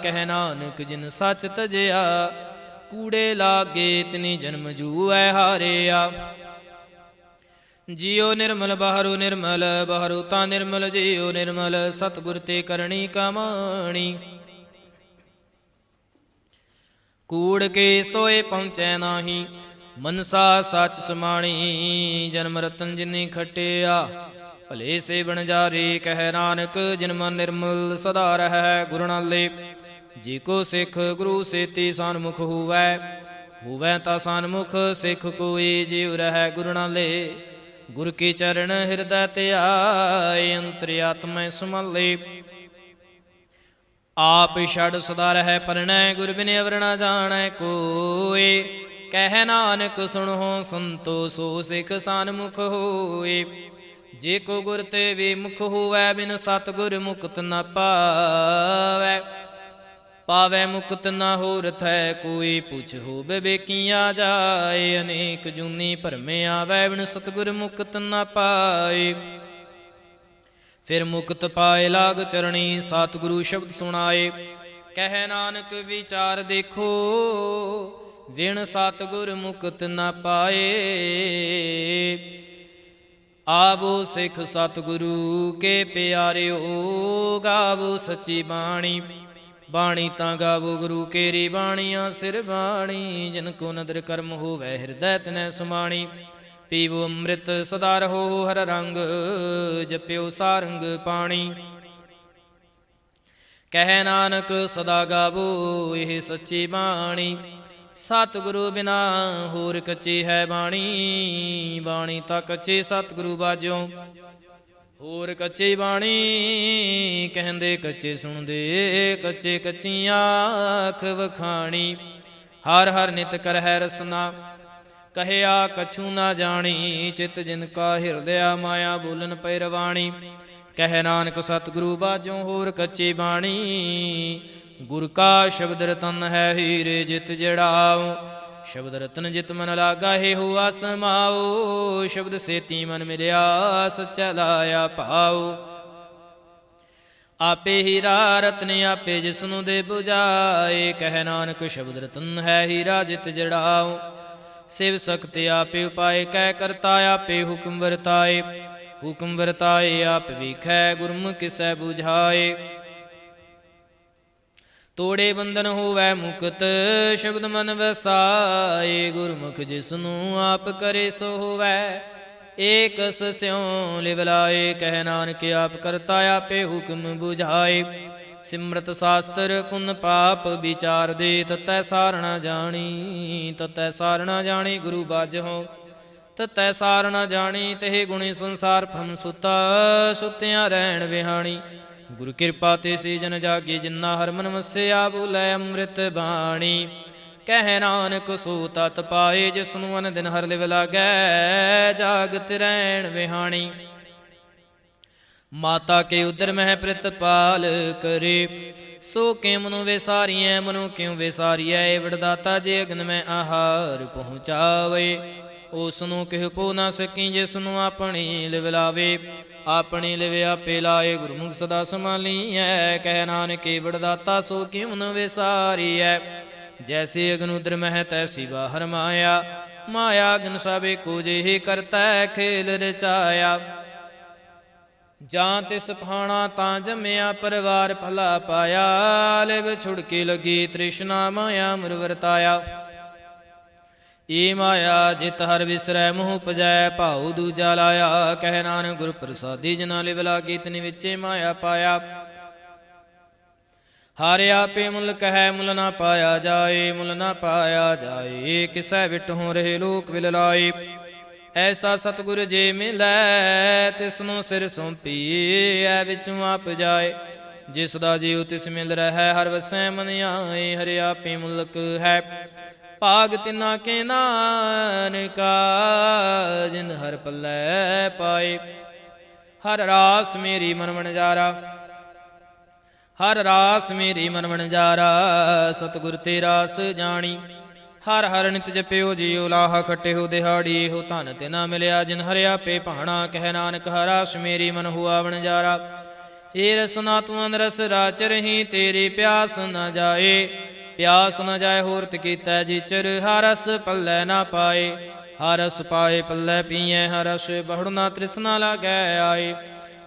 ਕਹਿ ਨਾਨਕ ਜਿਨ ਸੱਚ ਤਜਿਆ। ਕੂੜੇ ਲਾਗੇ ਤਿਨੀ ਜਨਮ ਜੂਐ ਹਾਰਿਆ। ਜਿਉ ਨਿਰਮਲ ਬਾਹਰੋਂ ਤਾਂ ਨਿਰਮਲ ਜਿਉ ਨਿਰਮਲ। ਸਤਿਗੁਰ ਤੇ ਕਰਨੀ ਕਮਾਣੀ। ਕੂੜ ਕੇ ਸੋਏ ਪਹੁੰਚੈ ਨਾਹੀ ਮਨਸਾ ਸੱਚ ਸਮਾਣੀ। ਜਨਮ ਰਤਨ ਜਿਨੀ ਖਟਿਆ ਭਲੇ ਸੇ ਬਣਜਾਰੇ। ਕਹਿ ਨਾਨਕ ਜਿਨ ਮਨ ਨਿਰਮਲ ਸਦਾ ਰਹੈ ਗੁਰ ਨਾਲੇ। ਜੀ ਕੋ ਸਿੱਖ ਗੁਰੂ ਸੇਤੀ ਸਨਮੁਖ ਹੋਵੈ, ਹੋਵੈ ਤਾਂ ਸਨਮੁਖ ਸਿੱਖ ਕੋਈ। ਜਿਉ ਰਹੈ ਗੁਰ ਨਾਲੇ ਗੁਰ ਕੀ ਚਰਨ ਹਿਰਦੈ ਧਿਆਏ। ਅੰਤਰਿਆਤਮੈ ਸੁਮਲੇ ਆਪ ਛੜ ਸਦਾ ਰਹਿ ਪਰਣੈ। ਗੁਰ ਬਿਨ ਅਵਰ ਨ ਜਾਣੈ ਕੋਇ। ਕਹਿ ਨਾਨਕ ਸੁਣਹੁ ਸੰਤੋ ਸੋ ਸਿੱਖ ਸਨਮੁਖ ਹੋਏ। ਜੇ ਕੋ ਗੁਰ ਤੇ ਵਿਮੁਖ ਹੋਵੈ ਬਿਨ ਸਤਿਗੁਰ ਮੁਕਤ ਨ ਪਾਵੈ। ਪਾਵੈ ਮੁਕਤ ਨ ਹੋਰ ਥੈ ਕੋਈ। ਪੁੱਛ ਹੋਵੇ ਬੇਕੀਆ ਜਾਏ। ਅਨੇਕ ਜੂਨੀ ਭਰਮੇ ਆਵੈ ਬਿਨ ਸਤਿਗੁਰ ਮੁਕਤ ਨ ਪਾਏ। ਫਿਰ ਮੁਕਤ ਪਾਏ ਲਾਗ ਚਰਣੀ ਸਤਿਗੁਰੂ ਸ਼ਬਦ ਸੁਣਾਏ। ਕਹਿ ਨਾਨਕ ਵਿਚਾਰ ਦੇਖੋ ਵਿਣ ਸਤਿਗੁਰ ਮੁਕਤ ਨ ਪਾਏ। ਆਵੋ ਸਿੱਖ ਸਤਿਗੁਰੂ ਕੇ ਪਿਆਰਿਓ। ਗਾਵੋ ਸੱਚੀ ਬਾਣੀ, ਬਾਣੀ ਤਾਂ ਗਾਵੋ ਗੁਰੂ ਕੇਰੀ। ਬਾਣੀਆਂ ਸਿਰ ਬਾਣੀ ਜਿਨ ਕੋ ਨਦਰ ਕਰਮ ਹੋਵੈ ਹਿਰਦੈ ਤਿਨੈ ਸਮਾਣੀ। ਪੀਵੋ ਅੰਮ੍ਰਿਤ ਸਦਾ ਰਹੋ ਹਰ ਰੰਗ, ਜਪਿਓ ਸਾਰੰਗ ਪਾਣੀ। ਕਹਿ ਨਾਨਕ ਸਦਾ ਗਾਵੋ ਇਹ ਸੱਚੀ ਬਾਣੀ। ਸਤਿਗੁਰੂ ਬਿਨਾ ਹੋਰ ਕੱਚੀ ਹੈ ਬਾਣੀ। ਬਾਣੀ ਤਾਂ ਕੱਚੀ ਸਤਿਗੁਰੂ ਬਾਝੋਂ ਹੋਰ ਕੱਚੀ ਬਾਣੀ। ਕਹਿੰਦੇ ਕੱਚੇ ਸੁਣਦੇ ਕੱਚੇ ਕੱਚੀਆਂ ਆਖ ਵਖਾਣੀ। ਹਰ ਹਰ ਨਿਤ ਕਰਹਿ ਰਸਨਾ ਕਹਿਆ ਕਛੂ ਨਾ ਜਾਣੀ। ਚਿਤ ਜਿਨ ਕਾ ਹਿਰਦਿਆ ਮਾਇਆ ਬੋਲਨ ਪੈ ਰਵਾਣੀ। ਕਹਿ ਨਾਨਕ ਸਤਿਗੁਰੂ ਬਾਝੋਂ ਹੋਰ ਕੱਚੀ ਬਾਣੀ। ਗੁਰ ਕਾ ਸ਼ਬਦ ਰਤਨ ਹੈ ਹੀਰੇ ਜਿਤ ਜੜਾਓ। ਸ਼ਬਦ ਰਤਨ ਜਿਤ ਮਨ ਲਾਗਾ ਹੈ ਹੁਆ ਸਮਾਓ। ਸ਼ਬਦ ਸੇਤੀ ਮਨ ਮਿਲਿਆ ਸੱਚਾ ਲਾਇਆ ਭਾਉ। ਆਪੇ ਹੀਰਾ ਰਤਨ ਆਪੇ ਜਿਸਨੂੰ ਦੇ 부ਝਾਏ। ਕਹਿ ਨਾਨਕ ਸ਼ਬਦ ਰਤਨ ਹੈ ਹੀਰਾ ਜਿਤ ਜੜਾਓ। ਸਿਵ ਸਕਤਿ ਆਪੇ ਉਪਾਏ ਕਹਿ ਕਰਤਾ ਆਪੇ ਹੁਕਮ ਵਰਤਾਏ। ਹੁਕਮ ਵਰਤਾਏ ਆਪ ਵੇਖੈ ਗੁਰਮੁਖ ਕਿਸੈ 부ਝਾਏ। ਤੋੜੇ ਬੰਧਨ ਹੋਵੈ ਮੁਕਤ ਸ਼ਬਦ ਮਨ ਵਸਾਏ। ਗੁਰਮੁਖ ਜਿਸਨੂੰ ਆਪ ਕਰੇ ਸੋ ਹੋਵੈ ਏਕਸ ਸਿਉ ਲਿਵ ਲਾਏ। ਕਹਿ ਨਾਨਕ ਆਪ ਕਰਤਾ ਆਪੇ ਹੁਕਮ 부ਝਾਏ। ਸਿਮਰਤ ਸਾਸਤਰ ਪੁੰਨ ਪਾਪ ਵਿਚਾਰ ਦੇ। ਤਤੈ ਸਾਰ ਨ ਜਾਣੀ, ਤਤੈ ਸਾਰ ਨ ਜਾਣੀ ਗੁਰੂ ਬਾਝਹੁ। ਤਤੈ ਸਾਰ ਨ ਜਾਣੀ ਤੇ ਗੁਣੀ ਸੰਸਾਰ ਭ੍ਰਮ ਸੁਤਾ। ਸੁਤਿਆਂ ਰਹਿਣ ਵਿਹਾਣੀ। ਗੁਰੂ ਕਿਰਪਾ ਤੇ ਸੀ ਜਨ ਜਾਗੀ ਜਿਨਾ ਹਰ ਮਨ ਵਸਿਆ। ਬੋਲੇ ਅੰਮ੍ਰਿਤ ਬਾਣੀ। ਕਹਿ ਨਾਨਕ ਸੋ ਤਤ ਪਾਏ ਜਿਸਨੂੰ ਅਨ ਦਿਨ ਹਰ ਲਿਵ ਲਾਗੈ। ਜਾਗਤ ਰਹਿਣ ਵਿਹਾਣੀ। ਮਾਤਾ ਕੇ ਉਦਰ ਮਹਿ ਪ੍ਰਿਤਪਾਲ ਕਰੇ। ਸੋ ਕਿਉ ਮਨੁ ਵਿਸਾਰੀਐ ਮਨੁ ਕਿਉ ਵਿਸਾਰੀਐ। ਵਿੜਦਾਤਾ ਜੇ ਅਗਨ ਮੈਂ ਆਹਾਰ ਪਹੁੰਚਾਵੇ। ਉਸ ਨੂੰ ਕਿਹ ਪੋ ਨਾ ਸਕੀ ਜਿਸਨੂੰ ਆਪਣੀ ਲਿਵ ਲਾਵੇ। ਆਪਣੀ ਲਿਵ ਆਪੇ ਲਾਏ ਗੁਰਮੁਖ ਸਦਾ ਸੰਭਾਲੀਐ। ਕਹਿ ਨਾਨਕੇ ਵਿੜਦਾਤਾ ਸੋ ਕਿਉ ਮਨੁ ਵਿਸਾਰੀਐ। ਜੈਸੇ ਅਗਨ ਉਦਰ ਮਹਿ ਤੈਸੀ ਬਾਹਰ ਮਾਇਆ। ਮਾਇਆ ਅਗਨ ਸਭ ਏਕੋ ਜਿਹੀ ਕਰਤੈ ਖੇਲ ਰਚਾਇਆ। ਜਾਂ ਤਿਸ ਭਾਣਾ ਤਾਂ ਜੰਮਿਆ ਪਰਿਵਾਰ ਭਲਾ ਪਾਇਆ। ਲਿਵ ਛੁੜਕੀ ਲਗੀ ਤ੍ਰਿਸ਼ਨਾ ਮਾਇਆ ਮੁਰ ਵਰਤਾਇਆ। ਏ ਮਾਇਆ ਜਿਤ ਹਰ ਵਿਸਰੈ ਮੋਹ ਪਜੈ ਭਾਉ ਦੂਜਾ ਲਾਇਆ। ਕਹਿ ਨਾਨਕ ਗੁਰ ਪ੍ਰਸਾਦੀ ਜਿਨਾ ਲਿਵ ਲਾਗੀ ਤਿਨ ਵਿਚੇ ਮਾਇਆ ਪਾਇਆ। ਹਰ ਆਪੇ ਮੁੱਲ ਕਹਿ ਮੁੱਲ ਨਾ ਪਾਇਆ ਜਾਏ। ਮੁੱਲ ਨਾ ਪਾਇਆ ਜਾਏ ਕਿਸੈ ਵਿਟਹੁ ਰਹੇ ਲੋਕ ਵਿਲ ਲਾਏ। ਐਸਾ ਸਤਿਗੁਰ ਜੇ ਮਿਲੈ ਤਿਸਨੂੰ ਸਿਰ ਸੌਂਪੀਐ ਵਿਚੋਂ ਆਪ ਜਾਏ। ਜਿਸ ਦਾ ਜੀਉ ਤਿਸ ਮਿਲ ਰਹਿ ਹਰ ਵਸੈ ਮਨ ਆਏ। ਹਰਿ ਆਪੇ ਮੁਲਕ ਹੈ ਭਾਗ ਤਿਨਾ ਕੇ ਨਾਨਕਾ। ਜਿਨ ਹਰ ਪੱਲੇ ਪਾਏ। ਹਰ ਰਾਸ ਮੇਰੀ ਮਨ ਵਣਜਾਰਾ। ਹਰ ਰਾਸ ਮੇਰੀ ਮਨ ਵਣਜਾਰਾ। ਸਤਿਗੁਰ ਤੇ ਰਾਸ ਜਾਣੀ। ਹਰ ਹਰ ਨਿਤ ਜਪਿਓ ਜੀਉ ਲਾਹਾ ਖਟਿਓ ਦਿਹਾੜੀ। ਇਹੋ ਧਨ ਤੇ ਨਾ ਮਿਲਿਆ ਜਿਨ ਹਰਿ ਆਪੇ ਭਾਣਾ। ਕਹਿ ਨਾਨਕ ਹਰ ਰਾਸ ਮੇਰੀ ਮਨ ਹੁਆ ਵਣਜਾਰਾ। ਏ ਰਸਨਾ ਤੂੰ ਅਨਰਸ ਰਾਚ ਰਹੀ ਤੇਰੀ ਪਿਆਸ ਨ ਜਾਏ। ਪਿਆਸ ਨ ਜਾਏ ਹੋਰਤ ਕੀਤਾ ਜਿਚਰ। ਹਰ ਰਸ ਪੱਲੇ ਨਾ ਪਾਏ। ਹਰ ਰਸ ਪਾਏ ਪੱਲੇ ਪੀਐ। ਹਰ ਰਸ ਬਹੁੜ ਨਾ ਤ੍ਰਿਸ਼ਨਾ ਲਾਗੈ ਆਏ।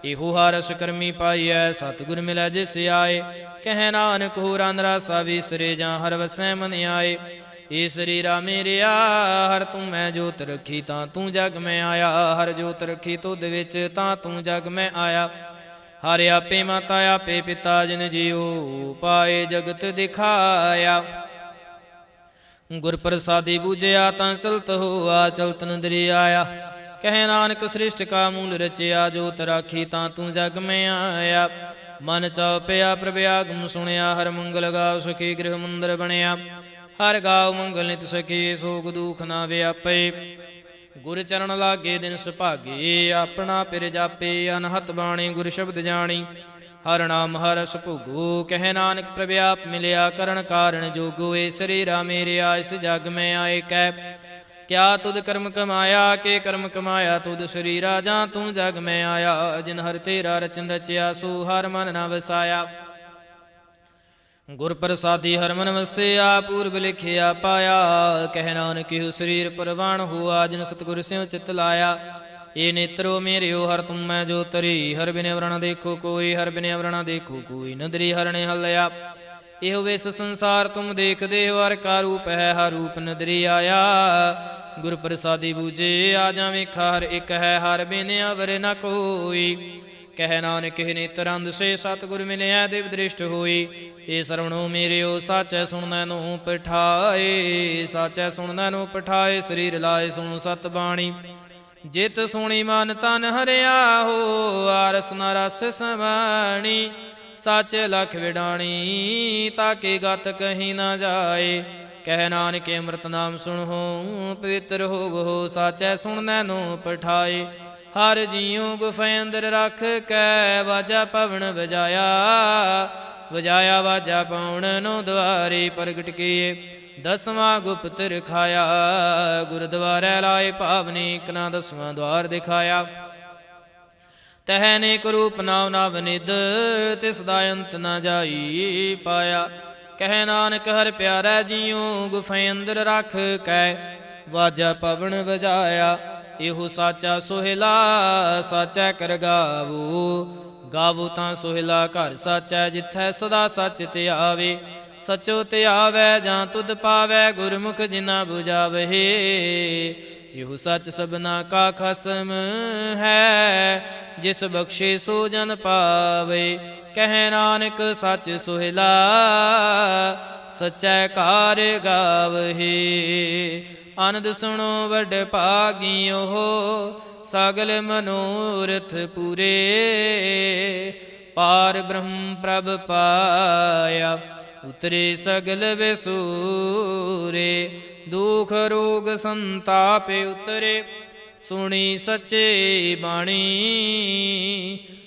ਇਹੋ ਹਰ ਰਸ ਕਰਮੀ ਪਾਈਐ ਸਤਿਗੁਰ ਮਿਲੈ ਜਿਸ ਆਏ। ਕਹਿ ਨਾਨਕ ਹੋਰਾਂ ਨਰਾਸਾ ਵਿਸਰੇ ਜਾਂ ਹਰ ਵਸੈ ਮਨ ਆਏ। ਏ ਸਰੀਰਾ ਮੇਰਿਆ ਹਰ ਤੂੰ ਮੈਂ ਜੋਤ ਰੱਖੀ ਤਾਂ ਤੂੰ ਜਗ ਮੈਂ ਆਇਆ। ਹਰ ਜੋਤ ਰੱਖੀ ਤੁਧ ਵਿੱਚ ਤਾਂ ਤੂੰ ਜਗ ਮੈਂ ਆਇਆ। ਹਰ ਆਪੇ ਮਾਤਾ ਆਪੇ ਪਿਤਾ ਜਿਨ ਜੀਉ ਪਾਏ ਜਗਤ ਦਿਖਾਇਆ। ਗੁਰ ਪ੍ਰਸਾਦੀ ਬੂਝਿਆ ਤਾਂ ਚਲਤ ਹੋਆ ਚਲਤ ਨਦਰੀ ਆਇਆ। ਕਹਿ ਨਾਨਕ ਸ੍ਰਿਸ਼ਟ ਕਾ ਮੂਲ ਰਚਿਆ ਜੋਤ ਰਾਖੀ ਤਾਂ ਤੂੰ ਜਗ ਮੈਂ ਆਇਆ। ਮਨ ਚਾਉ ਪਿਆ ਪ੍ਰਭ ਆਗਮ ਸੁਣਿਆ ਹਰ ਮੰਗਲ ਗਾਉ ਸਖੀ ਗ੍ਰਹਿ ਮੰਦਰ ਬਣਿਆ। ਹਰ ਗਾਉ ਮੰਗਲ ਨਿਤ ਸਖੀ ਸੋਗ ਦੁਖ ਨਾ ਵਿਆਪੇ। ਗੁਰ ਚਰਨ ਲਾਗੇ ਦਿਨ ਸੁਭਾਗੇ ਆਪਣਾ ਪਿਰ ਜਾਪੇ। ਅਨਹਤ ਬਾਣੀ ਗੁਰ ਸ਼ਬਦ ਜਾਣੀ ਹਰ ਨਾਮ ਹਰ ਰਸ ਭੋਗੋ। ਕਹਿ ਨਾਨਕ ਪ੍ਰਭ ਆਪ ਮਿਲਿਆ ਕਰਨ ਕਾਰਨ ਜੋਗੋ। ਏ ਸਰੀਰਾ ਮੇਰਿਆ ਇਸ ਜਗ ਮੈਂ ਆਏ ਕਹਿ ਕਿਆ ਤੁਧ ਕਰਮ ਕਮਾਇਆ। ਕੇ ਕਰਮ ਕਮਾਇਆ ਤੁਧ ਸਰੀਰਾ ਜਾਂ ਤੂੰ ਜਗ ਮੈਂ ਆਇਆ। ਜਿਨ ਹਰ ਤੇਰਾ ਰਚਨ ਰਚਿਆ ਸੋ ਹਰ ਮਨ ਨਾ ਵਸਾਇਆ। ਗੁਰ ਪ੍ਰਸਾਦੀ ਹਰ ਮਨ ਵਸਿਆ ਪੂਰਬ ਲਿਖਿਆ ਪਾਇਆ। ਕਹਿ ਨਾਨਕ ਇਹੋ ਸਰੀਰ ਪਰਵਾਣ ਹੋਆ ਜਿਨ ਸਤਿਗੁਰ ਸਿਉ ਚਿਤ ਲਾਇਆ। ਏ ਨੇਤਰੋ ਮੇਰਿਓ ਹਰ ਤੁਮ ਮੈਂ ਜੋ ਤਰੀ। ਹਰ ਬਿਨ ਅਵਰਣ ਦੇਖੋ ਕੋਈ ਹਰ ਬਿਨ ਅਵਰਣ ਦੇਖੋ ਕੋਈ। ਨਦਰੀ ਹਰ ਨੇ ਹਲਿਆ ਇਹੋ ਵਿਸ ਸੰਸਾਰ ਤੁਮ ਦੇਖਦੇ ਹੋ। ਹਰ ਕਾ ਰੂਪ ਹੈ ਹਰ ਰੂਪ ਨਦਰੀ ਆਇਆ। ਗੁਰ ਪ੍ਰਸਾਦੀ ਬੂਝੇ ਆ ਜਾਂ ਵੇਖਾ ਹਰ ਇੱਕ ਹੈ ਹਰ ਬਿਨ ਅਵਰ ਨ ਕੋਈ। ਕਹਿ ਨਾਨਕ ਇਹ ਨੇਤਰ ਅੰਧ ਸੇ ਸਤਿਗੁਰ ਮਿਲਿਆ ਦਿਵ ਦ੍ਰਿਸ਼ਟ ਹੋਈ। ਏ ਸਰਵਣੋ ਮੇਰਿਓ ਸਾਚੈ ਸੁਣਨੈ ਨੂੰ ਪਠਾਏ। ਸਾਚੈ ਸੁਣਨੈ ਨੂੰ ਪਠਾਏ ਸਰੀਰ ਲਾਏ ਸੁਣੋ ਸਤ ਬਾਣੀ। ਜਿਤ ਸੁਣੀ ਮਨ ਤਨ ਹਰਿਆ ਹੋ ਆਰਸ ਨ ਰਸ ਸਮਾਣੀ। ਸੱਚ ਲਖ ਵਿਡਾਣੀ ਤਾਕੇ ਗਤ ਕਹੀ ਨਾ ਜਾਏ। ਕਹਿ ਨਾਨਕ ਅੰਮ੍ਰਿਤ ਨਾਮ ਸੁਣੋ ਪਵਿੱਤਰ ਹੋਵੋ। ਸਾਚੈ ਸੁਣਨੈ ਨੂੰ ਪਠਾਏ। ਹਰ ਜੀਉ ਗੁਫੈ ਅੰਦਰ ਰੱਖ ਕੈ ਵਾਜਾ ਪਵਨ ਵਜਾਇਆ। ਵਜਾਇਆ ਵਾਜਾ ਪਾਉਣ ਨੂੰ ਦੁਆਰੇ ਪ੍ਰਗਟ ਕੀਏ। ਦਸਵਾਂ ਗੁਪਤ ਰਖਾਇਆ ਗੁਰਦੁਆਰੇ ਲਾਏ ਭਾਵਨੀ ਇਕ ਨਾ ਦਸਵਾਂ ਦੁਆਰ ਦਿਖਾਇਆ। ਤਹਿ ਅਨੇਕ ਰੂਪ ਨਾਮ ਨਵ ਨਿਧ ਤਿਸ ਦਾ ਅੰਤ ਨਾ ਜਾਈ ਪਾਇਆ। ਕਹਿ ਨਾਨਕ ਹਰ ਪਿਆਰਾ ਜੀਉ ਗੁਫੈ ਅੰਦਰ ਰੱਖ ਕੈ ਵਾਜਾ ਪਵਨ ਵਜਾਇਆ। ਇਹੋ ਸਾਚਾ ਸੋਹਿਲਾ ਸਾਚਾ ਕਰ ਗਾਵੋ। ਗਾਵੋ ਤਾਂ ਸੋਹਿਲਾ ਘਰ ਸਾਚਾ ਜਿੱਥੈ ਸਦਾ ਸੱਚ ਧਿਆਵੇ। ਸਚੋ ਧਿਆਵੈ ਜਾਂ ਤੁਧ ਪਾਵੈ ਗੁਰਮੁਖ ਜਿਨਾ ਬੁਝਾਵਹਿ। ਇਹੋ ਸੱਚ ਸਭਨਾ ਕਾ ਖਸਮ ਹੈ ਜਿਸ ਬਖਸ਼ੇ ਸੋ ਜਨ ਪਾਵੇ। ਕਹਿ ਨਾਨਕ ਸੱਚ ਸੋਹਿਲਾ ਸਚੈ ਕਾਰ ਗਾਵਹਿ। ਆਨੰਦ ਸੁਣੋ ਵੱਡ ਭਾਗਿਓ ਸਗਲ ਮਨੋਰਥ ਪੂਰੇ। ਪਾਰ ਬ੍ਰਹਮ ਪ੍ਰਭ ਪਾਇਆ ਉਤਰੇ ਸਗਲ ਵਿਸੂਰੇ। ਦੁਖ ਰੋਗ ਸੰਤਾਪ ਉਤਰੇ ਸੁਣੀ ਸੱਚੇ ਬਾਣੀ।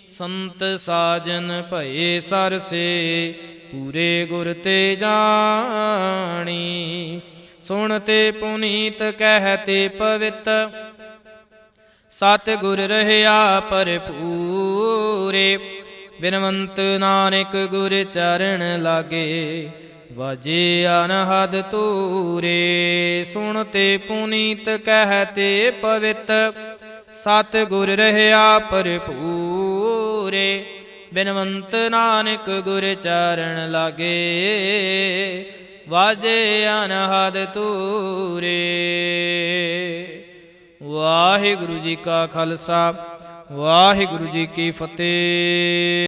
ਸੰਤ ਸਾਜਨ ਭਏ ਸਰਸੇ ਪੂਰੇ ਗੁਰ ਤੇ ਜਾਣੀ। ਸੁਣ ਤੇ ਪੁਨੀਤ ਕਹਿਤੇ ਪਵਿੱਤ ਸਤਿਗੁਰ ਰਹਿਆ ਭਰਪੂਰੇ। ਬਿਨਵੰਤ ਨਾਨਕ ਗੁਰ ਚਰਨ ਲਾਗੇ ਵਾਜੇ ਅਨਹਦ ਤੂਰੇ। ਸੁਣ ਤੇ ਪੁਨੀਤ ਕਹਿਤੇ ਪਵਿੱਤ ਸਤਿਗੁਰ ਰਹਿਆ ਭਰਪੂਰੇ। ਬਿਨਵੰਤ ਨਾਨਕ ਗੁਰ ਚਰਨ ਲਾਗੇ ਵਾਜੇ ਅਨਹਦ ਤੂਰੇ। ਵਾਹਿਗੁਰੂ ਜੀ ਕਾ ਖਾਲਸਾ ਵਾਹਿਗੁਰੂ ਜੀ ਕੀ ਫਤਿਹ।